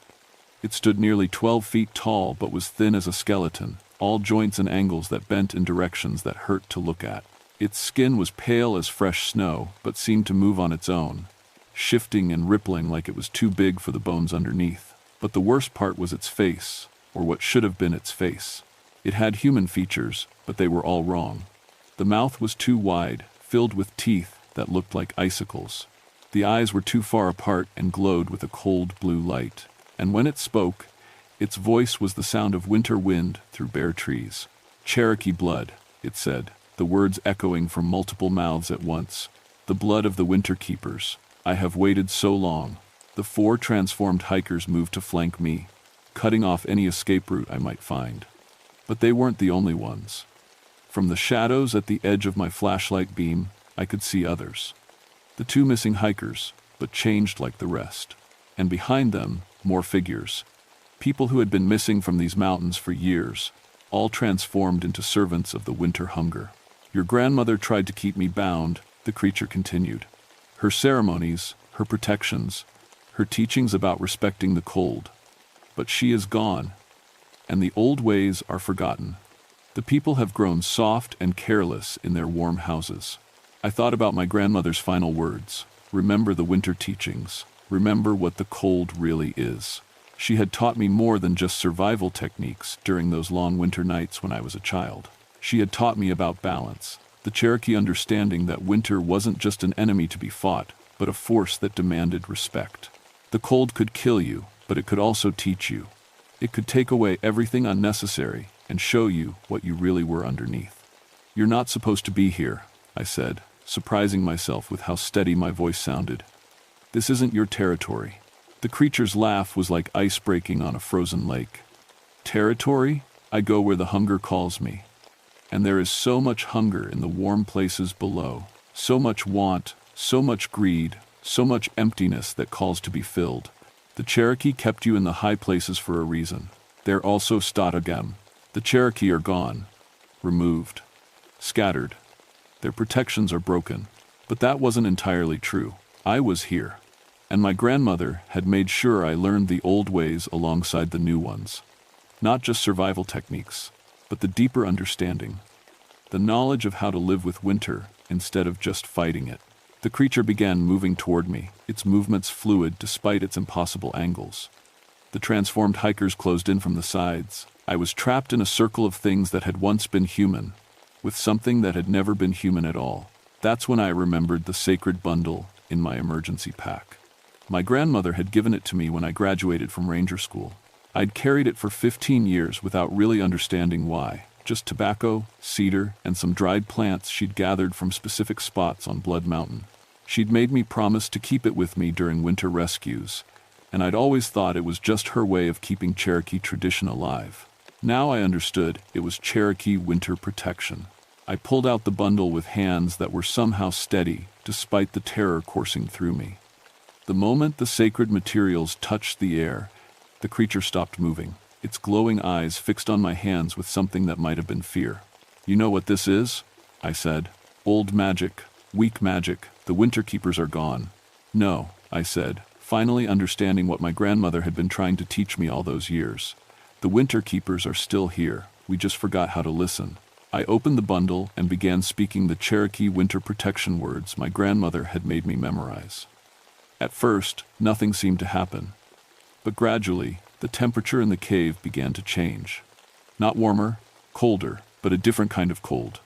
It stood nearly 12 feet tall but was thin as a skeleton, all joints and angles that bent in directions that hurt to look at. Its skin was pale as fresh snow but seemed to move on its own, shifting and rippling like it was too big for the bones underneath. But the worst part was its face, or what should have been its face. It had human features, but they were all wrong. The mouth was too wide, filled with teeth that looked like icicles. The eyes were too far apart and glowed with a cold blue light. And when it spoke, its voice was the sound of winter wind through bare trees. "Cherokee blood," it said, the words echoing from multiple mouths at once. "The blood of the winter keepers. I have waited so long." The 4 transformed hikers moved to flank me, cutting off any escape route I might find. But they weren't the only ones. From the shadows at the edge of my flashlight beam, I could see others. The 2 missing hikers, but changed like the rest. And behind them, more figures. People who had been missing from these mountains for years, all transformed into servants of the winter hunger. "Your grandmother tried to keep me bound," the creature continued. "Her ceremonies, her protections, her teachings about respecting the cold. But she is gone, and the old ways are forgotten. The people have grown soft and careless in their warm houses." I thought about my grandmother's final words. Remember the winter teachings. Remember what the cold really is. She had taught me more than just survival techniques during those long winter nights when I was a child. She had taught me about balance, the Cherokee understanding that winter wasn't just an enemy to be fought, but a force that demanded respect. The cold could kill you, but it could also teach you. It could take away everything unnecessary and show you what you really were underneath. "You're not supposed to be here," I said, surprising myself with how steady my voice sounded. "This isn't your territory." The creature's laugh was like ice breaking on a frozen lake. "Territory? I go where the hunger calls me. And there is so much hunger in the warm places below, so much want, so much greed, so much emptiness that calls to be filled. The Cherokee kept you in the high places for a reason. They're also Stotagem. The Cherokee are gone, removed, scattered. Their protections are broken." But that wasn't entirely true. I was here. And my grandmother had made sure I learned the old ways alongside the new ones. Not just survival techniques, but the deeper understanding. The knowledge of how to live with winter instead of just fighting it. The creature began moving toward me, its movements fluid despite its impossible angles. The transformed hikers closed in from the sides. I was trapped in a circle of things that had once been human, with something that had never been human at all. That's when I remembered the sacred bundle in my emergency pack. My grandmother had given it to me when I graduated from ranger school. I'd carried it for 15 years without really understanding why. Just tobacco, cedar, and some dried plants she'd gathered from specific spots on Blood Mountain. She'd made me promise to keep it with me during winter rescues, and I'd always thought it was just her way of keeping Cherokee tradition alive. Now I understood it was Cherokee winter protection. I pulled out the bundle with hands that were somehow steady, despite the terror coursing through me. The moment the sacred materials touched the air, the creature stopped moving, its glowing eyes fixed on my hands with something that might have been fear. "You know what this is?" I said. "Old magic, weak magic, the Winter Keepers are gone." "No," I said, finally understanding what my grandmother had been trying to teach me all those years. "The Winter Keepers are still here, we just forgot how to listen." I opened the bundle and began speaking the Cherokee winter protection words my grandmother had made me memorize. At first, nothing seemed to happen. But gradually, the temperature in the cave began to change. Not warmer, colder, but a different kind of cold.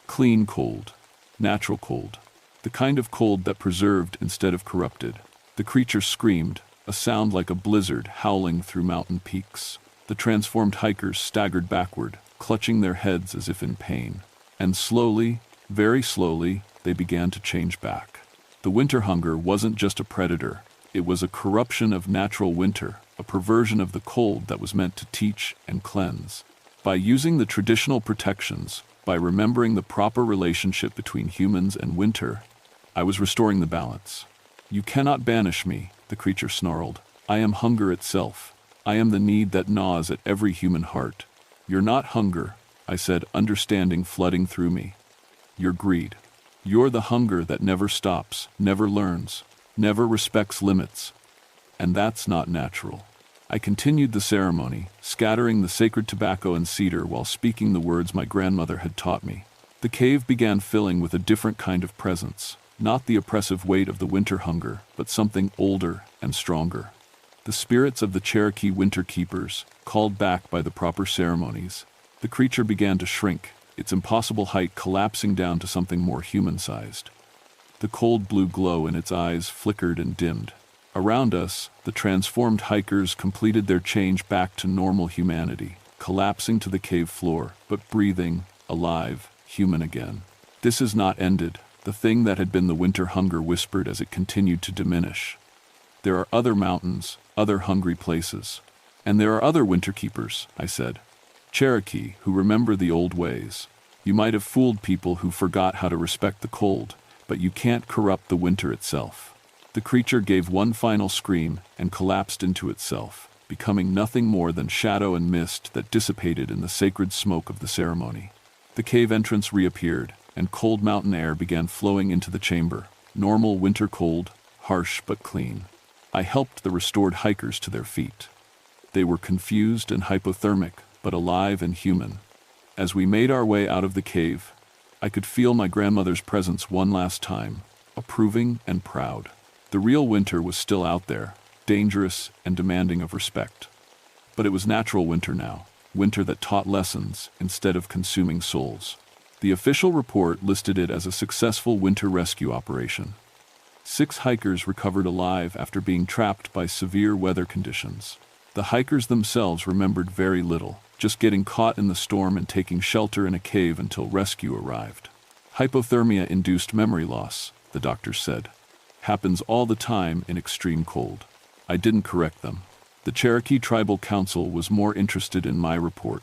Clean cold. Natural cold. The kind of cold that preserved instead of corrupted. The creature screamed, a sound like a blizzard howling through mountain peaks. The transformed hikers staggered backward, clutching their heads as if in pain. And slowly, very slowly, they began to change back. The winter hunger wasn't just a predator. It was a corruption of natural winter, a perversion of the cold that was meant to teach and cleanse. By using the traditional protections, by remembering the proper relationship between humans and winter, I was restoring the balance. "You cannot banish me," the creature snarled. "I am hunger itself. I am the need that gnaws at every human heart." "You're not hunger," I said, understanding flooding through me. "You're greed. You're the hunger that never stops, never learns, never respects limits. And that's not natural." I continued the ceremony, scattering the sacred tobacco and cedar while speaking the words my grandmother had taught me. The cave began filling with a different kind of presence, not the oppressive weight of the winter hunger, but something older and stronger. The spirits of the Cherokee Winter Keepers, called back by the proper ceremonies. The creature began to shrink, its impossible height collapsing down to something more human-sized. The cold blue glow in its eyes flickered and dimmed. Around us, the transformed hikers completed their change back to normal humanity, collapsing to the cave floor, but breathing, alive, human again. "This is not ended," the thing that had been the winter hunger whispered as it continued to diminish. "There are other mountains, other hungry places. And there are other winter keepers," I said. "Cherokee, who remember the old ways. You might have fooled people who forgot how to respect the cold, but you can't corrupt the winter itself." The creature gave one final scream and collapsed into itself, becoming nothing more than shadow and mist that dissipated in the sacred smoke of the ceremony. The cave entrance reappeared, and cold mountain air began flowing into the chamber, normal winter cold, harsh but clean. I helped the restored hikers to their feet. They were confused and hypothermic, but alive and human. As we made our way out of the cave, I could feel my grandmother's presence one last time, approving and proud. The real winter was still out there, dangerous and demanding of respect. But it was natural winter now, winter that taught lessons instead of consuming souls. The official report listed it as a successful winter rescue operation. 6 hikers recovered alive after being trapped by severe weather conditions. The hikers themselves remembered very little, just getting caught in the storm and taking shelter in a cave until rescue arrived. "Hypothermia-induced memory loss," the doctors said. "Happens all the time in extreme cold." I didn't correct them. The Cherokee Tribal Council was more interested in my report.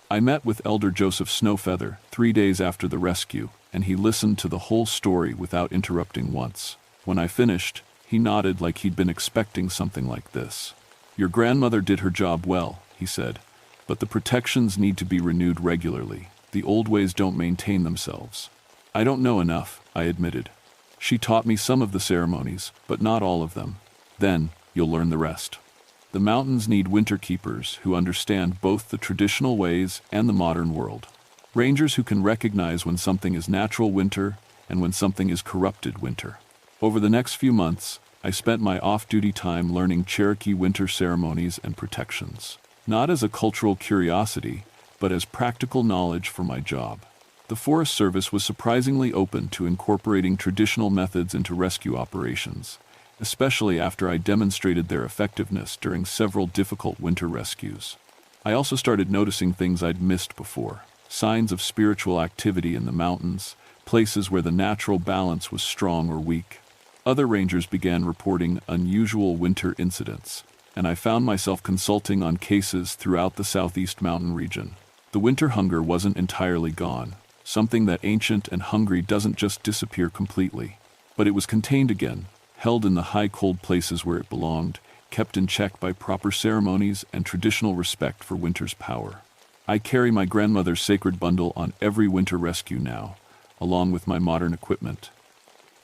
I met with Elder Joseph Snowfeather 3 days after the rescue, and he listened to the whole story without interrupting once. When I finished, he nodded like he'd been expecting something like this. "Your grandmother did her job well," he said, "but the protections need to be renewed regularly. The old ways don't maintain themselves." "I don't know enough," I admitted. "She taught me some of the ceremonies, but not all of them." "Then, you'll learn the rest. The mountains need winter keepers who understand both the traditional ways and the modern world. Rangers who can recognize when something is natural winter and when something is corrupted winter." Over the next few months, I spent my off-duty time learning Cherokee winter ceremonies and protections, not as a cultural curiosity, but as practical knowledge for my job. The Forest Service was surprisingly open to incorporating traditional methods into rescue operations, especially after I demonstrated their effectiveness during several difficult winter rescues. I also started noticing things I'd missed before, signs of spiritual activity in the mountains, places where the natural balance was strong or weak. Other rangers began reporting unusual winter incidents, and I found myself consulting on cases throughout the southeast mountain region. The winter hunger wasn't entirely gone. Something that ancient and hungry doesn't just disappear completely. But it was contained again, held in the high cold places where it belonged, kept in check by proper ceremonies and traditional respect for winter's power. I carry my grandmother's sacred bundle on every winter rescue now, along with my modern equipment.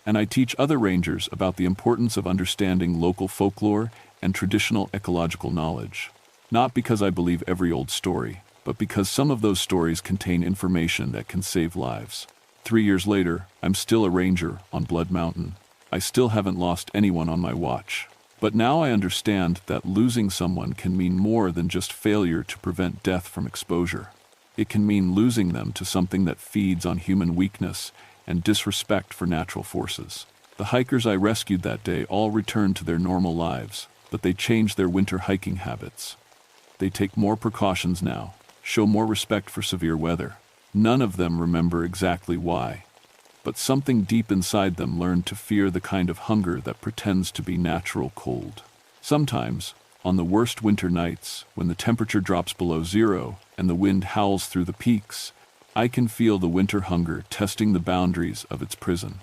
And I teach other rangers about the importance of understanding local folklore and traditional ecological knowledge. Not because I believe every old story, but because some of those stories contain information that can save lives. 3 years later, I'm still a ranger on Blood Mountain. I still haven't lost anyone on my watch. But now I understand that losing someone can mean more than just failure to prevent death from exposure. It can mean losing them to something that feeds on human weakness and disrespect for natural forces. The hikers I rescued that day all returned to their normal lives, but they changed their winter hiking habits. They take more precautions now, show more respect for severe weather. None of them remember exactly why, but something deep inside them learned to fear the kind of hunger that pretends to be natural cold. Sometimes, on the worst winter nights, when the temperature drops below zero and the wind howls through the peaks, I can feel the winter hunger testing the boundaries of its prison.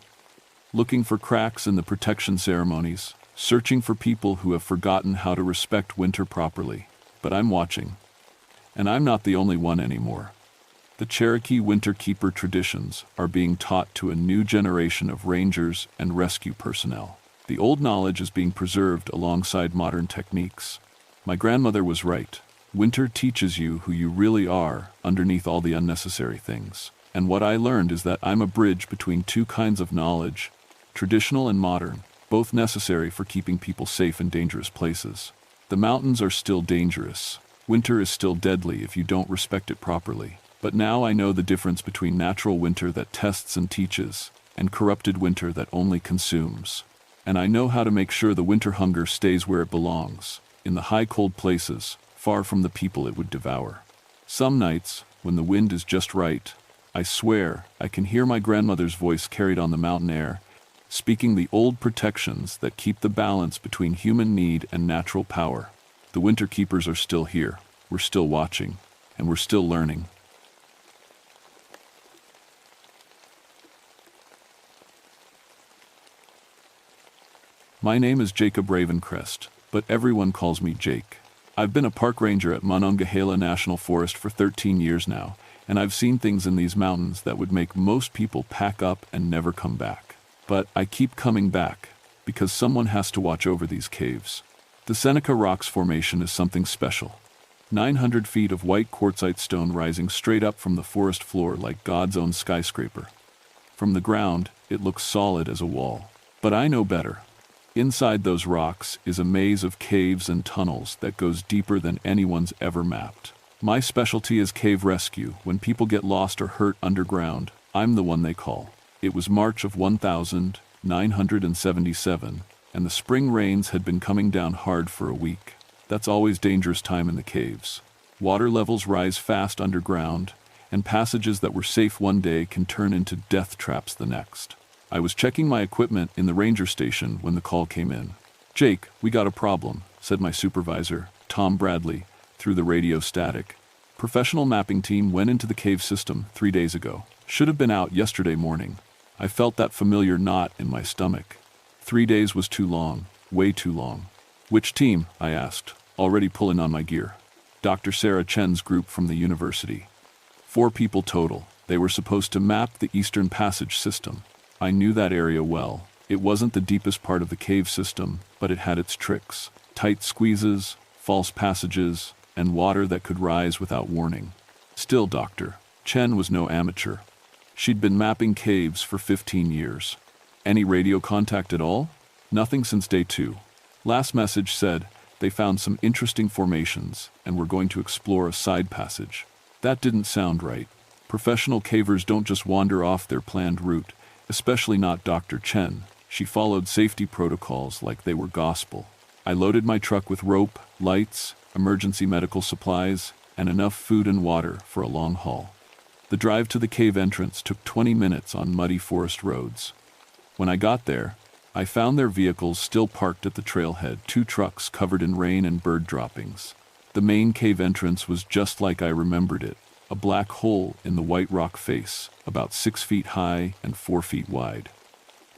Looking for cracks in the protection ceremonies, searching for people who have forgotten how to respect winter properly. But I'm watching. And I'm not the only one anymore. The Cherokee Winter Keeper traditions are being taught to a new generation of rangers and rescue personnel. The old knowledge is being preserved alongside modern techniques. My grandmother was right. Winter teaches you who you really are underneath all the unnecessary things. And what I learned is that I'm a bridge between two kinds of knowledge, traditional and modern, both necessary for keeping people safe in dangerous places. The mountains are still dangerous. Winter is still deadly if you don't respect it properly. But now I know the difference between natural winter that tests and teaches, and corrupted winter that only consumes. And I know how to make sure the winter hunger stays where it belongs, in the high cold places, far from the people it would devour. Some nights, when the wind is just right, I swear I can hear my grandmother's voice carried on the mountain air, speaking the old protections that keep the balance between human need and natural power. The winter keepers are still here, we're still watching, and we're still learning. My name is Jacob Ravencrest, but everyone calls me Jake. I've been a park ranger at Monongahela National Forest for 13 years now, and I've seen things in these mountains that would make most people pack up and never come back. But I keep coming back, because someone has to watch over these caves. The Seneca Rocks Formation is something special. 900 feet of white quartzite stone rising straight up from the forest floor like God's own skyscraper. From the ground, it looks solid as a wall. But I know better. Inside those rocks is a maze of caves and tunnels that goes deeper than anyone's ever mapped. My specialty is cave rescue. When people get lost or hurt underground, I'm the one they call. It was March of 1977, and the spring rains had been coming down hard for a week. That's always dangerous time in the caves. Water levels rise fast underground, and passages that were safe one day can turn into death traps the next. I was checking my equipment in the ranger station when the call came in. "Jake, we got a problem," said my supervisor, Tom Bradley, through the radio static. "Professional mapping team went into the cave system 3 days ago. Should have been out yesterday morning." I felt that familiar knot in my stomach. 3 days was too long, way too long. "Which team?" I asked, already pulling on my gear. Dr. Sarah Chen's group from the university. 4 people total. They were supposed to map the Eastern Passage system. I knew that area well. It wasn't the deepest part of the cave system, but it had its tricks. Tight squeezes, false passages, and water that could rise without warning. Still, Dr. Chen was no amateur. She'd been mapping caves for 15 years. Any radio contact at all? Nothing since day 2. Last message said they found some interesting formations and were going to explore a side passage. That didn't sound right. Professional cavers don't just wander off their planned route, especially not Dr. Chen. She followed safety protocols like they were gospel. I loaded my truck with rope, lights, emergency medical supplies, and enough food and water for a long haul. The drive to the cave entrance took 20 minutes on muddy forest roads. When I got there, I found their vehicles still parked at the trailhead, 2 trucks covered in rain and bird droppings. The main cave entrance was just like I remembered it, a black hole in the white rock face, about 6 feet high and 4 feet wide.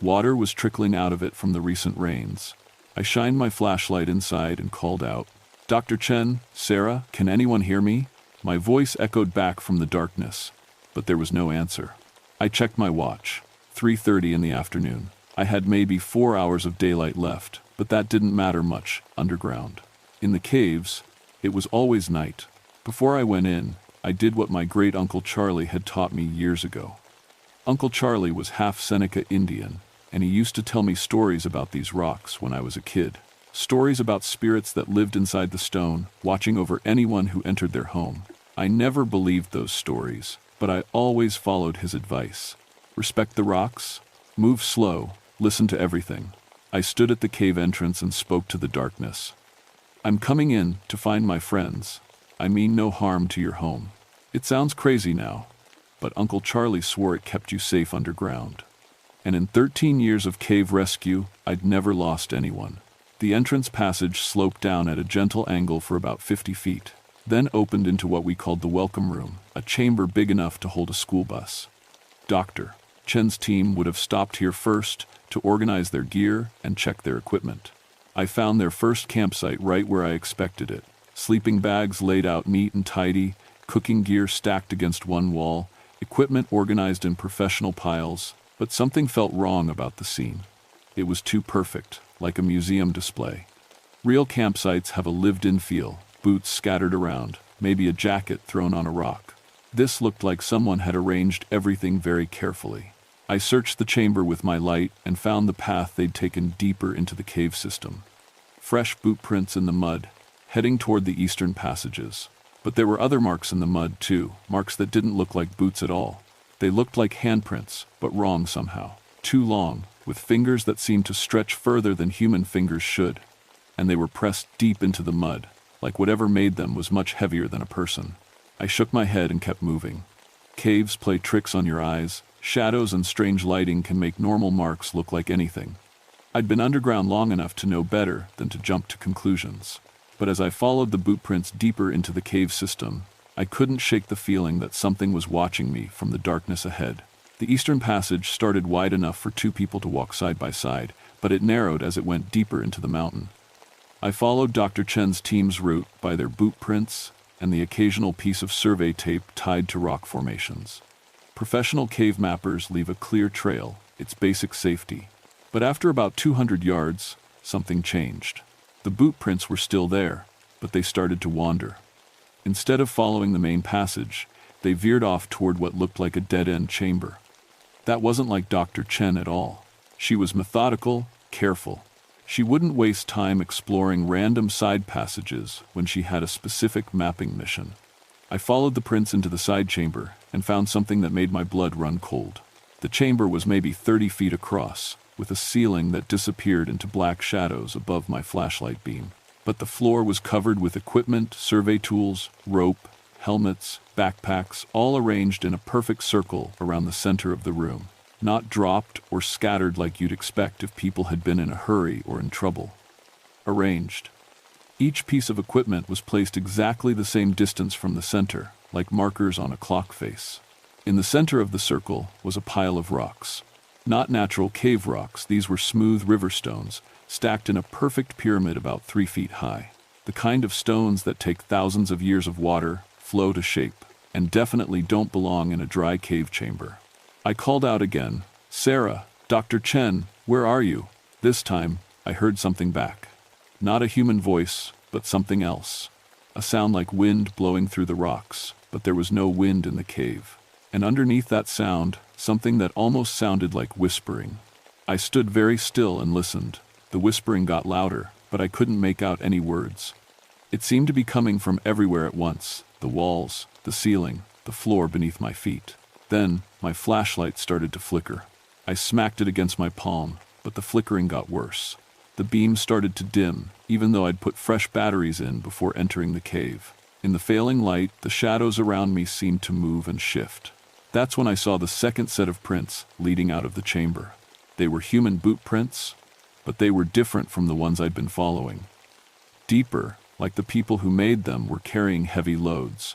Water was trickling out of it from the recent rains. I shined my flashlight inside and called out, "Dr. Chen, Sarah, can anyone hear me?" My voice echoed back from the darkness, but there was no answer. I checked my watch. 3:30 in the afternoon. I had maybe 4 hours of daylight left, but that didn't matter much underground. In the caves, it was always night. Before I went in, I did what my great-uncle Charlie had taught me years ago. Uncle Charlie was half Seneca Indian, and he used to tell me stories about these rocks when I was a kid. Stories about spirits that lived inside the stone, watching over anyone who entered their home. I never believed those stories, but I always followed his advice. Respect the rocks, move slow, listen to everything. I stood at the cave entrance and spoke to the darkness. "I'm coming in to find my friends. I mean no harm to your home." It sounds crazy now, but Uncle Charlie swore it kept you safe underground. And in 13 years of cave rescue, I'd never lost anyone. The entrance passage sloped down at a gentle angle for about 50 feet, then opened into what we called the welcome room, a chamber big enough to hold a school bus. Dr. Chen's team would have stopped here first to organize their gear and check their equipment. I found their first campsite right where I expected it. Sleeping bags laid out neat and tidy, cooking gear stacked against one wall, equipment organized in professional piles, but something felt wrong about the scene. It was too perfect, like a museum display. Real campsites have a lived-in feel, boots scattered around, maybe a jacket thrown on a rock. This looked like someone had arranged everything very carefully. I searched the chamber with my light and found the path they'd taken deeper into the cave system. Fresh boot prints in the mud, heading toward the eastern passages. But there were other marks in the mud, too, marks that didn't look like boots at all. They looked like handprints, but wrong somehow. Too long, with fingers that seemed to stretch further than human fingers should. And they were pressed deep into the mud, like whatever made them was much heavier than a person. I shook my head and kept moving. Caves play tricks on your eyes. Shadows and strange lighting can make normal marks look like anything. I'd been underground long enough to know better than to jump to conclusions. But as I followed the boot prints deeper into the cave system, I couldn't shake the feeling that something was watching me from the darkness ahead. The eastern passage started wide enough for 2 people to walk side by side, but it narrowed as it went deeper into the mountain. I followed Dr. Chen's team's route by their boot prints and the occasional piece of survey tape tied to rock formations. Professional cave mappers leave a clear trail, it's basic safety. But after about 200 yards, something changed. The boot prints were still there, but they started to wander. Instead of following the main passage, they veered off toward what looked like a dead-end chamber. That wasn't like Dr. Chen at all. She was methodical, careful. She wouldn't waste time exploring random side passages when she had a specific mapping mission. I followed the prints into the side chamber and found something that made my blood run cold. The chamber was maybe 30 feet across, with a ceiling that disappeared into black shadows above my flashlight beam. But the floor was covered with equipment, survey tools, rope, helmets, backpacks, all arranged in a perfect circle around the center of the room, not dropped or scattered like you'd expect if people had been in a hurry or in trouble. Arranged. Each piece of equipment was placed exactly the same distance from the center, like markers on a clock face. In the center of the circle was a pile of rocks. Not natural cave rocks, these were smooth river stones, stacked in a perfect pyramid about 3 feet high. The kind of stones that take thousands of years of water, flow to shape, and definitely don't belong in a dry cave chamber. I called out again, "Sarah, Dr. Chen, where are you?" This time, I heard something back. Not a human voice, but something else. A sound like wind blowing through the rocks, but there was no wind in the cave. And underneath that sound, something that almost sounded like whispering. I stood very still and listened. The whispering got louder, but I couldn't make out any words. It seemed to be coming from everywhere at once, the walls, the ceiling, the floor beneath my feet. Then, my flashlight started to flicker. I smacked it against my palm, but the flickering got worse. The beam started to dim, even though I'd put fresh batteries in before entering the cave. In the failing light, the shadows around me seemed to move and shift. That's when I saw the second set of prints leading out of the chamber. They were human boot prints, but they were different from the ones I'd been following. Deeper, like the people who made them were carrying heavy loads.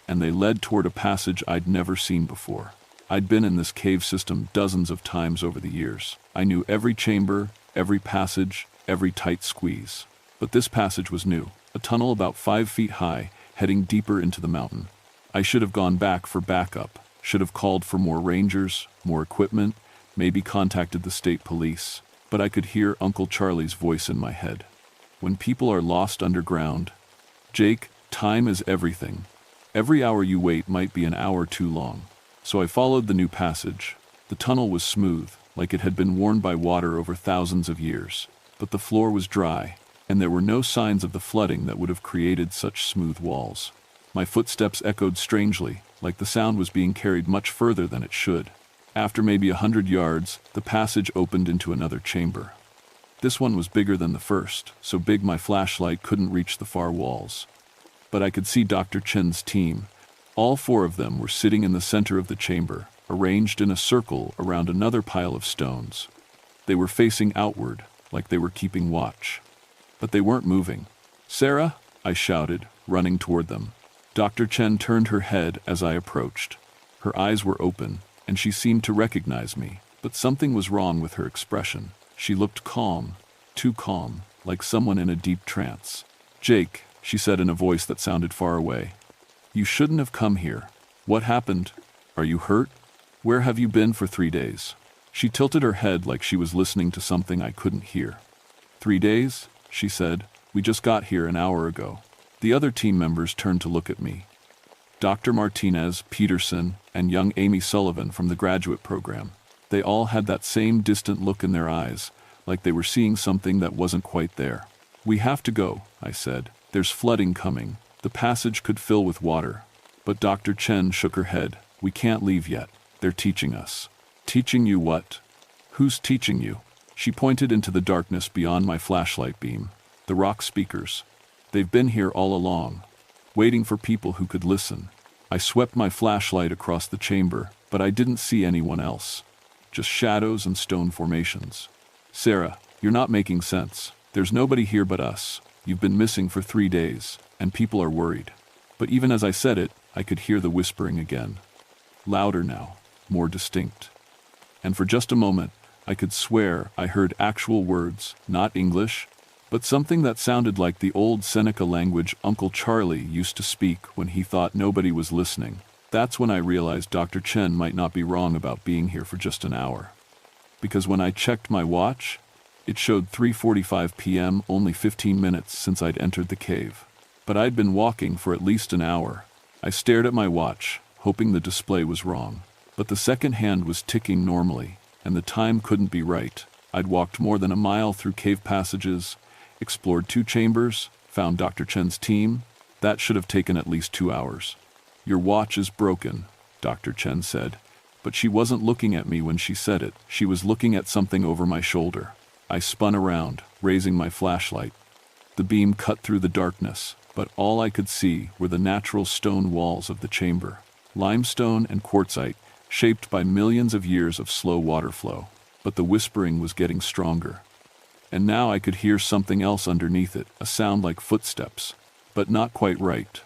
And they led toward a passage I'd never seen before. I'd been in this cave system dozens of times over the years. I knew every chamber, every passage, every tight squeeze. But this passage was new, a tunnel about 5 feet high, heading deeper into the mountain. I should have gone back for backup, should have called for more rangers, more equipment, maybe contacted the state police. But I could hear Uncle Charlie's voice in my head. When people are lost underground, Jake, time is everything. Every hour you wait might be an hour too long. So I followed the new passage. The tunnel was smooth, like it had been worn by water over thousands of years. But the floor was dry, and there were no signs of the flooding that would have created such smooth walls. My footsteps echoed strangely, like the sound was being carried much further than it should. After maybe 100 yards, the passage opened into another chamber. This one was bigger than the first, so big my flashlight couldn't reach the far walls. But I could see Dr. Chen's team. All 4 of them were sitting in the center of the chamber, arranged in a circle around another pile of stones. They were facing outward, like they were keeping watch. But they weren't moving. "Sarah," I shouted, running toward them. Dr. Chen turned her head as I approached. Her eyes were open, and she seemed to recognize me, but something was wrong with her expression. She looked calm, too calm, like someone in a deep trance. "Jake," she said in a voice that sounded far away. "You shouldn't have come here. What happened? Are you hurt? Where have you been for 3 days?" She tilted her head like she was listening to something I couldn't hear. "3 days?" she said. "We just got here an hour ago." The other team members turned to look at me. Dr. Martinez, Peterson, and young Amy Sullivan from the graduate program. They all had that same distant look in their eyes, like they were seeing something that wasn't quite there. "We have to go," I said. "There's flooding coming. The passage could fill with water." But Dr. Chen shook her head. "We can't leave yet. They're teaching us." "Teaching you what?" "Who's teaching you?" She pointed into the darkness beyond my flashlight beam. "The rock speakers. They've been here all along, waiting for people who could listen." I swept my flashlight across the chamber, but I didn't see anyone else. Just shadows and stone formations. "Sarah, you're not making sense. There's nobody here but us. You've been missing for 3 days, and people are worried." But even as I said it, I could hear the whispering again. Louder now, more distinct. And for just a moment, I could swear I heard actual words, not English, but something that sounded like the old Seneca language Uncle Charlie used to speak when he thought nobody was listening. That's when I realized Dr. Chen might not be wrong about being here for just an hour. Because when I checked my watch, it showed 3:45 p.m., only 15 minutes since I'd entered the cave. But I'd been walking for at least an hour. I stared at my watch, hoping the display was wrong. But the second hand was ticking normally, and the time couldn't be right. I'd walked more than a mile through cave passages, explored 2 chambers, found Dr. Chen's team. That should have taken at least 2 hours. "Your watch is broken," Dr. Chen said. But she wasn't looking at me when she said it. She was looking at something over my shoulder. I spun around, raising my flashlight. The beam cut through the darkness, but all I could see were the natural stone walls of the chamber. Limestone and quartzite, shaped by millions of years of slow water flow. But the whispering was getting stronger. And now I could hear something else underneath it, a sound like footsteps, but not quite right.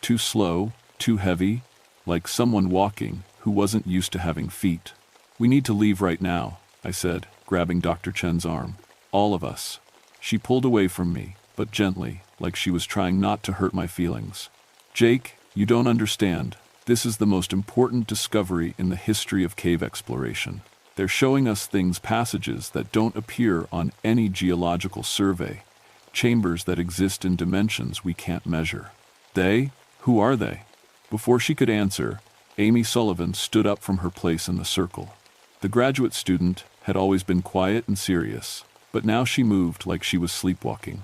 Too slow, too heavy, like someone walking who wasn't used to having feet. "We need to leave right now," I said, grabbing Dr. Chen's arm. "All of us." She pulled away from me, but gently, like she was trying not to hurt my feelings. "Jake, you don't understand. This is the most important discovery in the history of cave exploration. They're showing us things, passages that don't appear on any geological survey, chambers that exist in dimensions we can't measure." "They? Who are they?" Before she could answer, Amy Sullivan stood up from her place in the circle. The graduate student had always been quiet and serious, but now she moved like she was sleepwalking.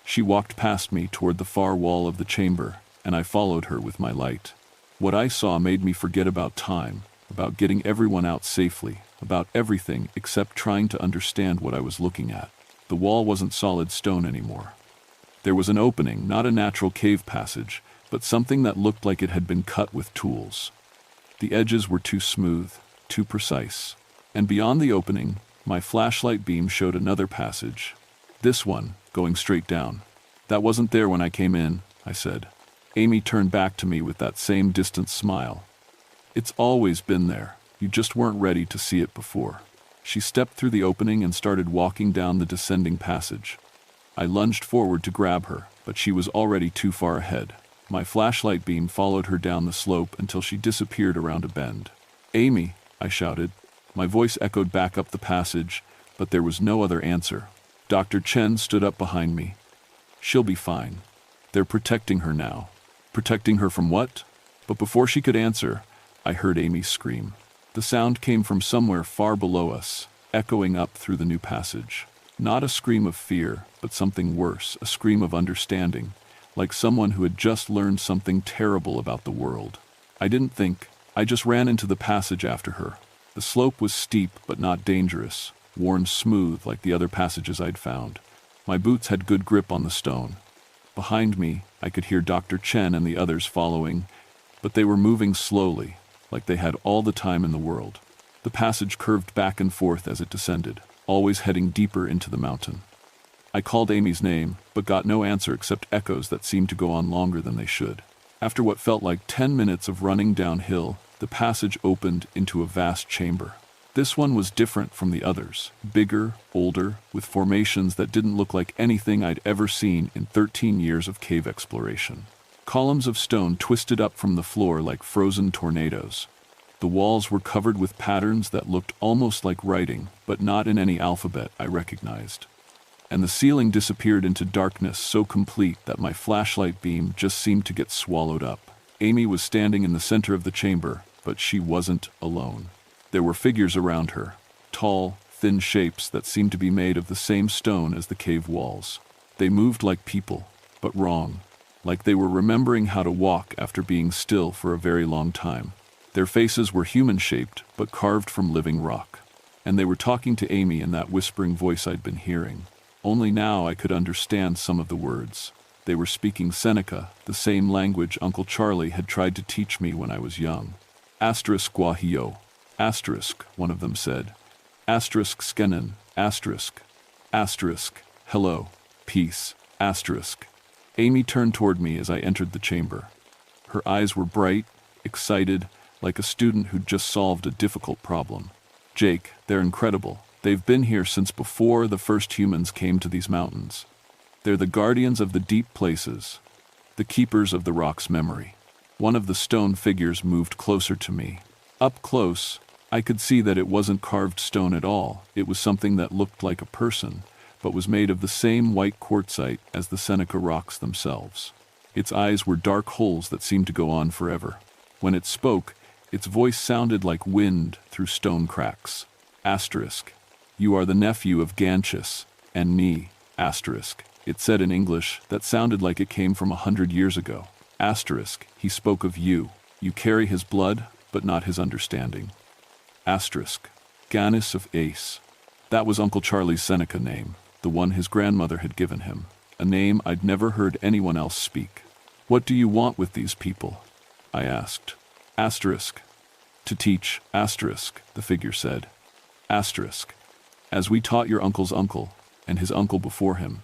She walked past me toward the far wall of the chamber, and I followed her with my light. What I saw made me forget about time, about getting everyone out safely, about everything except trying to understand what I was looking at. The wall wasn't solid stone anymore. There was an opening, not a natural cave passage, but something that looked like it had been cut with tools. The edges were too smooth, too precise. And beyond the opening, my flashlight beam showed another passage. This one, going straight down. "That wasn't there when I came in," I said. Amy turned back to me with that same distant smile. It's always been there. You just weren't ready to see it before. She stepped through the opening and started walking down the descending passage. I lunged forward to grab her, but she was already too far ahead. My flashlight beam followed her down the slope until she disappeared around a bend. "Amy," I shouted. My voice echoed back up the passage, but there was no other answer. Dr. Chen stood up behind me. "She'll be fine. They're protecting her now." "Protecting her from what?" But before she could answer, I heard Amy scream. The sound came from somewhere far below us, echoing up through the new passage. Not a scream of fear, but something worse, a scream of understanding, like someone who had just learned something terrible about the world. I didn't think. I just ran into the passage after her. The slope was steep but not dangerous, worn smooth like the other passages I'd found. My boots had good grip on the stone. Behind me, I could hear Dr. Chen and the others following, but they were moving slowly, like they had all the time in the world. The passage curved back and forth as it descended, always heading deeper into the mountain. I called Amy's name, but got no answer except echoes that seemed to go on longer than they should. After what felt like 10 minutes of running downhill, the passage opened into a vast chamber. This one was different from the others, bigger, older, with formations that didn't look like anything I'd ever seen in 13 years of cave exploration. Columns of stone twisted up from the floor like frozen tornadoes. The walls were covered with patterns that looked almost like writing, but not in any alphabet I recognized. And the ceiling disappeared into darkness so complete that my flashlight beam just seemed to get swallowed up. Amy was standing in the center of the chamber, but she wasn't alone. There were figures around her, tall, thin shapes that seemed to be made of the same stone as the cave walls. They moved like people, but wrong, like they were remembering how to walk after being still for a very long time. Their faces were human-shaped, but carved from living rock. And they were talking to Amy in that whispering voice I'd been hearing. Only now I could understand some of the words. They were speaking Seneca, the same language Uncle Charlie had tried to teach me when I was young. Asterisk Guajillo. Asterisk, one of them said. Asterisk Skenen. Asterisk. Asterisk. Hello. Peace. Asterisk. Amy turned toward me as I entered the chamber. Her eyes were bright, excited, like a student who'd just solved a difficult problem. "Jake, they're incredible. They've been here since before the first humans came to these mountains. They're the guardians of the deep places, the keepers of the rock's memory." One of the stone figures moved closer to me. Up close, I could see that it wasn't carved stone at all. It was something that looked like a person, but was made of the same white quartzite as the Seneca rocks themselves. Its eyes were dark holes that seemed to go on forever. When it spoke, its voice sounded like wind through stone cracks. Asterisk. "You are the nephew of Ganchus, and me." Asterisk. It said in English that sounded like it came from 100 years ago. Asterisk. "He spoke of you. You carry his blood, but not his understanding." Asterisk. "Ganus of Ace." That was Uncle Charlie's Seneca name, the one his grandmother had given him, a name I'd never heard anyone else speak. "What do you want with these people?" I asked. Asterisk. "To teach." Asterisk, the figure said. Asterisk. "As we taught your uncle's uncle, and his uncle before him.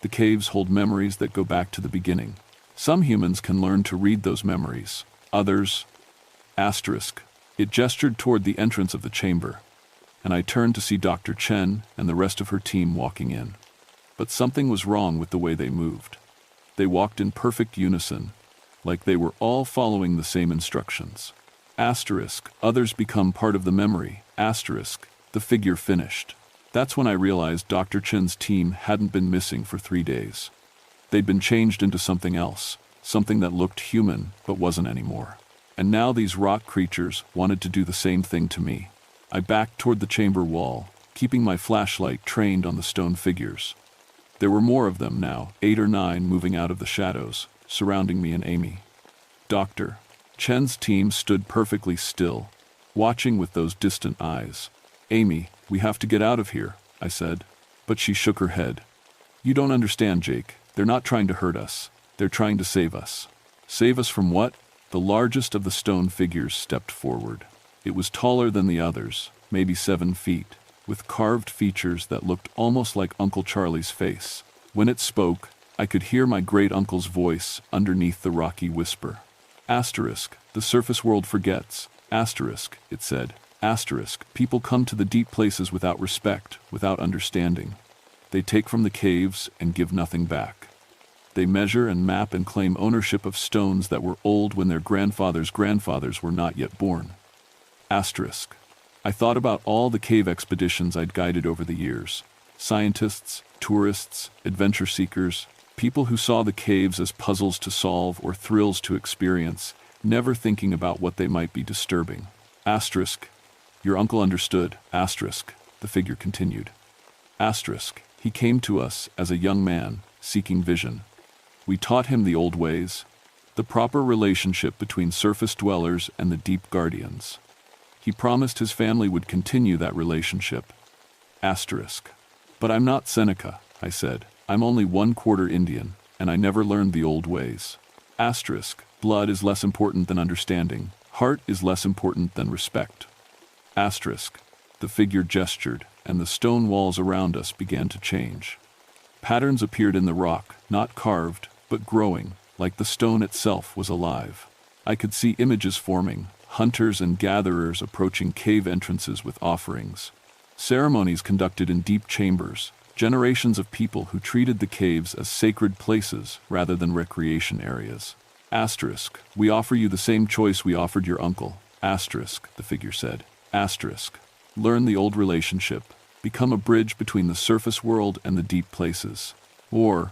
The caves hold memories that go back to the beginning. Some humans can learn to read those memories. Others..." Asterisk. It gestured toward the entrance of the chamber, and I turned to see Dr. Chen and the rest of her team walking in. But something was wrong with the way they moved. They walked in perfect unison, like they were all following the same instructions. Asterisk. "Others become part of the memory." Asterisk. The figure finished. That's when I realized Dr. Chen's team hadn't been missing for 3 days. They'd been changed into something else, something that looked human but wasn't anymore. And now these rock creatures wanted to do the same thing to me. I backed toward the chamber wall, keeping my flashlight trained on the stone figures. There were more of them now, 8 or 9 moving out of the shadows, surrounding me and Amy. Dr. Chen's team stood perfectly still, watching with those distant eyes. "Amy, we have to get out of here," I said. But she shook her head. "You don't understand, Jake. They're not trying to hurt us. They're trying to save us." "Save us from what?" The largest of the stone figures stepped forward. It was taller than the others, maybe 7 feet, with carved features that looked almost like Uncle Charlie's face. When it spoke, I could hear my great-uncle's voice underneath the rocky whisper. Asterisk. "The surface world forgets." Asterisk, it said. Asterisk, people come to the deep places without respect, without understanding. They take from the caves and give nothing back. They measure and map and claim ownership of stones that were old when their grandfathers' grandfathers were not yet born. Asterisk. I thought about all the cave expeditions I'd guided over the years. Scientists, tourists, adventure seekers, people who saw the caves as puzzles to solve or thrills to experience, never thinking about what they might be disturbing. Asterisk. Your uncle understood. Asterisk. The figure continued. Asterisk. He came to us as a young man, seeking vision. We taught him the old ways, the proper relationship between surface dwellers and the deep guardians. He promised his family would continue that relationship. Asterisk. But I'm not Seneca, I said. I'm only 1/4 Indian, and I never learned the old ways. Asterisk. Blood is less important than understanding. Heart is less important than respect. Asterisk. The figure gestured, and the stone walls around us began to change. Patterns appeared in the rock, not carved, but growing, like the stone itself was alive. I could see images forming, hunters and gatherers approaching cave entrances with offerings. Ceremonies conducted in deep chambers, generations of people who treated the caves as sacred places rather than recreation areas. Asterisk. We offer you the same choice we offered your uncle. Asterisk, the figure said. Asterisk. Learn the old relationship. Become a bridge between the surface world and the deep places. Or,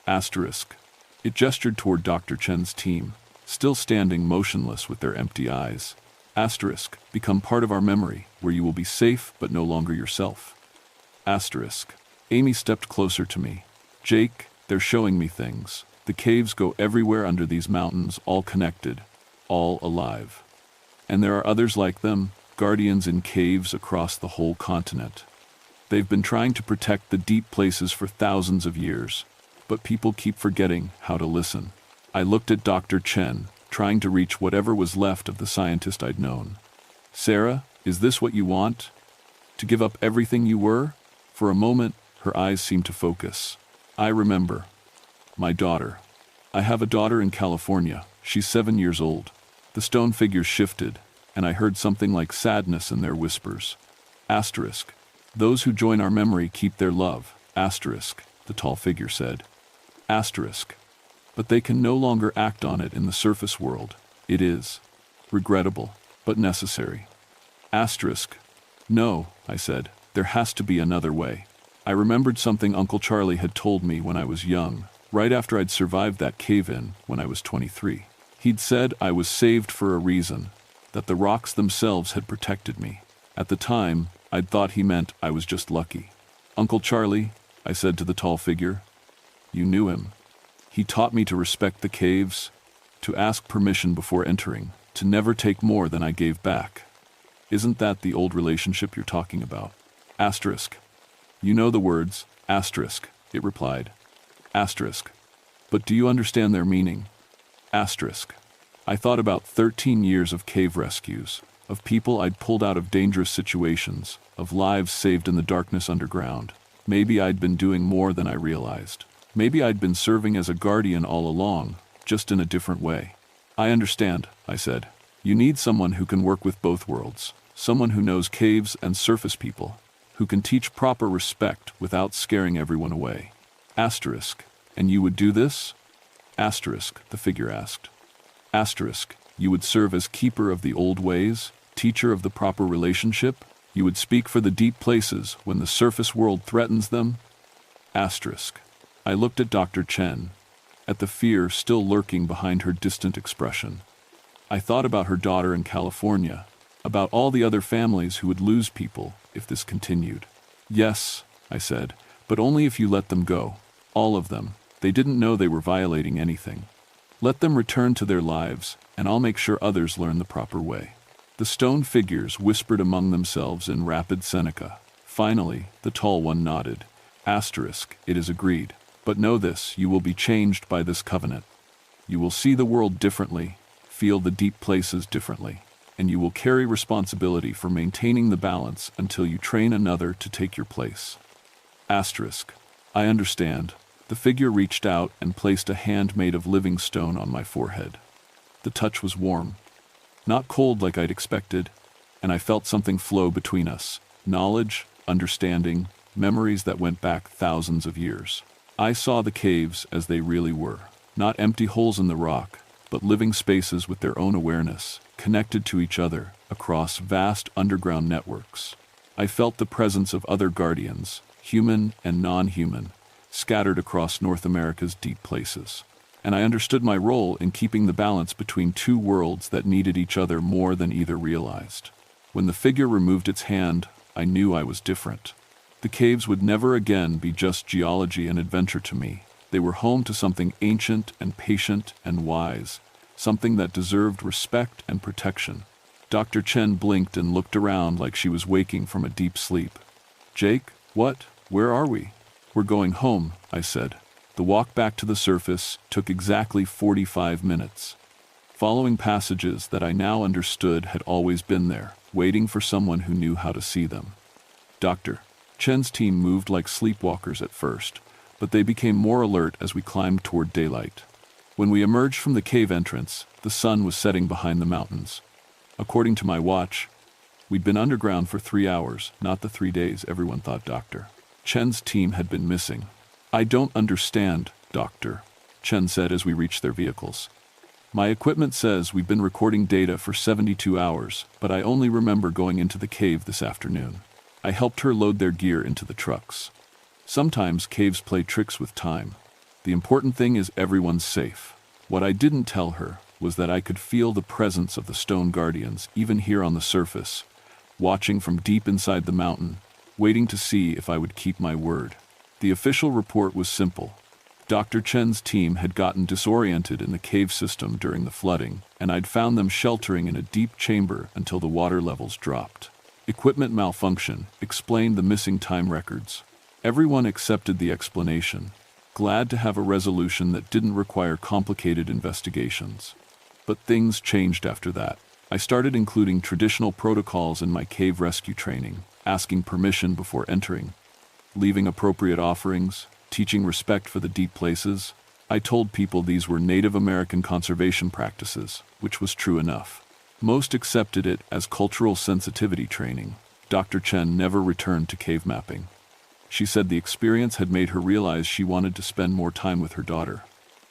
asterisk. It gestured toward Dr. Chen's team, still standing motionless with their empty eyes. Asterisk. Become part of our memory, where you will be safe but no longer yourself. Asterisk. Amy stepped closer to me. Jake, they're showing me things. The caves go everywhere under these mountains, all connected, all alive. And there are others like them, guardians in caves across the whole continent. They've been trying to protect the deep places for thousands of years, but people keep forgetting how to listen. I looked at Dr. Chen, trying to reach whatever was left of the scientist I'd known. Sarah, is this what you want? To give up everything you were? For a moment, her eyes seemed to focus. I remember. My daughter. I have a daughter in California. She's 7 years old. The stone figures shifted, and I heard something like sadness in their whispers. Asterisk. Those who join our memory keep their love. Asterisk, the tall figure said. Asterisk. But they can no longer act on it in the surface world. It is regrettable, but necessary. Asterisk. No, I said. There has to be another way. I remembered something Uncle Charlie had told me when I was young, right after I'd survived that cave-in when I was 23. He'd said I was saved for a reason, that the rocks themselves had protected me. At the time, I'd thought he meant I was just lucky. Uncle Charlie, I said to the tall figure. You knew him. He taught me to respect the caves, to ask permission before entering, to never take more than I gave back. Isn't that the old relationship you're talking about? Asterisk. You know the words, asterisk, it replied. Asterisk. But do you understand their meaning? Asterisk. I thought about 13 years of cave rescues, of people I'd pulled out of dangerous situations, of lives saved in the darkness underground. Maybe I'd been doing more than I realized. Maybe I'd been serving as a guardian all along, just in a different way. I understand, I said. You need someone who can work with both worlds, someone who knows caves and surface people, who can teach proper respect without scaring everyone away. Asterisk. And you would do this? Asterisk, the figure asked. Asterisk. You would serve as keeper of the old ways, teacher of the proper relationship? You would speak for the deep places when the surface world threatens them? Asterisk. I looked at Dr. Chen, at the fear still lurking behind her distant expression. I thought about her daughter in California, about all the other families who would lose people if this continued. Yes, I said, but only if you let them go. All of them. They didn't know they were violating anything. Let them return to their lives, and I'll make sure others learn the proper way. The stone figures whispered among themselves in rapid Seneca. Finally, the tall one nodded. Asterisk, it is agreed. But know this, you will be changed by this covenant. You will see the world differently, feel the deep places differently, and you will carry responsibility for maintaining the balance until you train another to take your place. Asterisk. I understand. The figure reached out and placed a hand made of living stone on my forehead. The touch was warm. Not cold like I'd expected, and I felt something flow between us. Knowledge, understanding, memories that went back thousands of years. I saw the caves as they really were. Not empty holes in the rock, but living spaces with their own awareness, connected to each other across vast underground networks. I felt the presence of other guardians, human and non-human, scattered across North America's deep places. And I understood my role in keeping the balance between two worlds that needed each other more than either realized. When the figure removed its hand, I knew I was different. The caves would never again be just geology and adventure to me. They were home to something ancient and patient and wise, something that deserved respect and protection. Dr. Chen blinked and looked around like she was waking from a deep sleep. "Jake, what? Where are we?" "We're going home," I said. The walk back to the surface took exactly 45 minutes. Following passages that I now understood had always been there, waiting for someone who knew how to see them. Dr. Chen's team moved like sleepwalkers at first, but they became more alert as we climbed toward daylight. When we emerged from the cave entrance, the sun was setting behind the mountains. According to my watch, we'd been underground for 3 hours, not the 3 days everyone thought Dr. Chen's team had been missing. "I don't understand, Doctor," Chen said as we reached their vehicles. "My equipment says we've been recording data for 72 hours, but I only remember going into the cave this afternoon." I helped her load their gear into the trucks. Sometimes caves play tricks with time. The important thing is everyone's safe. What I didn't tell her was that I could feel the presence of the stone guardians even here on the surface, watching from deep inside the mountain, waiting to see if I would keep my word. The official report was simple. Dr. Chen's team had gotten disoriented in the cave system during the flooding, and I'd found them sheltering in a deep chamber until the water levels dropped. Equipment malfunction explained the missing time records. Everyone accepted the explanation, glad to have a resolution that didn't require complicated investigations. But things changed after that. I started including traditional protocols in my cave rescue training, asking permission before entering, leaving appropriate offerings, teaching respect for the deep places. I told people these were Native American conservation practices, which was true enough. Most accepted it as cultural sensitivity training. Dr. Chen never returned to cave mapping. She said the experience had made her realize she wanted to spend more time with her daughter.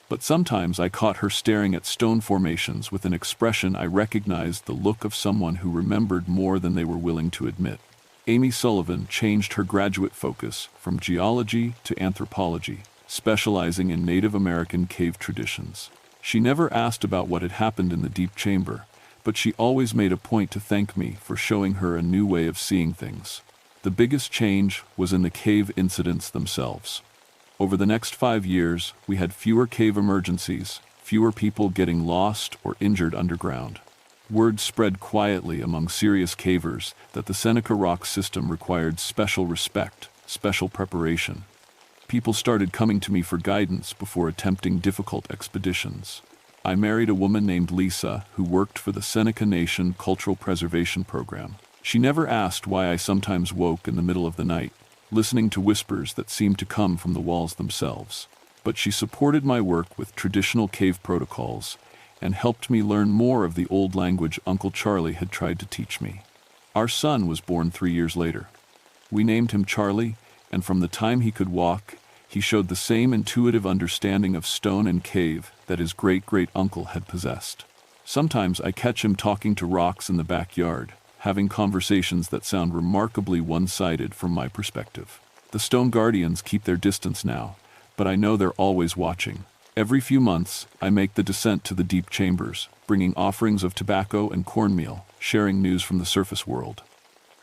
But sometimes I caught her staring at stone formations with an expression I recognized the look of someone who remembered more than they were willing to admit. Amy Sullivan changed her graduate focus from geology to anthropology, specializing in Native American cave traditions. She never asked about what had happened in the deep chamber, but she always made a point to thank me for showing her a new way of seeing things. The biggest change was in the cave incidents themselves. Over the next 5 years, we had fewer cave emergencies, fewer people getting lost or injured underground. Word spread quietly among serious cavers that the Seneca Rock system required special respect, special preparation. People started coming to me for guidance before attempting difficult expeditions. I married a woman named Lisa who worked for the Seneca Nation Cultural Preservation Program. She never asked why I sometimes woke in the middle of the night, listening to whispers that seemed to come from the walls themselves. But she supported my work with traditional cave protocols and helped me learn more of the old language Uncle Charlie had tried to teach me. Our son was born 3 years later. We named him Charlie, and from the time he could walk, he showed the same intuitive understanding of stone and cave that his great-great-uncle had possessed. Sometimes I catch him talking to rocks in the backyard, having conversations that sound remarkably one-sided from my perspective. The stone guardians keep their distance now, but I know they're always watching. Every few months, I make the descent to the deep chambers, bringing offerings of tobacco and cornmeal, sharing news from the surface world.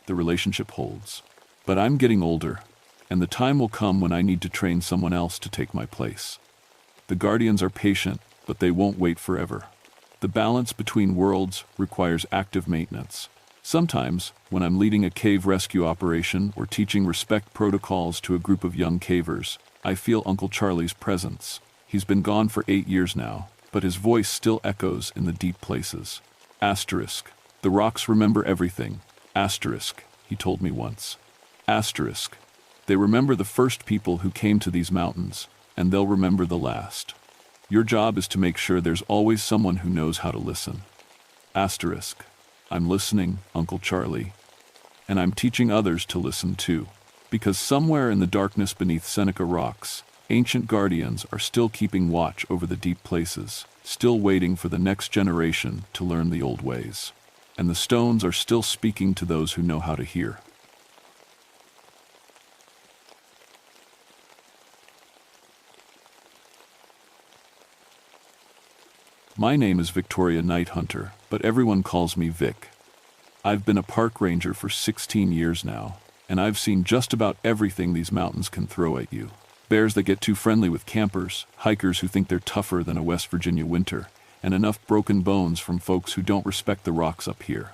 The relationship holds. But I'm getting older, and the time will come when I need to train someone else to take my place. The guardians are patient, but they won't wait forever. The balance between worlds requires active maintenance. Sometimes, when I'm leading a cave rescue operation or teaching respect protocols to a group of young cavers, I feel Uncle Charlie's presence. He's been gone for 8 years now, but his voice still echoes in the deep places. Asterisk. The rocks remember everything. Asterisk, he told me once. Asterisk. They remember the first people who came to these mountains, and they'll remember the last. Your job is to make sure there's always someone who knows how to listen. Asterisk. I'm listening, Uncle Charlie. And I'm teaching others to listen too. Because somewhere in the darkness beneath Seneca Rocks, ancient guardians are still keeping watch over the deep places, still waiting for the next generation to learn the old ways. And the stones are still speaking to those who know how to hear. My name is Victoria Nighthunter, but everyone calls me Vic. I've been a park ranger for 16 years now, and I've seen just about everything these mountains can throw at you. Bears that get too friendly with campers, hikers who think they're tougher than a West Virginia winter, and enough broken bones from folks who don't respect the rocks up here.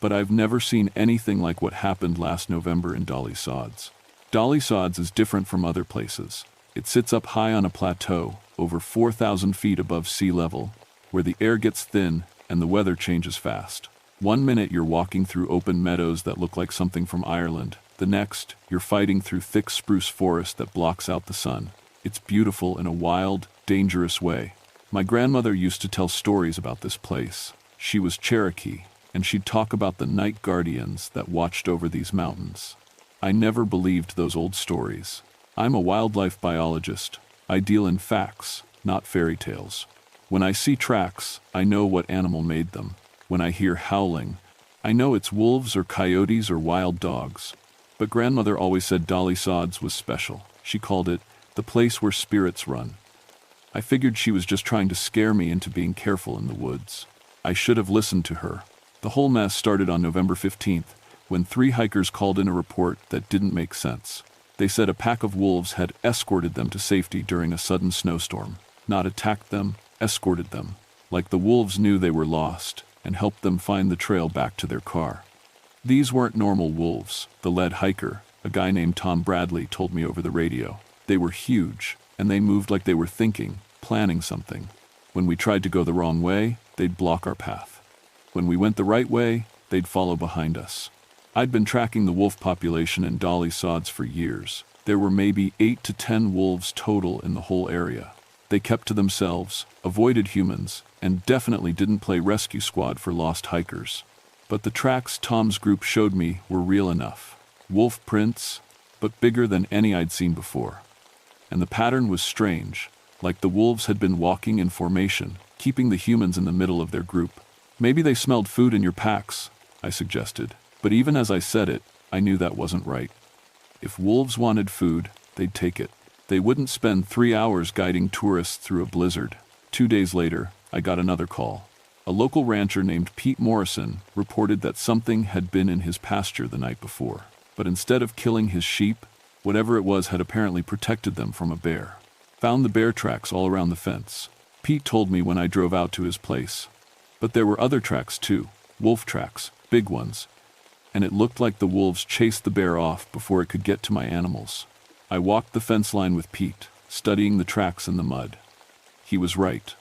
But I've never seen anything like what happened last November in Dolly Sods. Dolly Sods is different from other places. It sits up high on a plateau, over 4,000 feet above sea level, where the air gets thin and the weather changes fast. One minute you're walking through open meadows that look like something from Ireland. The next, you're fighting through thick spruce forest that blocks out the sun. It's beautiful in a wild, dangerous way. My grandmother used to tell stories about this place. She was Cherokee, and she'd talk about the night guardians that watched over these mountains. I never believed those old stories. I'm a wildlife biologist. I deal in facts, not fairy tales. When I see tracks, I know what animal made them. When I hear howling, I know it's wolves or coyotes or wild dogs. But grandmother always said Dolly Sods was special. She called it the place where spirits run. I figured she was just trying to scare me into being careful in the woods. I should have listened to her. The whole mess started on November 15th, when 3 hikers called in a report that didn't make sense. They said a pack of wolves had escorted them to safety during a sudden snowstorm. Not attacked them, escorted them, like the wolves knew they were lost, and helped them find the trail back to their car. These weren't normal wolves, the lead hiker, a guy named Tom Bradley, told me over the radio. They were huge, and they moved like they were thinking, planning something. When we tried to go the wrong way, they'd block our path. When we went the right way, they'd follow behind us. I'd been tracking the wolf population in Dolly Sods for years. There were maybe 8 to 10 wolves total in the whole area. They kept to themselves, avoided humans, and definitely didn't play rescue squad for lost hikers. But the tracks Tom's group showed me were real enough. Wolf prints, but bigger than any I'd seen before. And the pattern was strange, like the wolves had been walking in formation, keeping the humans in the middle of their group. Maybe they smelled food in your packs, I suggested. But even as I said it, I knew that wasn't right. If wolves wanted food, they'd take it. They wouldn't spend 3 hours guiding tourists through a blizzard. 2 days later, I got another call. A local rancher named Pete Morrison reported that something had been in his pasture the night before. But instead of killing his sheep, whatever it was had apparently protected them from a bear. Found the bear tracks all around the fence. Pete told me when I drove out to his place. But there were other tracks too, wolf tracks, big ones. And it looked like the wolves chased the bear off before it could get to my animals. I walked the fence line with Pete, studying the tracks in the mud. He was right.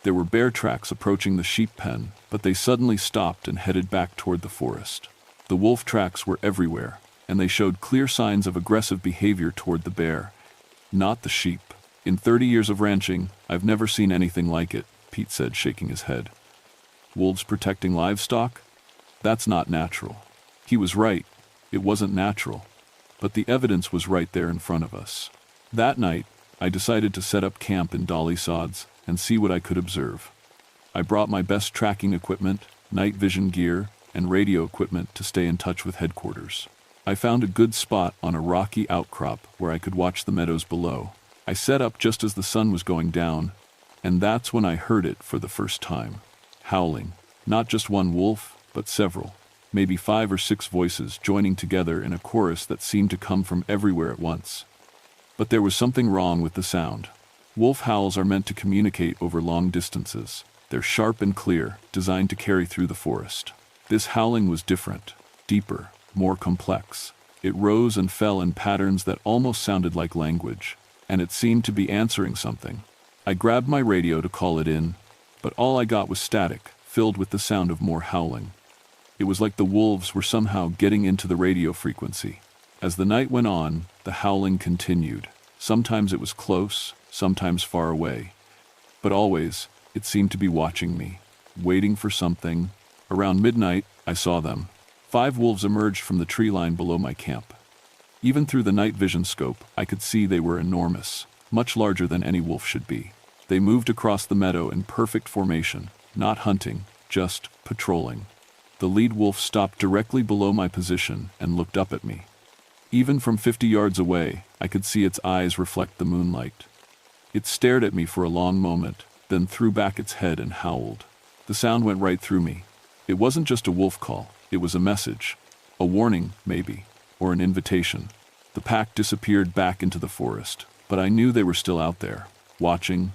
There were bear tracks approaching the sheep pen, but they suddenly stopped and headed back toward the forest. The wolf tracks were everywhere, and they showed clear signs of aggressive behavior toward the bear, not the sheep. In 30 years of ranching, I've never seen anything like it, Pete said, shaking his head. Wolves protecting livestock? That's not natural. He was right. It wasn't natural. But the evidence was right there in front of us. That night, I decided to set up camp in Dolly Sods and see what I could observe. I brought my best tracking equipment, night vision gear, and radio equipment to stay in touch with headquarters. I found a good spot on a rocky outcrop where I could watch the meadows below. I set up just as the sun was going down, and that's when I heard it for the first time. Howling. Not just one wolf, but several. Maybe 5 or 6 voices joining together in a chorus that seemed to come from everywhere at once. But there was something wrong with the sound. Wolf howls are meant to communicate over long distances. They're sharp and clear, designed to carry through the forest. This howling was different, deeper, more complex. It rose and fell in patterns that almost sounded like language, and it seemed to be answering something. I grabbed my radio to call it in, but all I got was static, filled with the sound of more howling. It was like the wolves were somehow getting into the radio frequency. As the night went on, the howling continued. Sometimes it was close, sometimes far away. But always, it seemed to be watching me, waiting for something, Around midnight, I saw them. 5 wolves emerged from the tree line below my camp. Even through the night vision scope, I could see they were enormous, much larger than any wolf should be. They moved across the meadow in perfect formation, not hunting, just patrolling. The lead wolf stopped directly below my position and looked up at me. Even from 50 yards away, I could see its eyes reflect the moonlight. It stared at me for a long moment, then threw back its head and howled. The sound went right through me. It wasn't just a wolf call, it was a message. A warning, maybe, or an invitation. The pack disappeared back into the forest, but I knew they were still out there, watching,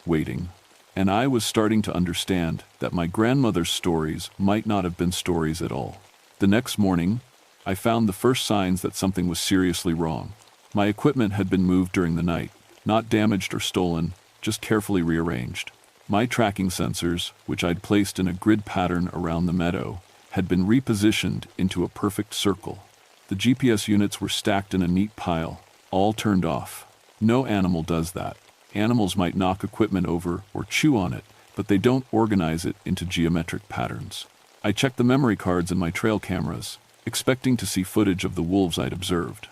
waiting. And I was starting to understand that my grandmother's stories might not have been stories at all. The next morning, I found the first signs that something was seriously wrong. My equipment had been moved during the night, not damaged or stolen, just carefully rearranged. My tracking sensors, which I'd placed in a grid pattern around the meadow, had been repositioned into a perfect circle. The GPS units were stacked in a neat pile, all turned off. No animal does that. Animals might knock equipment over or chew on it, but they don't organize it into geometric patterns. I checked the memory cards in my trail cameras, expecting to see footage of the wolves I'd observed.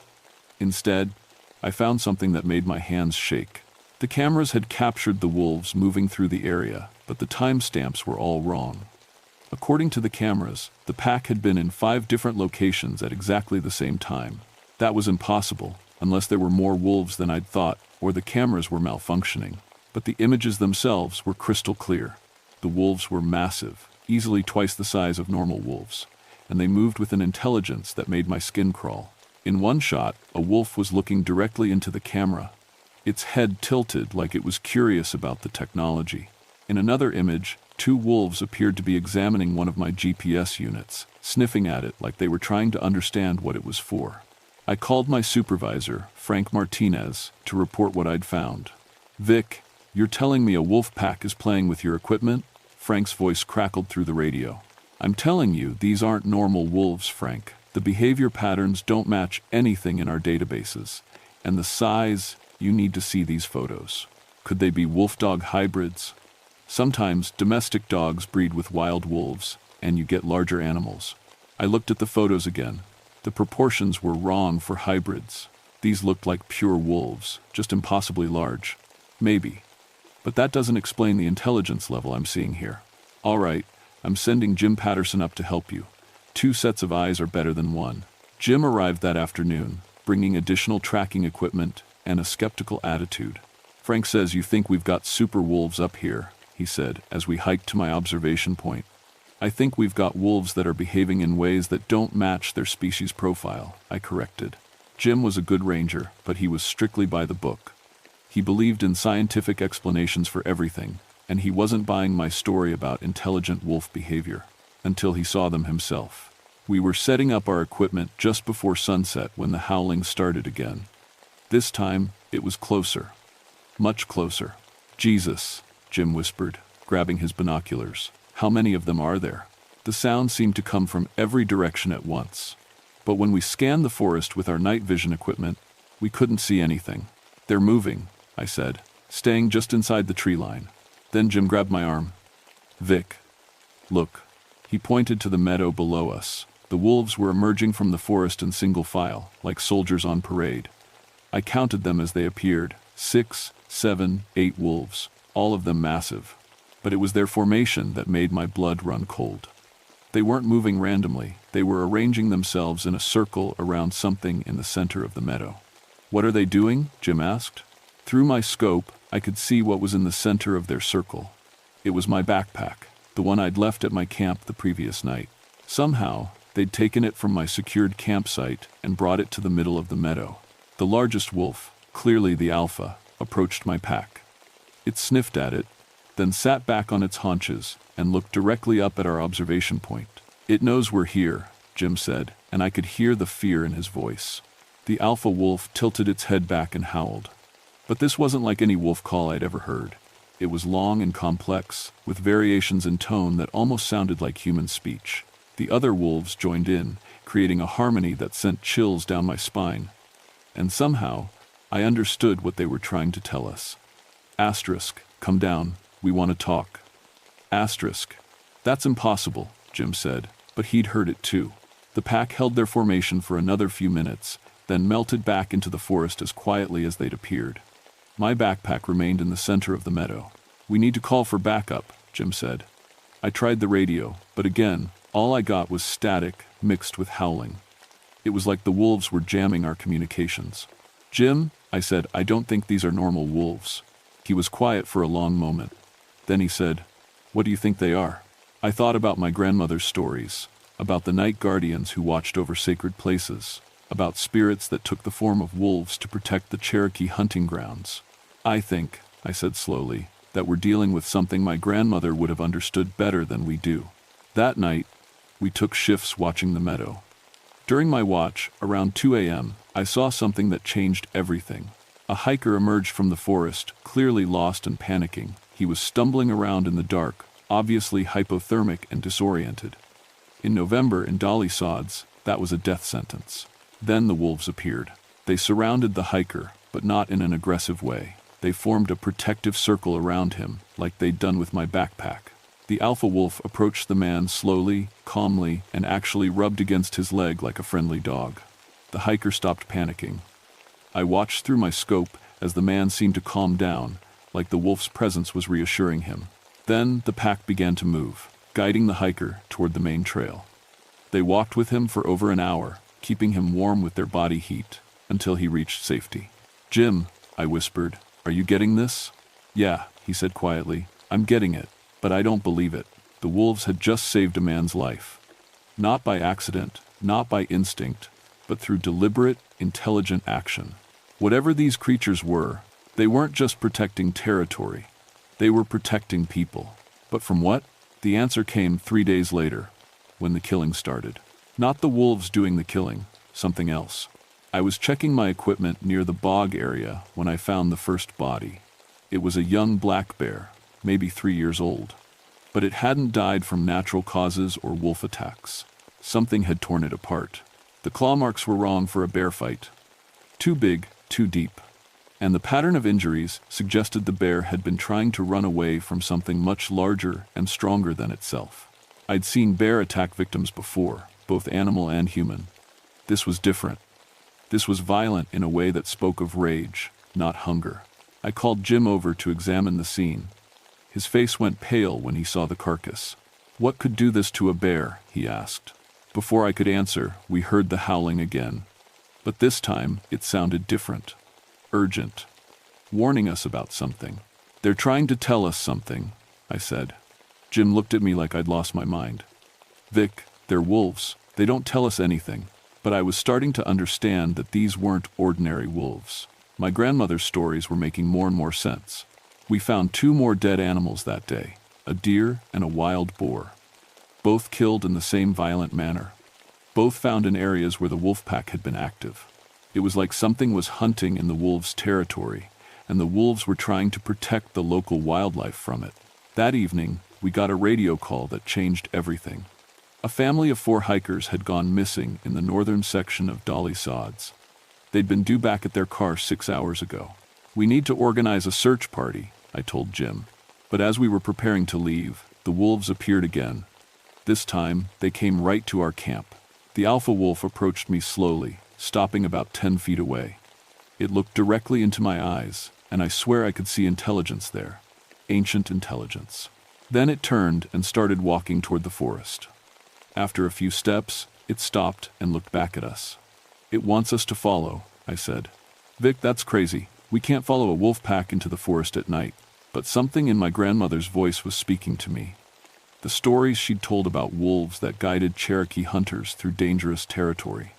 Instead, I found something that made my hands shake. The cameras had captured the wolves moving through the area, but the timestamps were all wrong. According to the cameras, the pack had been in 5 different locations at exactly the same time. That was impossible, unless there were more wolves than I'd thought, or the cameras were malfunctioning. But the images themselves were crystal clear. The wolves were massive, easily twice the size of normal wolves, and they moved with an intelligence that made my skin crawl. In one shot, a wolf was looking directly into the camera, its head tilted like it was curious about the technology. In another image, 2 wolves appeared to be examining one of my GPS units, sniffing at it like they were trying to understand what it was for. I called my supervisor, Frank Martinez, to report what I'd found. "Vic, you're telling me a wolf pack is playing with your equipment?" Frank's voice crackled through the radio. "I'm telling you, these aren't normal wolves, Frank. The behavior patterns don't match anything in our databases. And the size, you need to see these photos. Could they be wolf-dog hybrids? Sometimes domestic dogs breed with wild wolves, and you get larger animals." I looked at the photos again. The proportions were wrong for hybrids. These looked like pure wolves, just impossibly large. Maybe. But that doesn't explain the intelligence level I'm seeing here. All right, I'm sending Jim Patterson up to help you. 2 sets of eyes are better than 1. Jim arrived that afternoon, bringing additional tracking equipment and a skeptical attitude. "Frank says you think we've got super wolves up here," he said as we hiked to my observation point. "I think we've got wolves that are behaving in ways that don't match their species profile," I corrected. Jim was a good ranger, but he was strictly by the book. He believed in scientific explanations for everything, and he wasn't buying my story about intelligent wolf behavior until he saw them himself. We were setting up our equipment just before sunset when the howling started again. This time, it was closer. Much closer. "Jesus," Jim whispered, grabbing his binoculars. "How many of them are there?" The sound seemed to come from every direction at once. But when we scanned the forest with our night vision equipment, we couldn't see anything. "They're moving," I said, staying just inside the tree line. Then Jim grabbed my arm. "Vic, look." He pointed to the meadow below us. The wolves were emerging from the forest in single file, like soldiers on parade. I counted them as they appeared. 6, 7, 8 wolves, all of them massive. But it was their formation that made my blood run cold. They weren't moving randomly. They were arranging themselves in a circle around something in the center of the meadow. "What are they doing?" Jim asked. Through my scope, I could see what was in the center of their circle. It was my backpack, the one I'd left at my camp the previous night. Somehow, they'd taken it from my secured campsite and brought it to the middle of the meadow. The largest wolf, clearly the alpha, approached my pack. It sniffed at it, then sat back on its haunches and looked directly up at our observation point. "It knows we're here," Jim said, and I could hear the fear in his voice. The alpha wolf tilted its head back and howled. But this wasn't like any wolf call I'd ever heard. It was long and complex, with variations in tone that almost sounded like human speech. The other wolves joined in, creating a harmony that sent chills down my spine. And somehow, I understood what they were trying to tell us. Asterisk, come down, we want to talk. Asterisk, that's impossible, Jim said, but he'd heard it too. The pack held their formation for another few minutes, then melted back into the forest as quietly as they'd appeared. My backpack remained in the center of the meadow. "We need to call for backup," Jim said. I tried the radio, but again, all I got was static mixed with howling. It was like the wolves were jamming our communications. "Jim," I said, "I don't think these are normal wolves." He was quiet for a long moment. Then he said, "What do you think they are?" I thought about my grandmother's stories, about the night guardians who watched over sacred places, about spirits that took the form of wolves to protect the Cherokee hunting grounds. "I think," I said slowly, "that we're dealing with something my grandmother would have understood better than we do." That night, we took shifts watching the meadow. During my watch, around 2 a.m., I saw something that changed everything. A hiker emerged from the forest, clearly lost and panicking. He was stumbling around in the dark, obviously hypothermic and disoriented. In November in Dolly Sods, that was a death sentence. Then the wolves appeared. They surrounded the hiker, but not in an aggressive way. They formed a protective circle around him, like they'd done with my backpack. The alpha wolf approached the man slowly, calmly, and actually rubbed against his leg like a friendly dog. The hiker stopped panicking. I watched through my scope as the man seemed to calm down, like the wolf's presence was reassuring him. Then the pack began to move, guiding the hiker toward the main trail. They walked with him for over an hour, keeping him warm with their body heat, until he reached safety. "Jim," I whispered, "are you getting this?" "Yeah," he said quietly, "I'm getting it. But I don't believe it. The wolves had just saved a man's life. Not by accident, not by instinct, but through deliberate, intelligent action. Whatever these creatures were, they weren't just protecting territory. They were protecting people. But from what? The answer came 3 days later, when the killing started. Not the wolves doing the killing, something else. I was checking my equipment near the bog area when I found the first body. It was a young black bear, maybe 3 years old. But it hadn't died from natural causes or wolf attacks. Something had torn it apart. The claw marks were wrong for a bear fight. Too big, too deep. And the pattern of injuries suggested the bear had been trying to run away from something much larger and stronger than itself. I'd seen bear attack victims before, both animal and human. This was different. This was violent in a way that spoke of rage, not hunger. I called Jim over to examine the scene. His face went pale when he saw the carcass. "What could do this to a bear?" he asked. Before I could answer, we heard the howling again. But this time, it sounded different. Urgent. Warning us about something. "They're trying to tell us something," I said. Jim looked at me like I'd lost my mind. "Vic, they're wolves. They don't tell us anything." But I was starting to understand that these weren't ordinary wolves. My grandmother's stories were making more and more sense. We found 2 more dead animals that day, a deer and a wild boar. Both killed in the same violent manner. Both found in areas where the wolf pack had been active. It was like something was hunting in the wolves' territory, and the wolves were trying to protect the local wildlife from it. That evening, we got a radio call that changed everything. A family of 4 hikers had gone missing in the northern section of Dolly Sods. They'd been due back at their car 6 hours ago. "We need to organize a search party," I told Jim. But as we were preparing to leave, the wolves appeared again. This time, they came right to our camp. The alpha wolf approached me slowly, stopping about 10 feet away. It looked directly into my eyes, and I swear I could see intelligence there. Ancient intelligence. Then it turned and started walking toward the forest. After a few steps, it stopped and looked back at us. "It wants us to follow," I said. "Vic, that's crazy. We can't follow a wolf pack into the forest at night." But something in my grandmother's voice was speaking to me. The stories she'd told about wolves that guided Cherokee hunters through dangerous territory.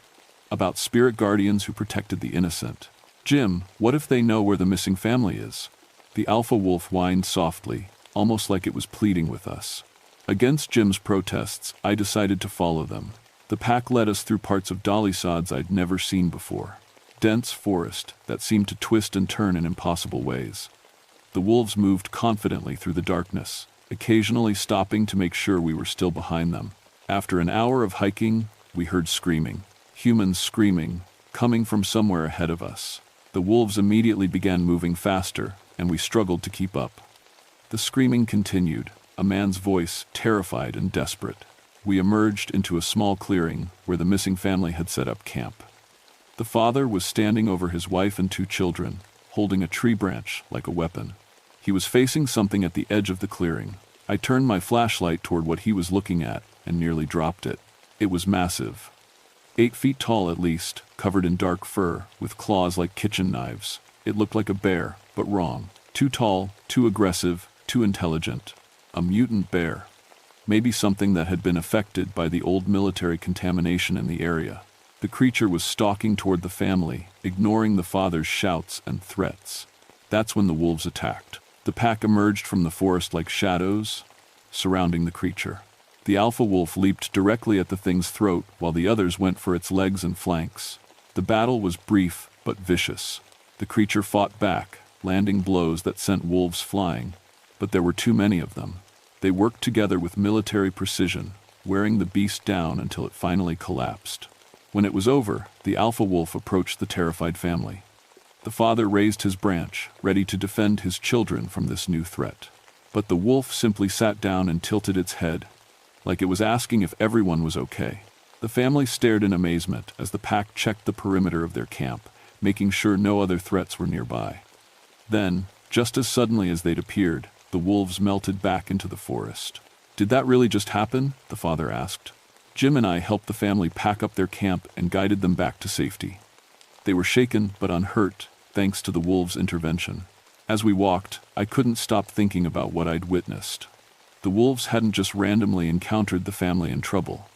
About spirit guardians who protected the innocent. "Jim, what if they know where the missing family is?" The alpha wolf whined softly, almost like it was pleading with us. Against Jim's protests, I decided to follow them. The pack led us through parts of Dolly Sods I'd never seen before. Dense forest that seemed to twist and turn in impossible ways. The wolves moved confidently through the darkness, occasionally stopping to make sure we were still behind them. After an hour of hiking, we heard screaming. Humans screaming, coming from somewhere ahead of us. The wolves immediately began moving faster, and we struggled to keep up. The screaming continued, a man's voice terrified and desperate. We emerged into a small clearing where the missing family had set up camp. The father was standing over his wife and 2 children, holding a tree branch like a weapon. He was facing something at the edge of the clearing. I turned my flashlight toward what he was looking at and nearly dropped it. It was massive. 8 feet tall at least, covered in dark fur, with claws like kitchen knives. It looked like a bear, but wrong. Too tall, too aggressive, too intelligent. A mutant bear. Maybe something that had been affected by the old military contamination in the area. The creature was stalking toward the family, ignoring the father's shouts and threats. That's when the wolves attacked. The pack emerged from the forest like shadows, surrounding the creature. The alpha wolf leaped directly at the thing's throat, while the others went for its legs and flanks. The battle was brief, but vicious. The creature fought back, landing blows that sent wolves flying, but there were too many of them. They worked together with military precision, wearing the beast down until it finally collapsed. When it was over, the alpha wolf approached the terrified family. The father raised his branch, ready to defend his children from this new threat. But the wolf simply sat down and tilted its head, like it was asking if everyone was okay. The family stared in amazement as the pack checked the perimeter of their camp, making sure no other threats were nearby. Then, just as suddenly as they'd appeared, the wolves melted back into the forest. "Did that really just happen?" the father asked. Jim and I helped the family pack up their camp and guided them back to safety. They were shaken but unhurt, thanks to the wolves' intervention. As we walked, I couldn't stop thinking about what I'd witnessed. The wolves hadn't just randomly encountered the family in trouble.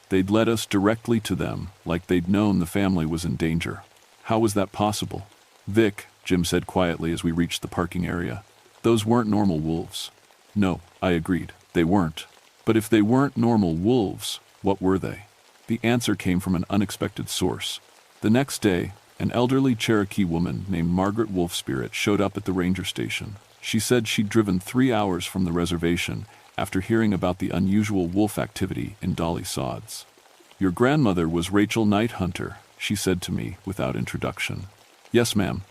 They'd led us directly to them, like they'd known the family was in danger. How was that possible? "Vic," Jim said quietly as we reached the parking area, "those weren't normal wolves." "No," I agreed, "they weren't. But if they weren't normal wolves, what were they?" The answer came from an unexpected source. The next day, an elderly Cherokee woman named Margaret Wolfspirit showed up at the ranger station. She said she'd driven 3 hours from the reservation after hearing about the unusual wolf activity in Dolly Sods. "Your grandmother was Rachel Nighthunter," she said to me without introduction. "Yes, ma'am."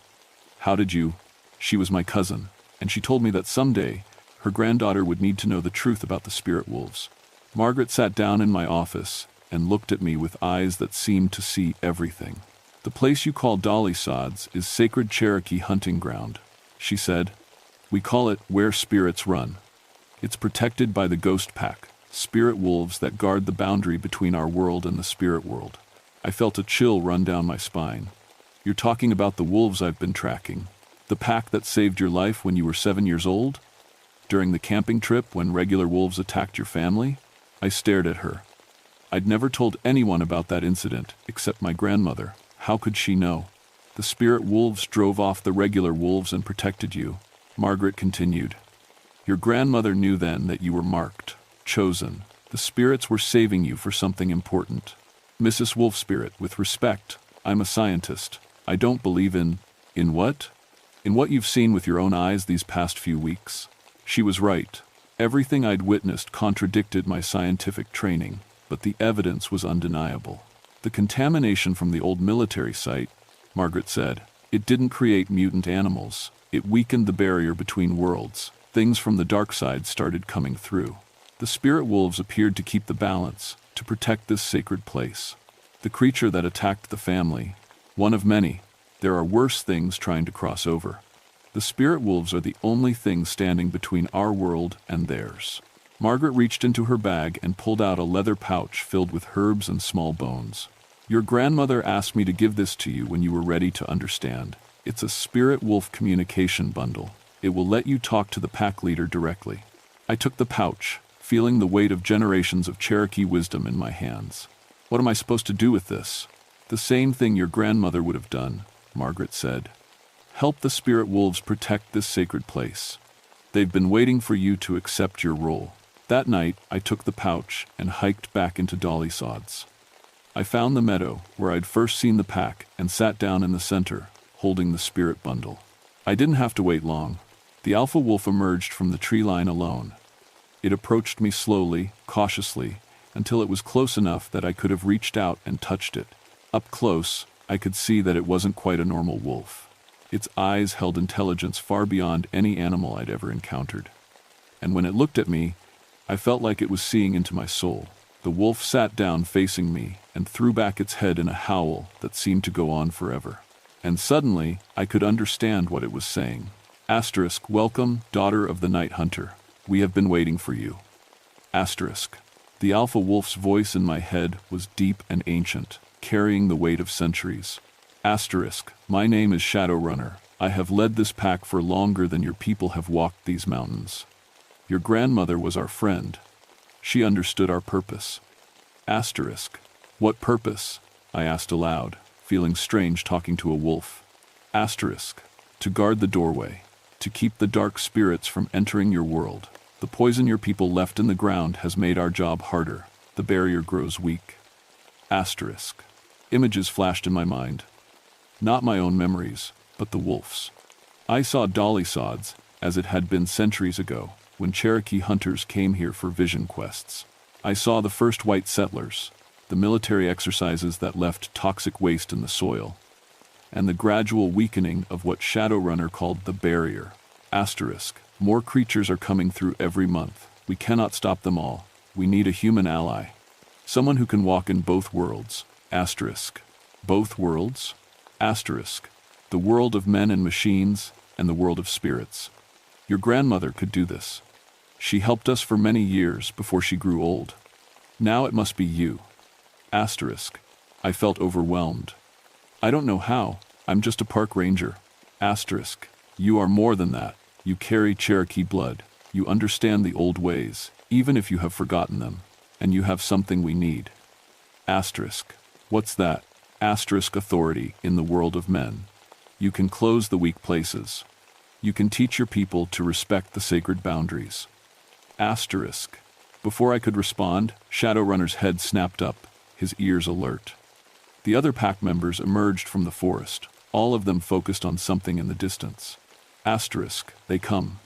"How did you—" "She was my cousin, and she told me that someday her granddaughter would need to know the truth about the spirit wolves." Margaret sat down in my office and looked at me with eyes that seemed to see everything. "The place you call Dolly Sods is sacred Cherokee hunting ground," she said. "We call it where spirits run. It's protected by the ghost pack, spirit wolves that guard the boundary between our world and the spirit world." I felt a chill run down my spine. "You're talking about the wolves I've been tracking? The pack that saved your life when you were 7 years old? During the camping trip when regular wolves attacked your family?" I stared at her. I'd never told anyone about that incident, except my grandmother. How could she know? "The spirit wolves drove off the regular wolves and protected you," Margaret continued. "Your grandmother knew then that you were marked, chosen. The spirits were saving you for something important. Mrs. Wolfspirit, with respect, I'm a scientist. I don't believe in..." "In what?" "In what you've seen with your own eyes these past few weeks." She was right. Everything I'd witnessed contradicted my scientific training, but the evidence was undeniable. "The contamination from the old military site," Margaret said, "it didn't create mutant animals. It weakened the barrier between worlds. Things from the dark side started coming through. The spirit wolves appeared to keep the balance, to protect this sacred place. The creature that attacked the family, one of many. There are worse things trying to cross over. The spirit wolves are the only thing standing between our world and theirs." Margaret reached into her bag and pulled out a leather pouch filled with herbs and small bones. "Your grandmother asked me to give this to you when you were ready to understand. It's a spirit wolf communication bundle. It will let you talk to the pack leader directly." I took the pouch, feeling the weight of generations of Cherokee wisdom in my hands. "What am I supposed to do with this?" "The same thing your grandmother would have done," Margaret said. "Help the spirit wolves protect this sacred place. They've been waiting for you to accept your role." That night, I took the pouch and hiked back into Dolly Sods. I found the meadow where I'd first seen the pack and sat down in the center, holding the spirit bundle. I didn't have to wait long. The alpha wolf emerged from the tree line alone. It approached me slowly, cautiously, until it was close enough that I could have reached out and touched it. Up close, I could see that it wasn't quite a normal wolf. Its eyes held intelligence far beyond any animal I'd ever encountered. And when it looked at me, I felt like it was seeing into my soul. The wolf sat down facing me and threw back its head in a howl that seemed to go on forever. And suddenly, I could understand what it was saying. Asterisk, welcome, daughter of the night hunter. We have been waiting for you. Asterisk. The alpha wolf's voice in my head was deep and ancient, carrying the weight of centuries. Asterisk. My name is Shadowrunner. I have led this pack for longer than your people have walked these mountains. Your grandmother was our friend. She understood our purpose. Asterisk. What purpose? I asked aloud, feeling strange talking to a wolf. Asterisk. To guard the doorway. To keep the dark spirits from entering your world. The poison your people left in the ground has made our job harder. The barrier grows weak. Asterisk. Images flashed in my mind. Not my own memories, but the wolf's. I saw dolly sods, as it had been centuries ago, when Cherokee hunters came here for vision quests. I saw the first white settlers, the military exercises that left toxic waste in the soil, and the gradual weakening of what Shadowrunner called the barrier. Asterisk. More creatures are coming through every month. We cannot stop them all. We need a human ally. Someone who can walk in both worlds. Asterisk. Both worlds? Asterisk. The world of men and machines, and the world of spirits. Your grandmother could do this. She helped us for many years before she grew old. Now it must be you. Asterisk. I felt overwhelmed. I don't know how. I'm just a park ranger. Asterisk. You are more than that. You carry Cherokee blood. You understand the old ways, even if you have forgotten them. And you have something we need. Asterisk. What's that? Asterisk. Authority in the world of men. You can close the weak places. You can teach your people to respect the sacred boundaries. Asterisk. Before I could respond, Shadowrunner's head snapped up, his ears alert. The other pack members emerged from the forest, all of them focused on something in the distance. Asterisk. They come.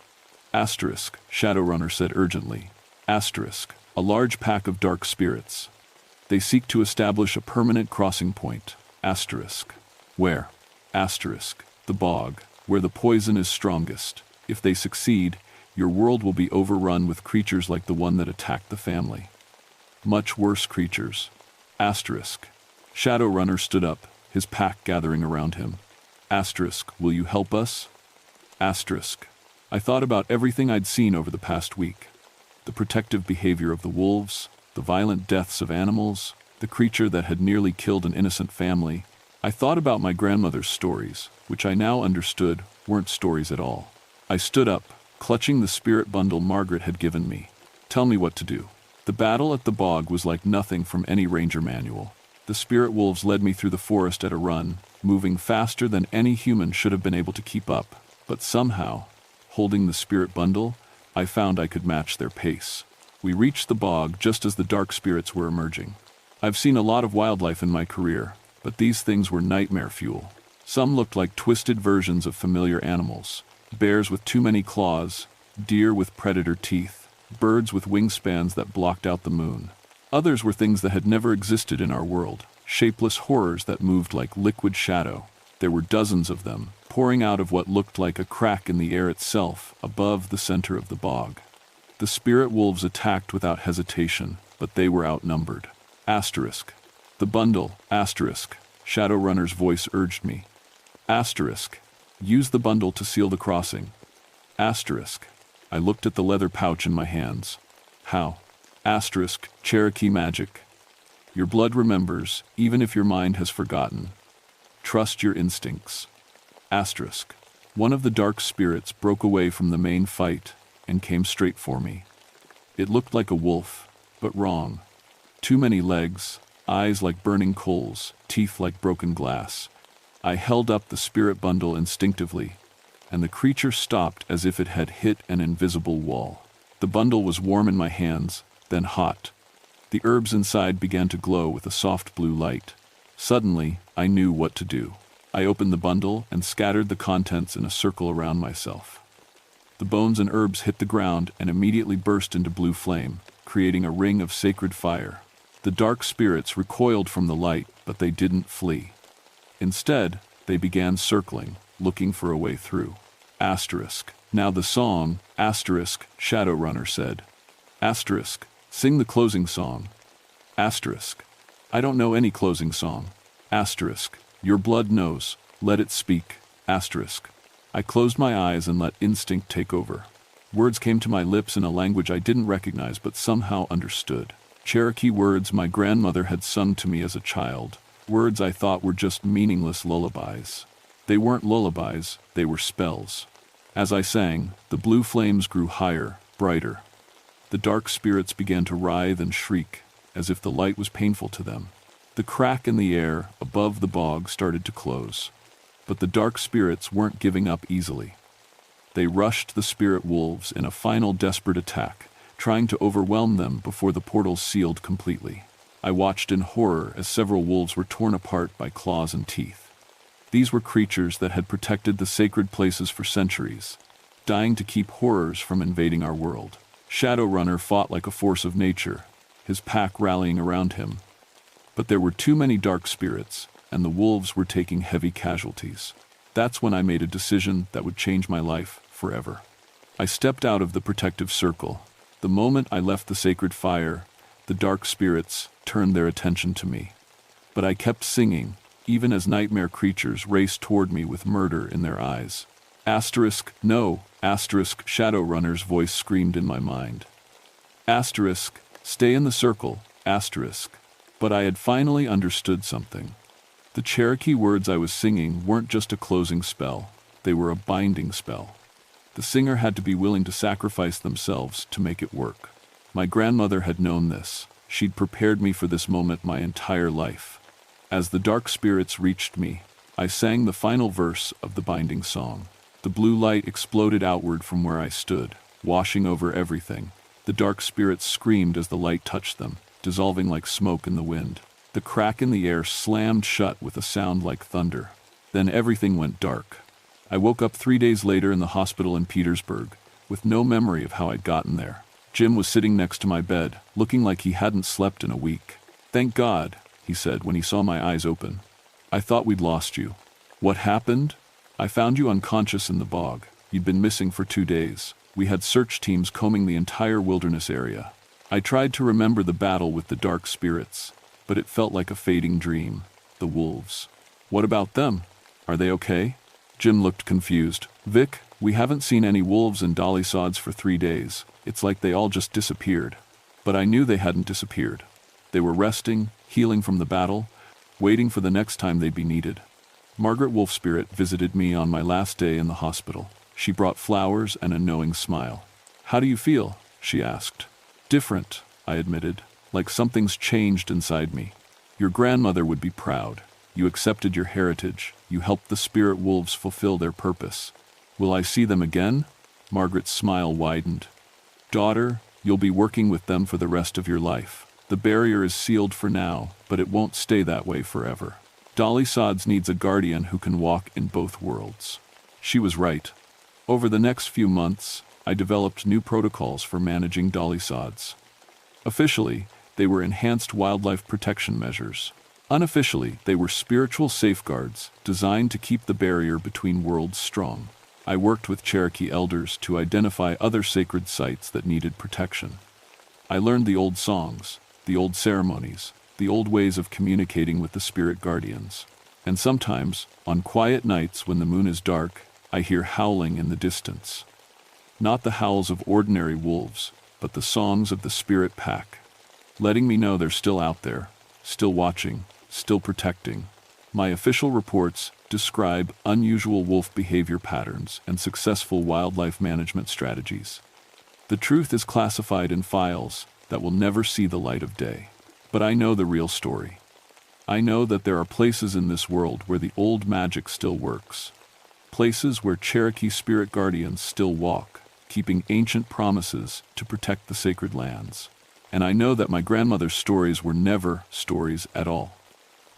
Asterisk. Shadowrunner said urgently. Asterisk. A large pack of dark spirits. They seek to establish a permanent crossing point. Asterisk. Where? Asterisk. The bog, where the poison is strongest. If they succeed, your world will be overrun with creatures like the one that attacked the family. Much worse creatures. Asterisk. Shadowrunner stood up, his pack gathering around him. Asterisk. Will you help us? Asterisk. I thought about everything I'd seen over the past week. The protective behavior of the wolves, the violent deaths of animals, the creature that had nearly killed an innocent family. I thought about my grandmother's stories, which I now understood weren't stories at all. I stood up, clutching the spirit bundle Margaret had given me. Tell me what to do. The battle at the bog was like nothing from any ranger manual. The spirit wolves led me through the forest at a run, moving faster than any human should have been able to keep up. But somehow, holding the spirit bundle, I found I could match their pace. We reached the bog just as the dark spirits were emerging. I've seen a lot of wildlife in my career, but these things were nightmare fuel. Some looked like twisted versions of familiar animals. Bears with too many claws, deer with predator teeth, birds with wingspans that blocked out the moon. Others were things that had never existed in our world, shapeless horrors that moved like liquid shadow. There were dozens of them, pouring out of what looked like a crack in the air itself, above the center of the bog. The spirit wolves attacked without hesitation, but they were outnumbered. Asterisk. The bundle. Asterisk. Shadowrunner's voice urged me. Asterisk. Use the bundle to seal the crossing. Asterisk. I looked at the leather pouch in my hands. How? Asterisk. Cherokee magic. Your blood remembers, even if your mind has forgotten. Trust your instincts. Asterisk. One of the dark spirits broke away from the main fight and came straight for me. It looked like a wolf, but wrong. Too many legs, eyes like burning coals, teeth like broken glass. I held up the spirit bundle instinctively, and the creature stopped as if it had hit an invisible wall. The bundle was warm in my hands, then hot. The herbs inside began to glow with a soft blue light. Suddenly, I knew what to do. I opened the bundle and scattered the contents in a circle around myself. The bones and herbs hit the ground and immediately burst into blue flame, creating a ring of sacred fire. The dark spirits recoiled from the light, but they didn't flee. Instead, they began circling, looking for a way through. Asterisk. Now the song, asterisk, Shadowrunner said. Asterisk. Sing the closing song. Asterisk. I don't know any closing song. Asterisk. Your blood knows. Let it speak. Asterisk. I closed my eyes and let instinct take over. Words came to my lips in a language I didn't recognize but somehow understood. Cherokee words my grandmother had sung to me as a child. Words I thought were just meaningless lullabies. They weren't lullabies, they were spells. As I sang, the blue flames grew higher, brighter. The dark spirits began to writhe and shriek, as if the light was painful to them. The crack in the air above the bog started to close. But the dark spirits weren't giving up easily. They rushed the spirit wolves in a final desperate attack, trying to overwhelm them before the portals sealed completely. I watched in horror as several wolves were torn apart by claws and teeth. These were creatures that had protected the sacred places for centuries, dying to keep horrors from invading our world. Shadowrunner fought like a force of nature, his pack rallying around him. But there were too many dark spirits, and the wolves were taking heavy casualties. That's when I made a decision that would change my life forever. I stepped out of the protective circle. The moment I left the sacred fire, the dark spirits turned their attention to me. But I kept singing, even as nightmare creatures raced toward me with murder in their eyes. Asterisk, no, asterisk, Shadowrunner's voice screamed in my mind. Asterisk, stay in the circle, asterisk. But I had finally understood something. The Cherokee words I was singing weren't just a closing spell, they were a binding spell. The singer had to be willing to sacrifice themselves to make it work. My grandmother had known this. She'd prepared me for this moment my entire life. As the dark spirits reached me, I sang the final verse of the binding song. The blue light exploded outward from where I stood, washing over everything. The dark spirits screamed as the light touched them, dissolving like smoke in the wind. The crack in the air slammed shut with a sound like thunder. Then everything went dark. I woke up 3 days later in the hospital in Petersburg, with no memory of how I'd gotten there. Jim was sitting next to my bed, looking like he hadn't slept in a week. "Thank God," he said when he saw my eyes open. "I thought we'd lost you." "What happened?" "I found you unconscious in the bog. You'd been missing for 2 days. We had search teams combing the entire wilderness area. I tried to remember the battle with the dark spirits, but it felt like a fading dream. The wolves. What about them? Are they okay?" Jim looked confused. "Vic, we haven't seen any wolves and dolly sods for 3 days. It's like they all just disappeared." But I knew they hadn't disappeared. They were resting, healing from the battle, waiting for the next time they'd be needed. Margaret Wolf Spirit visited me on my last day in the hospital. She brought flowers and a knowing smile. "How do you feel?" she asked. "Different," I admitted, "like something's changed inside me." "Your grandmother would be proud. You accepted your heritage. You helped the spirit wolves fulfill their purpose. Will I see them again?" Margaret's smile widened. "Daughter, you'll be working with them for the rest of your life. The barrier is sealed for now, but it won't stay that way forever. Dolly Sods needs a guardian who can walk in both worlds." She was right. Over the next few months, I developed new protocols for managing dolly sods. Officially, they were enhanced wildlife protection measures. Unofficially, they were spiritual safeguards designed to keep the barrier between worlds strong. I worked with Cherokee elders to identify other sacred sites that needed protection. I learned the old songs, the old ceremonies, the old ways of communicating with the spirit guardians. And sometimes, on quiet nights when the moon is dark, I hear howling in the distance. Not the howls of ordinary wolves, but the songs of the spirit pack, letting me know they're still out there, still watching, still protecting. My official reports describe unusual wolf behavior patterns and successful wildlife management strategies. The truth is classified in files that will never see the light of day. But I know the real story. I know that there are places in this world where the old magic still works. Places where Cherokee spirit guardians still walk, keeping ancient promises to protect the sacred lands. And I know that my grandmother's stories were never stories at all.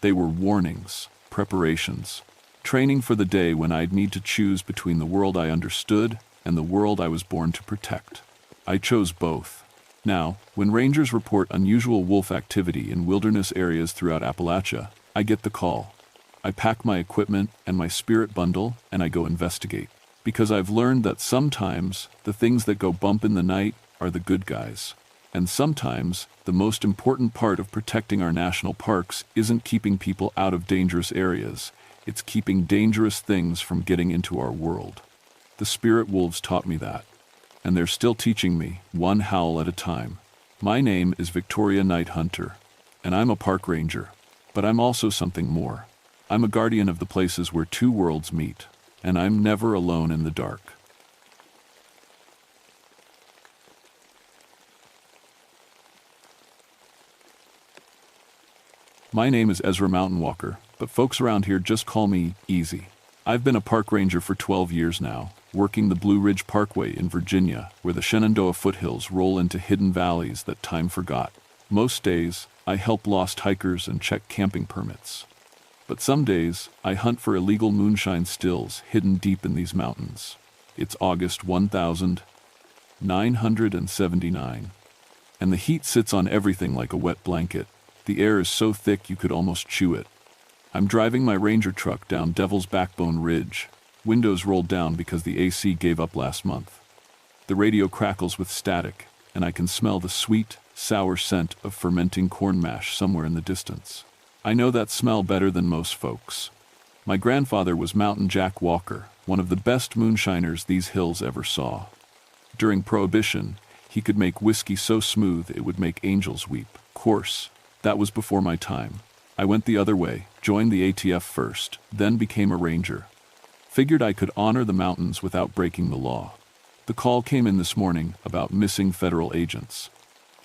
They were warnings, preparations, training for the day when I'd need to choose between the world I understood and the world I was born to protect. I chose both. Now, when rangers report unusual wolf activity in wilderness areas throughout Appalachia, I get the call. I pack my equipment and my spirit bundle and I go investigate. Because I've learned that sometimes the things that go bump in the night are the good guys. And sometimes, the most important part of protecting our national parks isn't keeping people out of dangerous areas, it's keeping dangerous things from getting into our world. The spirit wolves taught me that. And they're still teaching me, one howl at a time. My name is Victoria Night Hunter, and I'm a park ranger. But I'm also something more. I'm a guardian of the places where two worlds meet, and I'm never alone in the dark. My name is Ezra Mountain Walker, but folks around here just call me Easy. I've been a park ranger for 12 years now, working the Blue Ridge Parkway in Virginia, where the Shenandoah foothills roll into hidden valleys that time forgot. Most days, I help lost hikers and check camping permits. But some days, I hunt for illegal moonshine stills hidden deep in these mountains. It's August 1979, and the heat sits on everything like a wet blanket. The air is so thick you could almost chew it. I'm driving my Ranger truck down Devil's Backbone Ridge, windows rolled down because the AC gave up last month. The radio crackles with static, and I can smell the sweet, sour scent of fermenting corn mash somewhere in the distance. I know that smell better than most folks. My grandfather was Mountain Jack Walker, one of the best moonshiners these hills ever saw. During Prohibition, he could make whiskey so smooth it would make angels weep. Course, that was before my time. I went the other way, joined the ATF first, then became a ranger. Figured I could honor the mountains without breaking the law. The call came in this morning about missing federal agents.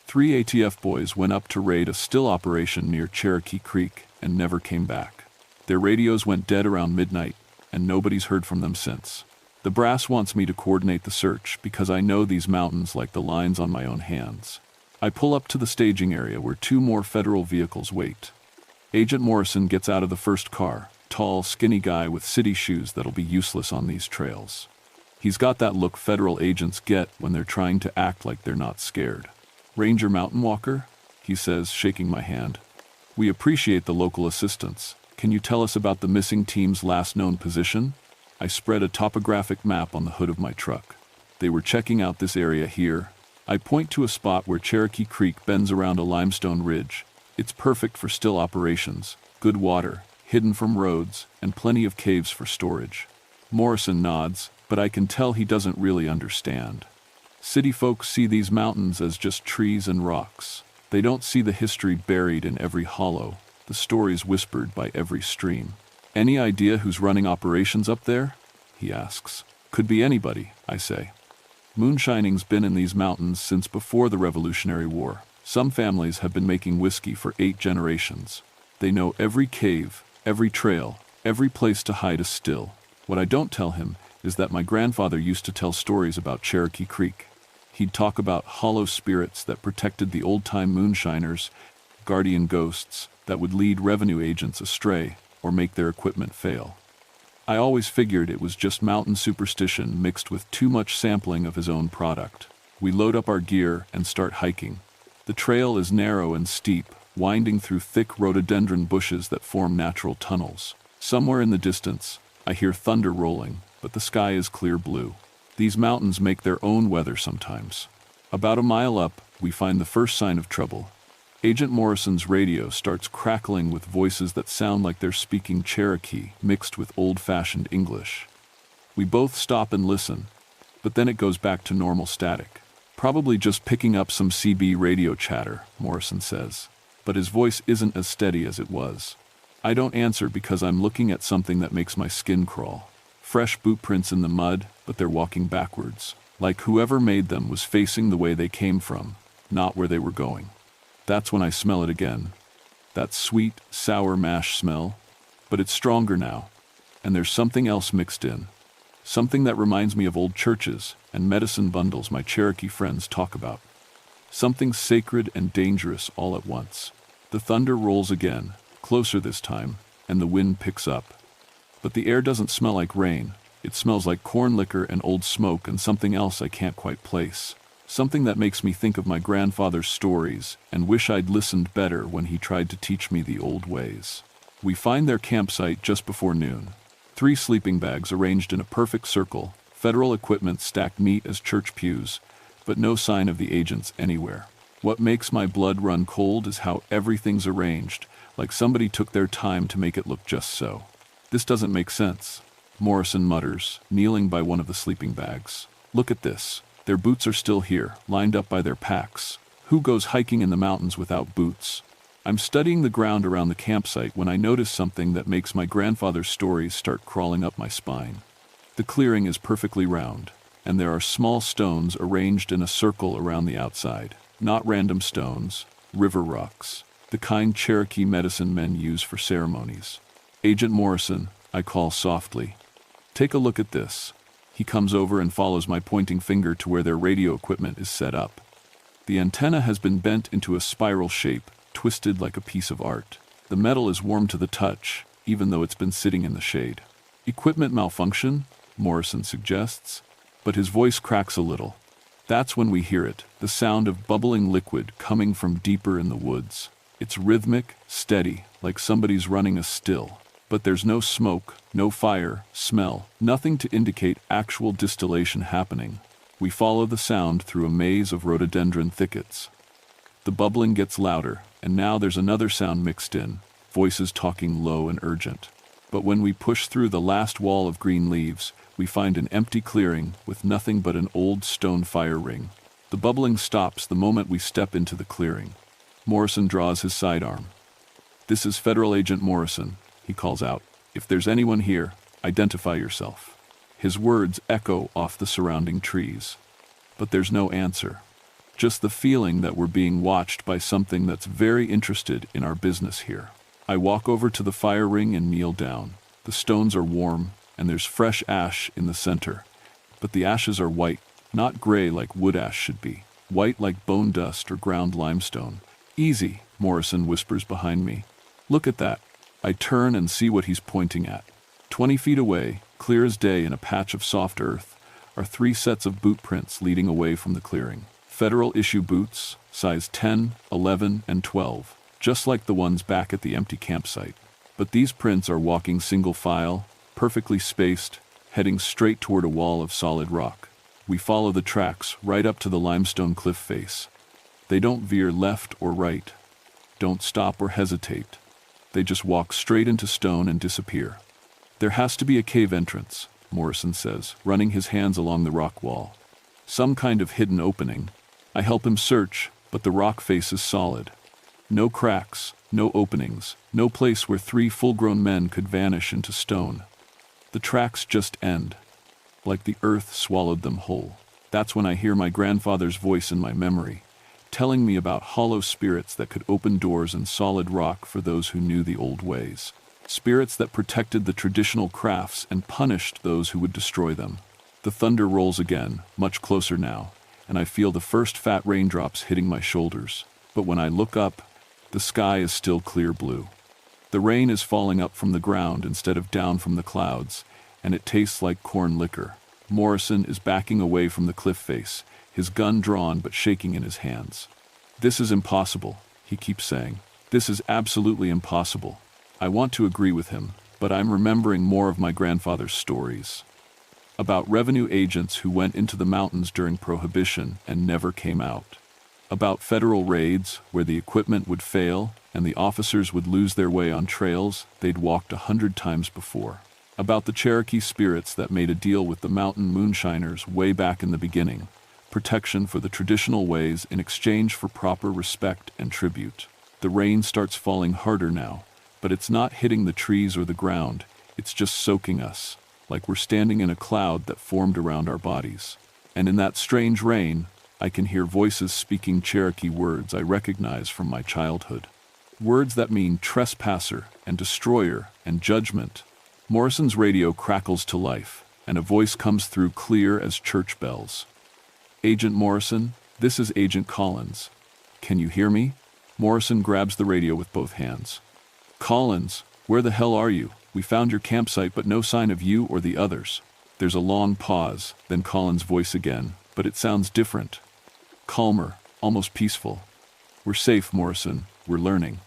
3 ATF boys went up to raid a still operation near Cherokee Creek and never came back. Their radios went dead around midnight, and nobody's heard from them since. The brass wants me to coordinate the search because I know these mountains like the lines on my own hands. I pull up to the staging area where 2 more federal vehicles wait. Agent Morrison gets out of the first car, tall, skinny guy with city shoes that'll be useless on these trails. He's got that look federal agents get when they're trying to act like they're not scared. "Ranger Mountain Walker?" he says, shaking my hand. "We appreciate the local assistance. Can you tell us about the missing team's last known position?" I spread a topographic map on the hood of my truck. "They were checking out this area here." I point to a spot where Cherokee Creek bends around a limestone ridge. It's perfect for still operations, good water, hidden from roads, and plenty of caves for storage. Morrison nods, but I can tell he doesn't really understand. City folks see these mountains as just trees and rocks. They don't see the history buried in every hollow, the stories whispered by every stream. "Any idea who's running operations up there?" he asks. "Could be anybody," I say. Moonshining's been in these mountains since before the Revolutionary War. Some families have been making whiskey for 8 generations. They know every cave, every trail, every place to hide a still. What I don't tell him is that my grandfather used to tell stories about Cherokee Creek. He'd talk about hollow spirits that protected the old-time moonshiners, guardian ghosts that would lead revenue agents astray or make their equipment fail. I always figured it was just mountain superstition mixed with too much sampling of his own product. We load up our gear and start hiking. The trail is narrow and steep, winding through thick rhododendron bushes that form natural tunnels. Somewhere in the distance, I hear thunder rolling, but the sky is clear blue. These mountains make their own weather sometimes. About a mile up, we find the first sign of trouble. Agent Morrison's radio starts crackling with voices that sound like they're speaking Cherokee mixed with old-fashioned English. We both stop and listen, but then it goes back to normal static. "Probably just picking up some CB radio chatter," Morrison says. But his voice isn't as steady as it was. I don't answer because I'm looking at something that makes my skin crawl. Fresh boot prints in the mud, but they're walking backwards. Like whoever made them was facing the way they came from, not where they were going. That's when I smell it again. That sweet, sour mash smell. But it's stronger now. And there's something else mixed in. Something that reminds me of old churches and medicine bundles my Cherokee friends talk about. Something sacred and dangerous all at once. The thunder rolls again, closer this time, and the wind picks up. But the air doesn't smell like rain. It smells like corn liquor and old smoke and something else I can't quite place. Something that makes me think of my grandfather's stories and wish I'd listened better when he tried to teach me the old ways. We find their campsite just before noon. 3 sleeping bags arranged in a perfect circle, federal equipment stacked neat as church pews, but no sign of the agents anywhere. What makes my blood run cold is how everything's arranged, like somebody took their time to make it look just so. This doesn't make sense, Morrison mutters, kneeling by one of the sleeping bags. Look at this. Their boots are still here, lined up by their packs. Who goes hiking in the mountains without boots? I'm studying the ground around the campsite when I notice something that makes my grandfather's stories start crawling up my spine. The clearing is perfectly round, and there are small stones arranged in a circle around the outside. Not random stones, river rocks, the kind Cherokee medicine men use for ceremonies. Agent Morrison, I call softly. Take a look at this. He comes over and follows my pointing finger to where their radio equipment is set up. The antenna has been bent into a spiral shape, twisted like a piece of art. The metal is warm to the touch, even though it's been sitting in the shade. Equipment malfunction, Morrison suggests, but his voice cracks a little. That's when we hear it, the sound of bubbling liquid coming from deeper in the woods. It's rhythmic, steady, like somebody's running a still. But there's no smoke, no fire, smell, nothing to indicate actual distillation happening. We follow the sound through a maze of rhododendron thickets. The bubbling gets louder, and now there's another sound mixed in, voices talking low and urgent. But when we push through the last wall of green leaves, we find an empty clearing with nothing but an old stone fire ring. The bubbling stops the moment we step into the clearing. Morrison draws his sidearm. This is Federal Agent Morrison, he calls out. If there's anyone here, identify yourself. His words echo off the surrounding trees. But there's no answer. Just the feeling that we're being watched by something that's very interested in our business here. I walk over to the fire ring and kneel down. The stones are warm, and there's fresh ash in the center. But the ashes are white, not gray like wood ash should be. White like bone dust or ground limestone. Easy, Morrison whispers behind me. Look at that. I turn and see what he's pointing at. 20 feet away, clear as day in a patch of soft earth, are 3 sets of boot prints leading away from the clearing. Federal issue boots, size 10, 11, and 12, just like the ones back at the empty campsite. But these prints are walking single file, perfectly spaced, heading straight toward a wall of solid rock. We follow the tracks right up to the limestone cliff face. They don't veer left or right, don't stop or hesitate. They just walk straight into stone and disappear. There has to be a cave entrance, Morrison says, running his hands along the rock wall. Some kind of hidden opening. I help him search, but the rock face is solid. No cracks, no openings, no place where 3 full-grown men could vanish into stone. The tracks just end, like the earth swallowed them whole. That's when I hear my grandfather's voice in my memory, telling me about hollow spirits that could open doors in solid rock for those who knew the old ways. Spirits that protected the traditional crafts and punished those who would destroy them. The thunder rolls again, much closer now, and I feel the first fat raindrops hitting my shoulders. But when I look up, the sky is still clear blue. The rain is falling up from the ground instead of down from the clouds, and it tastes like corn liquor. Morrison is backing away from the cliff face, his gun drawn but shaking in his hands. This is impossible, he keeps saying. This is absolutely impossible. I want to agree with him, but I'm remembering more of my grandfather's stories. About revenue agents who went into the mountains during Prohibition and never came out. About federal raids where the equipment would fail and the officers would lose their way on trails they'd walked 100 times before. About the Cherokee spirits that made a deal with the mountain moonshiners way back in the beginning. Protection for the traditional ways in exchange for proper respect and tribute. The rain starts falling harder now, but it's not hitting the trees or the ground, it's just soaking us, like we're standing in a cloud that formed around our bodies. And in that strange rain, I can hear voices speaking Cherokee words I recognize from my childhood. Words that mean trespasser and destroyer and judgment. Morrison's radio crackles to life, and a voice comes through clear as church bells. Agent Morrison, this is Agent Collins. Can you hear me? Morrison grabs the radio with both hands. Collins, where the hell are you? We found your campsite but no sign of you or the others. There's a long pause, then Collins' voice again, but it sounds different. Calmer, almost peaceful. We're safe, Morrison. We're learning.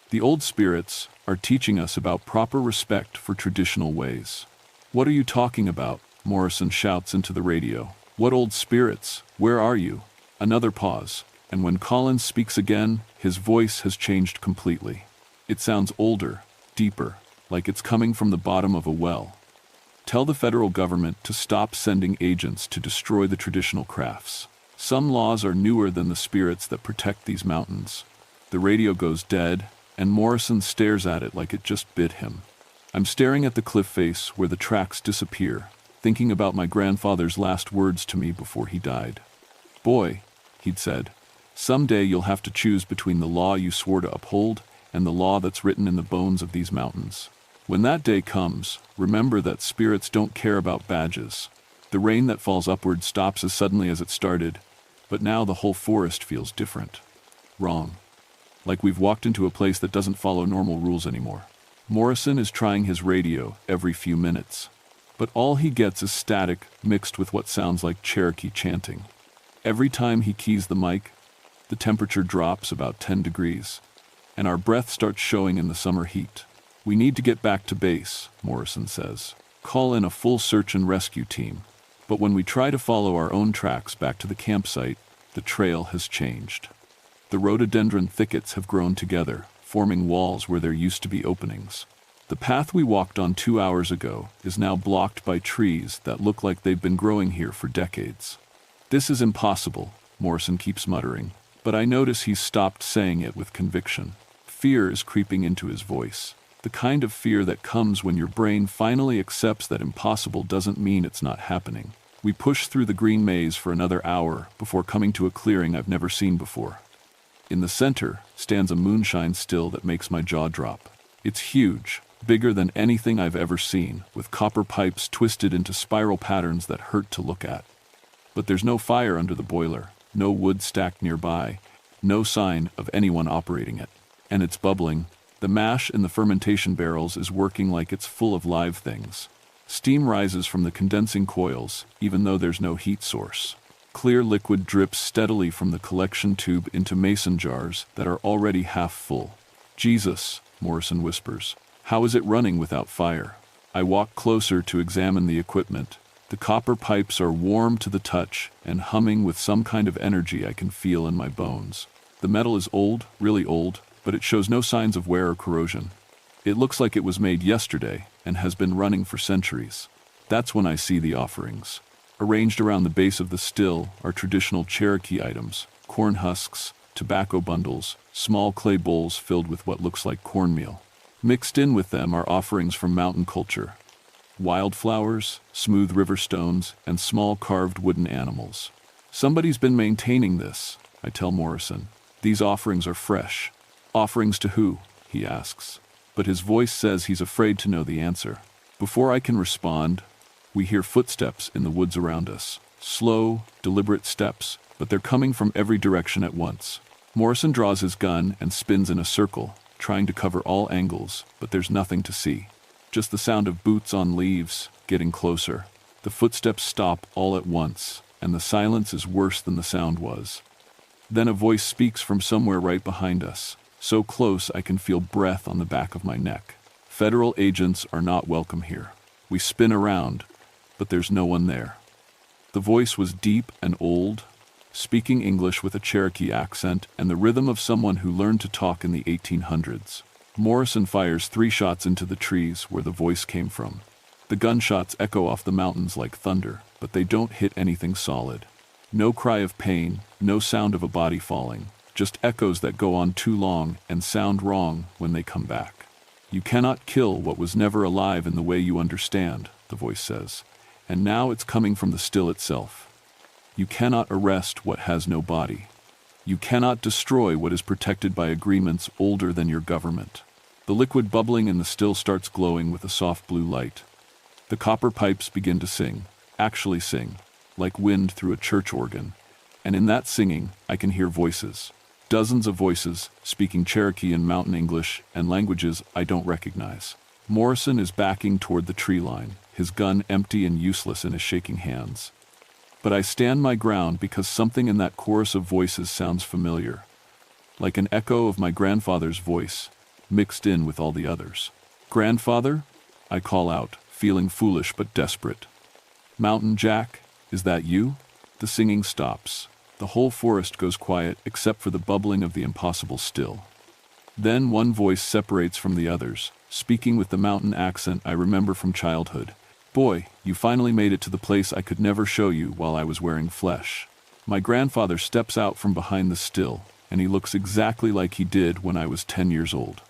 The old spirits are teaching us about proper respect for traditional ways. What are you talking about? Morrison shouts into the radio. What old spirits? Where are you? Another pause. And when Collins speaks again, his voice has changed completely. It sounds older, deeper, like it's coming from the bottom of a well. Tell the federal government to stop sending agents to destroy the traditional crafts. Some laws are newer than the spirits that protect these mountains. The radio goes dead, and Morrison stares at it like it just bit him. I'm staring at the cliff face where the tracks disappear, thinking about my grandfather's last words to me before he died. "Boy," he'd said, "someday you'll have to choose between the law you swore to uphold and the law that's written in the bones of these mountains. When that day comes, remember that spirits don't care about badges. The rain that falls upward stops as suddenly as it started, but now the whole forest feels different. Wrong. Like we've walked into a place that doesn't follow normal rules anymore." Morrison is trying his radio every few minutes, but all he gets is static mixed with what sounds like Cherokee chanting. Every time he keys the mic, the temperature drops about 10 degrees, and our breath starts showing in the summer heat. "We need to get back to base," Morrison says. "Call in a full search and rescue team." But when we try to follow our own tracks back to the campsite, the trail has changed. The rhododendron thickets have grown together, forming walls where there used to be openings. The path we walked on 2 hours ago is now blocked by trees that look like they've been growing here for decades. "This is impossible," Morrison keeps muttering, but I notice he's stopped saying it with conviction. Fear is creeping into his voice, the kind of fear that comes when your brain finally accepts that impossible doesn't mean it's not happening. We push through the green maze for another hour before coming to a clearing I've never seen before. In the center stands a moonshine still that makes my jaw drop. It's huge, bigger than anything I've ever seen, with copper pipes twisted into spiral patterns that hurt to look at. But there's no fire under the boiler, no wood stacked nearby, no sign of anyone operating it. And it's bubbling. The mash in the fermentation barrels is working like it's full of live things. Steam rises from the condensing coils, even though there's no heat source. Clear liquid drips steadily from the collection tube into mason jars that are already half full. "Jesus," Morrison whispers, "how is it running without fire?" I walk closer to examine the equipment. The copper pipes are warm to the touch and humming with some kind of energy I can feel in my bones. The metal is old, really old, but it shows no signs of wear or corrosion. It looks like it was made yesterday and has been running for centuries. That's when I see the offerings. Arranged around the base of the still are traditional Cherokee items: corn husks, tobacco bundles, small clay bowls filled with what looks like cornmeal. Mixed in with them are offerings from mountain culture: wildflowers, smooth river stones, and small carved wooden animals. "Somebody's been maintaining this," I tell Morrison. "These offerings are fresh." "Offerings to who?" he asks. But his voice says he's afraid to know the answer. Before I can respond, we hear footsteps in the woods around us. Slow, deliberate steps, but they're coming from every direction at once. Morrison draws his gun and spins in a circle, trying to cover all angles, but there's nothing to see. Just the sound of boots on leaves, getting closer. The footsteps stop all at once, and the silence is worse than the sound was. Then a voice speaks from somewhere right behind us, so close I can feel breath on the back of my neck. "Federal agents are not welcome here." We spin around, but there's no one there. The voice was deep and old, speaking English with a Cherokee accent and the rhythm of someone who learned to talk in the 1800s. Morrison fires 3 shots into the trees where the voice came from. The gunshots echo off the mountains like thunder, but they don't hit anything solid. No cry of pain, no sound of a body falling, just echoes that go on too long and sound wrong when they come back. "You cannot kill what was never alive in the way you understand," the voice says, "and now it's coming from the still itself. You cannot arrest what has no body. You cannot destroy what is protected by agreements older than your government." The liquid bubbling in the still starts glowing with a soft blue light. The copper pipes begin to sing, actually sing, like wind through a church organ, and in that singing I can hear voices. Dozens of voices, speaking Cherokee and Mountain English and languages I don't recognize. Morrison is backing toward the tree line, his gun empty and useless in his shaking hands. But I stand my ground because something in that chorus of voices sounds familiar, like an echo of my grandfather's voice, mixed in with all the others. "Grandfather?" I call out, feeling foolish but desperate. "Mountain Jack, is that you?" The singing stops. The whole forest goes quiet except for the bubbling of the impossible still. Then one voice separates from the others, speaking with the mountain accent I remember from childhood. Boy, you finally made it to the place I could never show you while I was wearing flesh. My grandfather steps out from behind the still, and he looks exactly like he did when I was 10 years old.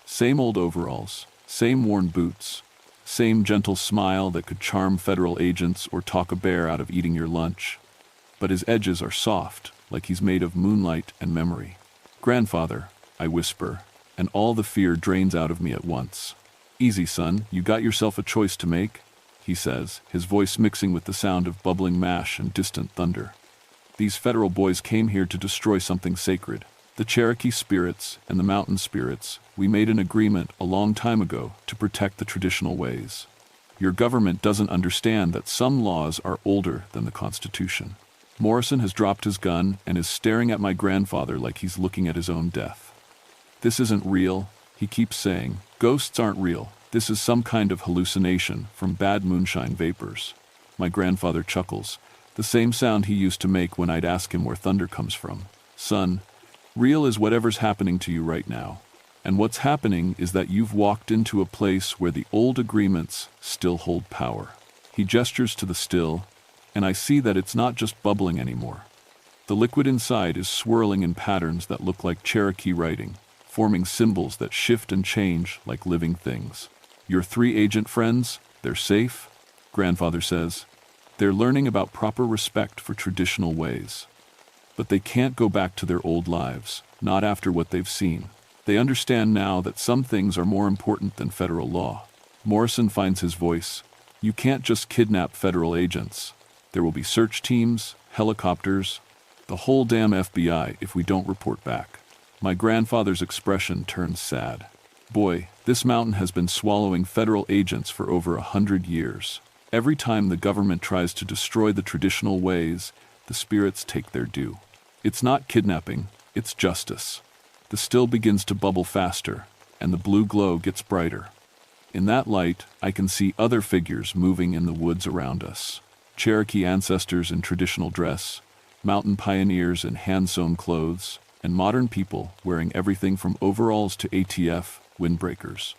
Same old overalls, same worn boots, same gentle smile that could charm federal agents or talk a bear out of eating your lunch. But his edges are soft, like he's made of moonlight and memory. Grandfather, I whisper, and all the fear drains out of me at once. Easy, son, you got yourself a choice to make, he says, his voice mixing with the sound of bubbling mash and distant thunder. These federal boys came here to destroy something sacred. The Cherokee spirits and the mountain spirits. We made an agreement a long time ago to protect the traditional ways. Your government doesn't understand that some laws are older than the Constitution. Morrison has dropped his gun and is staring at my grandfather like he's looking at his own death. This isn't real, he keeps saying. Ghosts aren't real. This is some kind of hallucination from bad moonshine vapors. My grandfather chuckles, the same sound he used to make when I'd ask him where thunder comes from. Son, real is whatever's happening to you right now. And what's happening is that you've walked into a place where the old agreements still hold power. He gestures to the still, and I see that it's not just bubbling anymore. The liquid inside is swirling in patterns that look like Cherokee writing, forming symbols that shift and change like living things. Your 3 agent friends, they're safe, grandfather says. They're learning about proper respect for traditional ways. But they can't go back to their old lives, not after what they've seen. They understand now that some things are more important than federal law. Morrison finds his voice. You can't just kidnap federal agents. There will be search teams, helicopters, the whole damn FBI if we don't report back. My grandfather's expression turns sad. Boy, this mountain has been swallowing federal agents for over 100 years. Every time the government tries to destroy the traditional ways, the spirits take their due. It's not kidnapping, it's justice. The still begins to bubble faster, and the blue glow gets brighter. In that light, I can see other figures moving in the woods around us. Cherokee ancestors in traditional dress, mountain pioneers in hand-sewn clothes, and modern people wearing everything from overalls to ATF windbreakers.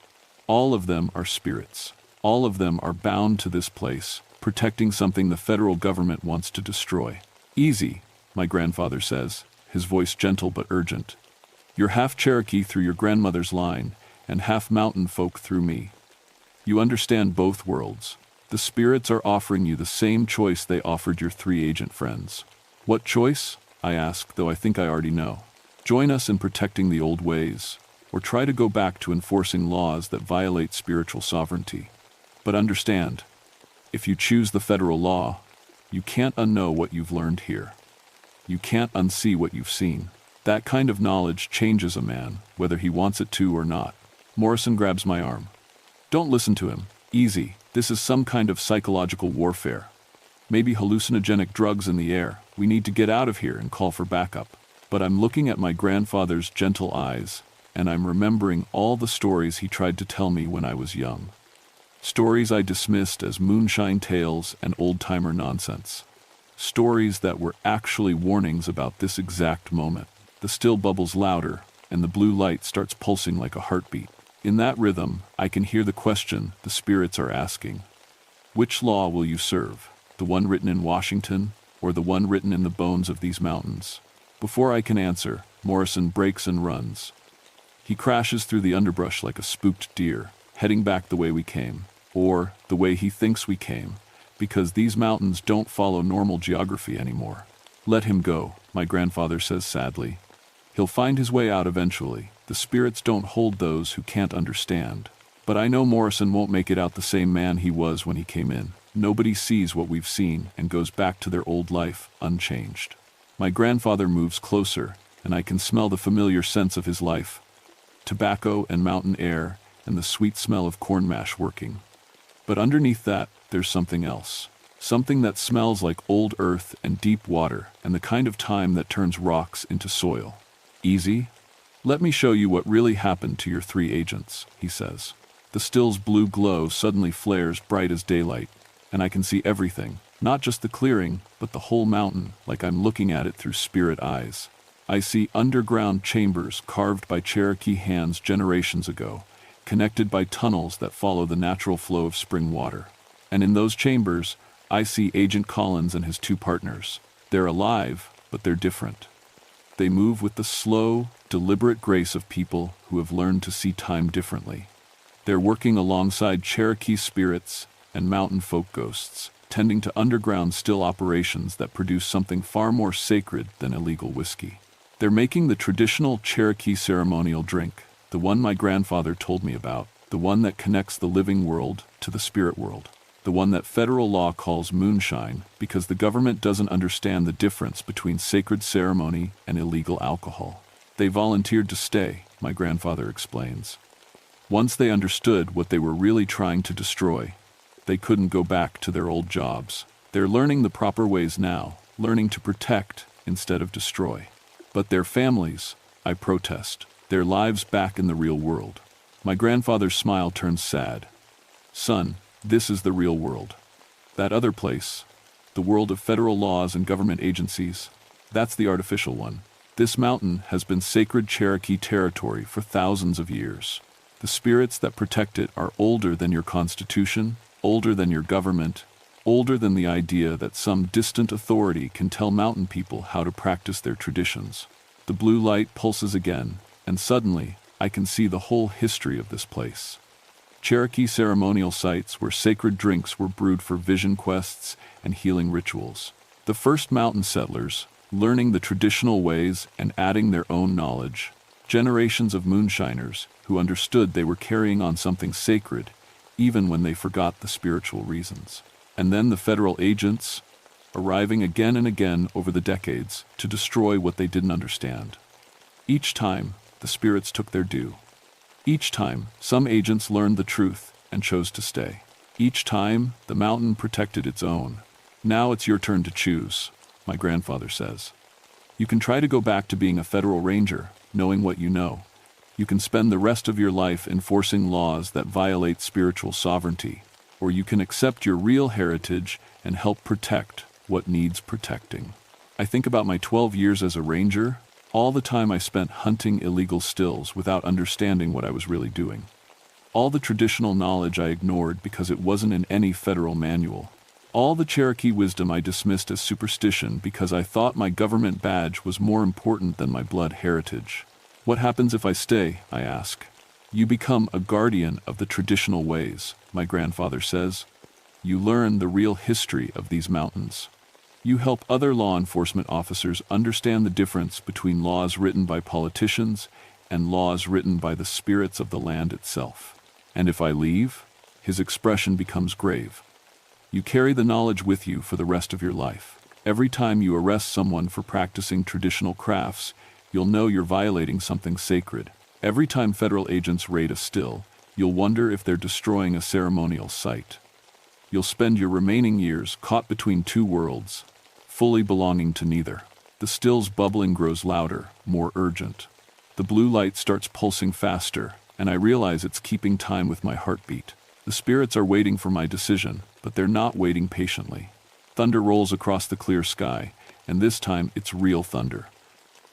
All of them are spirits. All of them are bound to this place, protecting something the federal government wants to destroy. Easy, my grandfather says, his voice gentle but urgent. You're half Cherokee through your grandmother's line, and half mountain folk through me. You understand both worlds. The spirits are offering you the same choice they offered your 3 agent friends. What choice? I ask, though I think I already know. Join us in protecting the old ways, or try to go back to enforcing laws that violate spiritual sovereignty. But understand, if you choose the federal law, you can't unknow what you've learned here. You can't unsee what you've seen. That kind of knowledge changes a man, whether he wants it to or not. Morrison grabs my arm. Don't listen to him. Easy. This is some kind of psychological warfare. Maybe hallucinogenic drugs in the air. We need to get out of here and call for backup. But I'm looking at my grandfather's gentle eyes, and I'm remembering all the stories he tried to tell me when I was young. Stories I dismissed as moonshine tales and old-timer nonsense. Stories that were actually warnings about this exact moment. The still bubbles louder, and the blue light starts pulsing like a heartbeat. In that rhythm, I can hear the question the spirits are asking. Which law will you serve? The one written in Washington, or the one written in the bones of these mountains? Before I can answer, Morrison breaks and runs. He crashes through the underbrush like a spooked deer, heading back the way we came, or the way he thinks we came, because these mountains don't follow normal geography anymore. Let him go, my grandfather says sadly. He'll find his way out eventually. The spirits don't hold those who can't understand. But I know Morrison won't make it out the same man he was when he came in. Nobody sees what we've seen and goes back to their old life unchanged. My grandfather moves closer, and I can smell the familiar sense of his life. Tobacco and mountain air, and the sweet smell of corn mash working. But underneath that, there's something else. Something that smells like old earth and deep water, and the kind of time that turns rocks into soil. Easy? Let me show you what really happened to your 3 agents, he says. The still's blue glow suddenly flares bright as daylight, and I can see everything. Not just the clearing, but the whole mountain, like I'm looking at it through spirit eyes. I see underground chambers carved by Cherokee hands generations ago, connected by tunnels that follow the natural flow of spring water. And in those chambers, I see Agent Collins and his two partners. They're alive, but they're different. They move with the slow, deliberate grace of people who have learned to see time differently. They're working alongside Cherokee spirits and mountain folk ghosts, tending to underground still operations that produce something far more sacred than illegal whiskey. They're making the traditional Cherokee ceremonial drink, the one my grandfather told me about, the one that connects the living world to the spirit world, the one that federal law calls moonshine because the government doesn't understand the difference between sacred ceremony and illegal alcohol. They volunteered to stay, my grandfather explains. Once they understood what they were really trying to destroy, they couldn't go back to their old jobs. They're learning the proper ways now, learning to protect instead of destroy. But their families, I protest, their lives back in the real world. My grandfather's smile turns sad. Son, this is the real world. That other place, the world of federal laws and government agencies, that's the artificial one. This mountain has been sacred Cherokee territory for thousands of years. The spirits that protect it are older than your constitution, older than your government, older than the idea that some distant authority can tell mountain people how to practice their traditions. The blue light pulses again, and suddenly, I can see the whole history of this place. Cherokee ceremonial sites where sacred drinks were brewed for vision quests and healing rituals. The first mountain settlers, learning the traditional ways and adding their own knowledge. Generations of moonshiners who understood they were carrying on something sacred, even when they forgot the spiritual reasons. And then the federal agents, arriving again and again over the decades to destroy what they didn't understand. Each time, the spirits took their due. Each time, some agents learned the truth and chose to stay. Each time, the mountain protected its own. Now it's your turn to choose, my grandfather says. You can try to go back to being a federal ranger, knowing what you know. You can spend the rest of your life enforcing laws that violate spiritual sovereignty, or you can accept your real heritage and help protect what needs protecting. I think about my 12 years as a ranger, all the time I spent hunting illegal stills without understanding what I was really doing. All the traditional knowledge I ignored because it wasn't in any federal manual. All the Cherokee wisdom I dismissed as superstition because I thought my government badge was more important than my blood heritage. What happens if I stay? I ask. You become a guardian of the traditional ways, my grandfather says. You learn the real history of these mountains. You help other law enforcement officers understand the difference between laws written by politicians and laws written by the spirits of the land itself. And if I leave, his expression becomes grave. You carry the knowledge with you for the rest of your life. Every time you arrest someone for practicing traditional crafts, you'll know you're violating something sacred. Every time federal agents raid a still, you'll wonder if they're destroying a ceremonial site. You'll spend your remaining years caught between two worlds, fully belonging to neither. The still's bubbling grows louder, more urgent. The blue light starts pulsing faster, and I realize it's keeping time with my heartbeat. The spirits are waiting for my decision, but they're not waiting patiently. Thunder rolls across the clear sky, and this time it's real thunder.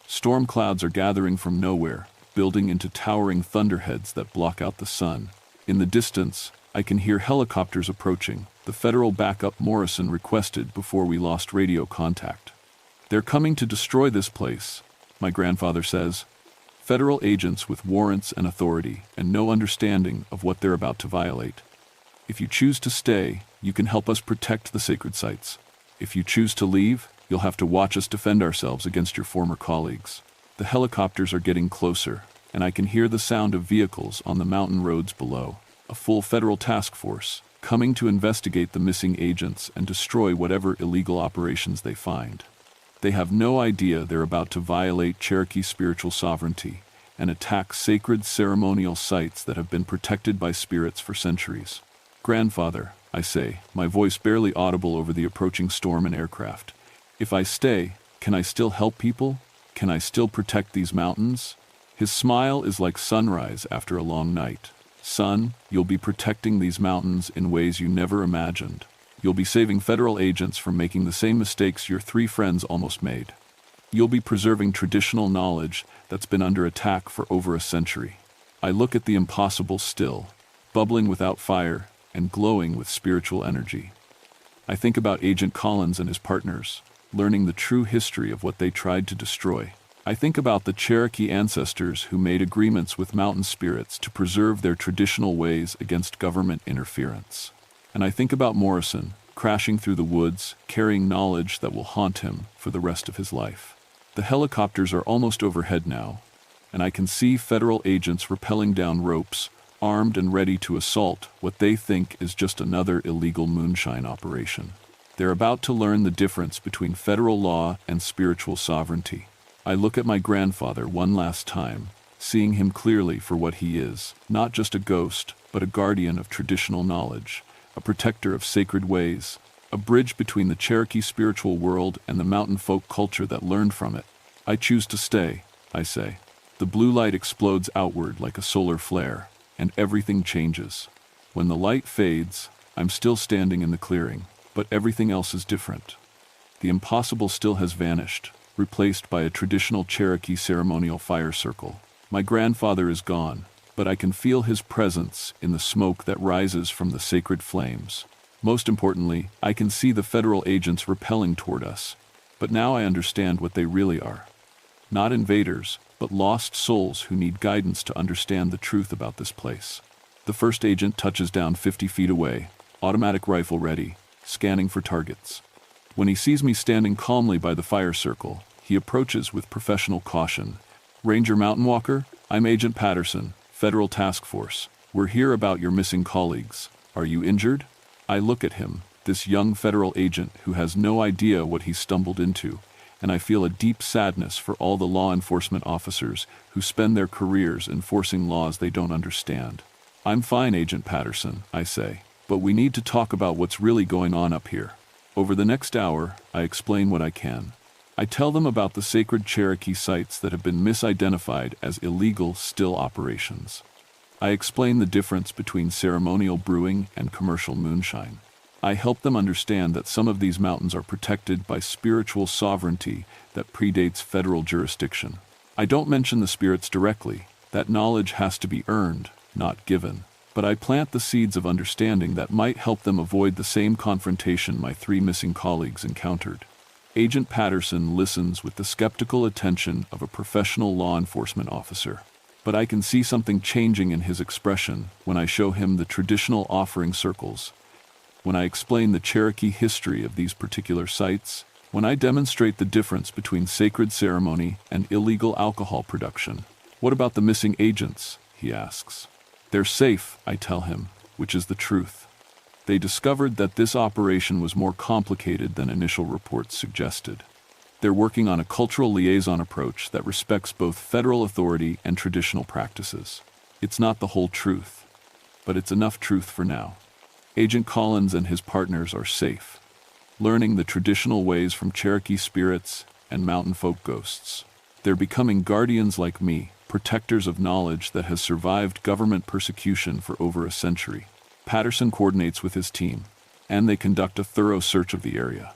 Storm clouds are gathering from nowhere, building into towering thunderheads that block out the sun. In the distance, I can hear helicopters approaching, the federal backup Morrison requested before we lost radio contact. They're coming to destroy this place, my grandfather says. Federal agents with warrants and authority and no understanding of what they're about to violate. If you choose to stay, you can help us protect the sacred sites. If you choose to leave, you'll have to watch us defend ourselves against your former colleagues. The helicopters are getting closer, and I can hear the sound of vehicles on the mountain roads below. A full federal task force, coming to investigate the missing agents and destroy whatever illegal operations they find. They have no idea they're about to violate Cherokee spiritual sovereignty and attack sacred ceremonial sites that have been protected by spirits for centuries. Grandfather, I say, my voice barely audible over the approaching storm and aircraft. If I stay, can I still help people? Can I still protect these mountains? His smile is like sunrise after a long night. Son, you'll be protecting these mountains in ways you never imagined. You'll be saving federal agents from making the same mistakes your 3 friends almost made. You'll be preserving traditional knowledge that's been under attack for over a century. I look at the impossible still, bubbling without fire and glowing with spiritual energy. I think about Agent Collins and his partners, learning the true history of what they tried to destroy. I think about the Cherokee ancestors who made agreements with mountain spirits to preserve their traditional ways against government interference. And I think about Morrison, crashing through the woods, carrying knowledge that will haunt him for the rest of his life. The helicopters are almost overhead now, and I can see federal agents rappelling down ropes, armed and ready to assault what they think is just another illegal moonshine operation. They're about to learn the difference between federal law and spiritual sovereignty. I look at my grandfather one last time, seeing him clearly for what he is, not just a ghost, but a guardian of traditional knowledge, a protector of sacred ways, a bridge between the Cherokee spiritual world and the mountain folk culture that learned from it. I choose to stay, I say. The blue light explodes outward like a solar flare, and everything changes. When the light fades, I'm still standing in the clearing, but everything else is different. The impossible still has vanished, replaced by a traditional Cherokee ceremonial fire circle. My grandfather is gone, but I can feel his presence in the smoke that rises from the sacred flames. Most importantly, I can see the federal agents repelling toward us. But now I understand what they really are. Not invaders, but lost souls who need guidance to understand the truth about this place. The first agent touches down 50 feet away, automatic rifle ready, scanning for targets. When he sees me standing calmly by the fire circle, he approaches with professional caution. "Ranger Mountain Walker, I'm Agent Patterson, Federal Task Force. We're here about your missing colleagues. Are you injured?" I look at him, this young federal agent who has no idea what he's stumbled into, and I feel a deep sadness for all the law enforcement officers who spend their careers enforcing laws they don't understand. "I'm fine, Agent Patterson," I say, "but we need to talk about what's really going on up here." Over the next hour, I explain what I can. I tell them about the sacred Cherokee sites that have been misidentified as illegal still operations. I explain the difference between ceremonial brewing and commercial moonshine. I help them understand that some of these mountains are protected by spiritual sovereignty that predates federal jurisdiction. I don't mention the spirits directly. That knowledge has to be earned, not given. But I plant the seeds of understanding that might help them avoid the same confrontation my 3 missing colleagues encountered. Agent Patterson listens with the skeptical attention of a professional law enforcement officer. But I can see something changing in his expression when I show him the traditional offering circles, when I explain the Cherokee history of these particular sites, when I demonstrate the difference between sacred ceremony and illegal alcohol production. "What about the missing agents?" he asks. "They're safe," I tell him, which is the truth. They discovered that this operation was more complicated than initial reports suggested. They're working on a cultural liaison approach that respects both federal authority and traditional practices. It's not the whole truth, but it's enough truth for now. Agent Collins and his partners are safe, learning the traditional ways from Cherokee spirits and mountain folk ghosts. They're becoming guardians like me, protectors of knowledge that has survived government persecution for over a century. Patterson coordinates with his team, and they conduct a thorough search of the area.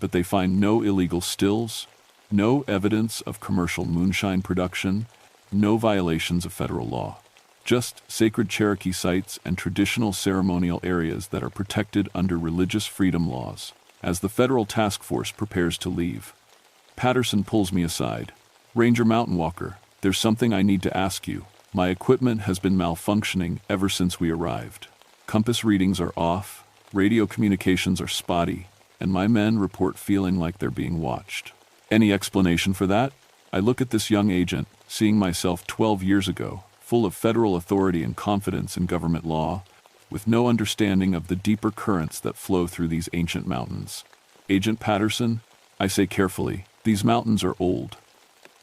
But they find no illegal stills, no evidence of commercial moonshine production, no violations of federal law. Just sacred Cherokee sites and traditional ceremonial areas that are protected under religious freedom laws. As the federal task force prepares to leave, Patterson pulls me aside. "Ranger Mountain Walker, there's something I need to ask you. My equipment has been malfunctioning ever since we arrived. Compass readings are off, radio communications are spotty, and my men report feeling like they're being watched. Any explanation for that?" I look at this young agent, seeing myself 12 years ago, full of federal authority and confidence in government law, with no understanding of the deeper currents that flow through these ancient mountains. "Agent Patterson," I say carefully, "these mountains are old.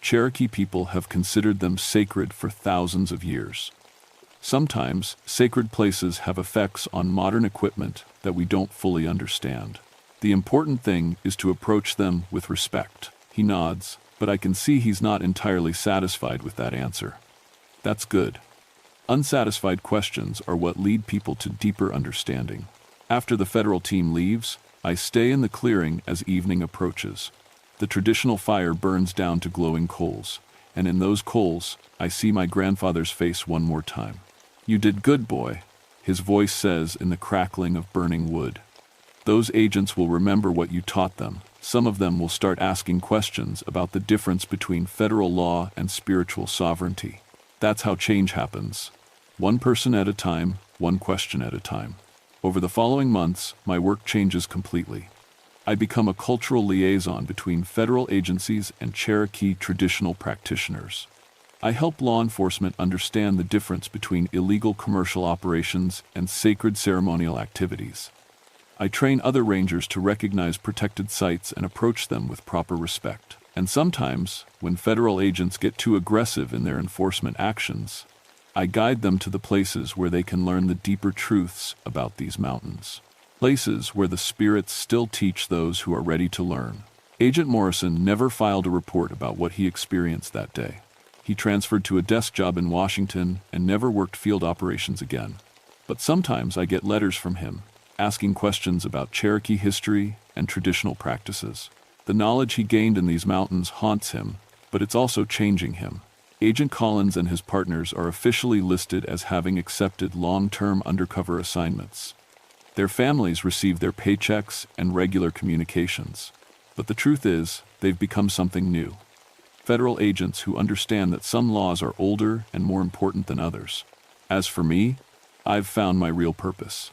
Cherokee people have considered them sacred for thousands of years. Sometimes, sacred places have effects on modern equipment that we don't fully understand. The important thing is to approach them with respect." He nods, but I can see he's not entirely satisfied with that answer. That's good. Unsatisfied questions are what lead people to deeper understanding. After the federal team leaves, I stay in the clearing as evening approaches. The traditional fire burns down to glowing coals, and in those coals, I see my grandfather's face one more time. "You did good, boy," his voice says in the crackling of burning wood. Those agents will remember what you taught them. Some of them will start asking questions about the difference between federal law and spiritual sovereignty. That's how change happens. One person at a time, one question at a time. Over the following months, my work changes completely. I become a cultural liaison between federal agencies and Cherokee traditional practitioners. I help law enforcement understand the difference between illegal commercial operations and sacred ceremonial activities. I train other rangers to recognize protected sites and approach them with proper respect. And sometimes, when federal agents get too aggressive in their enforcement actions, I guide them to the places where they can learn the deeper truths about these mountains. Places where the spirits still teach those who are ready to learn. Agent Morrison never filed a report about what he experienced that day. He transferred to a desk job in Washington and never worked field operations again. But sometimes I get letters from him, asking questions about Cherokee history and traditional practices. The knowledge he gained in these mountains haunts him, but it's also changing him. Agent Collins and his partners are officially listed as having accepted long-term undercover assignments. Their families receive their paychecks and regular communications. But the truth is, they've become something new. Federal agents who understand that some laws are older and more important than others. As for me, I've found my real purpose.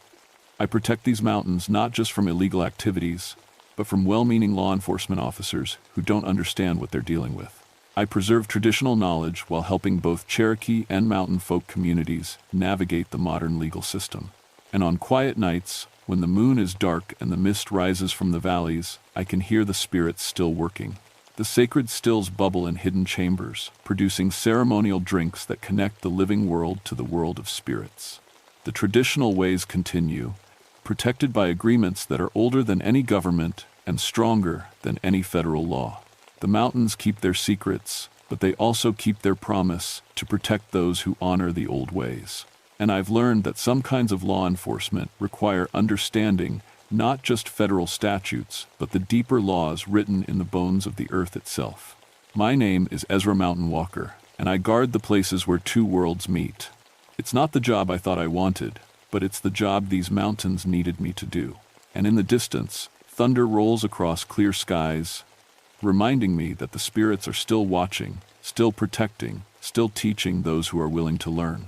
I protect these mountains not just from illegal activities, but from well-meaning law enforcement officers who don't understand what they're dealing with. I preserve traditional knowledge while helping both Cherokee and mountain folk communities navigate the modern legal system. And on quiet nights, when the moon is dark and the mist rises from the valleys, I can hear the spirits still working. The sacred stills bubble in hidden chambers, producing ceremonial drinks that connect the living world to the world of spirits. The traditional ways continue, protected by agreements that are older than any government and stronger than any federal law. The mountains keep their secrets, but they also keep their promise to protect those who honor the old ways. And I've learned that some kinds of law enforcement require understanding not just federal statutes, but the deeper laws written in the bones of the earth itself. My name is Ezra Mountain Walker, and I guard the places where two worlds meet. It's not the job I thought I wanted, but it's the job these mountains needed me to do. And in the distance, thunder rolls across clear skies, reminding me that the spirits are still watching, still protecting, still teaching those who are willing to learn.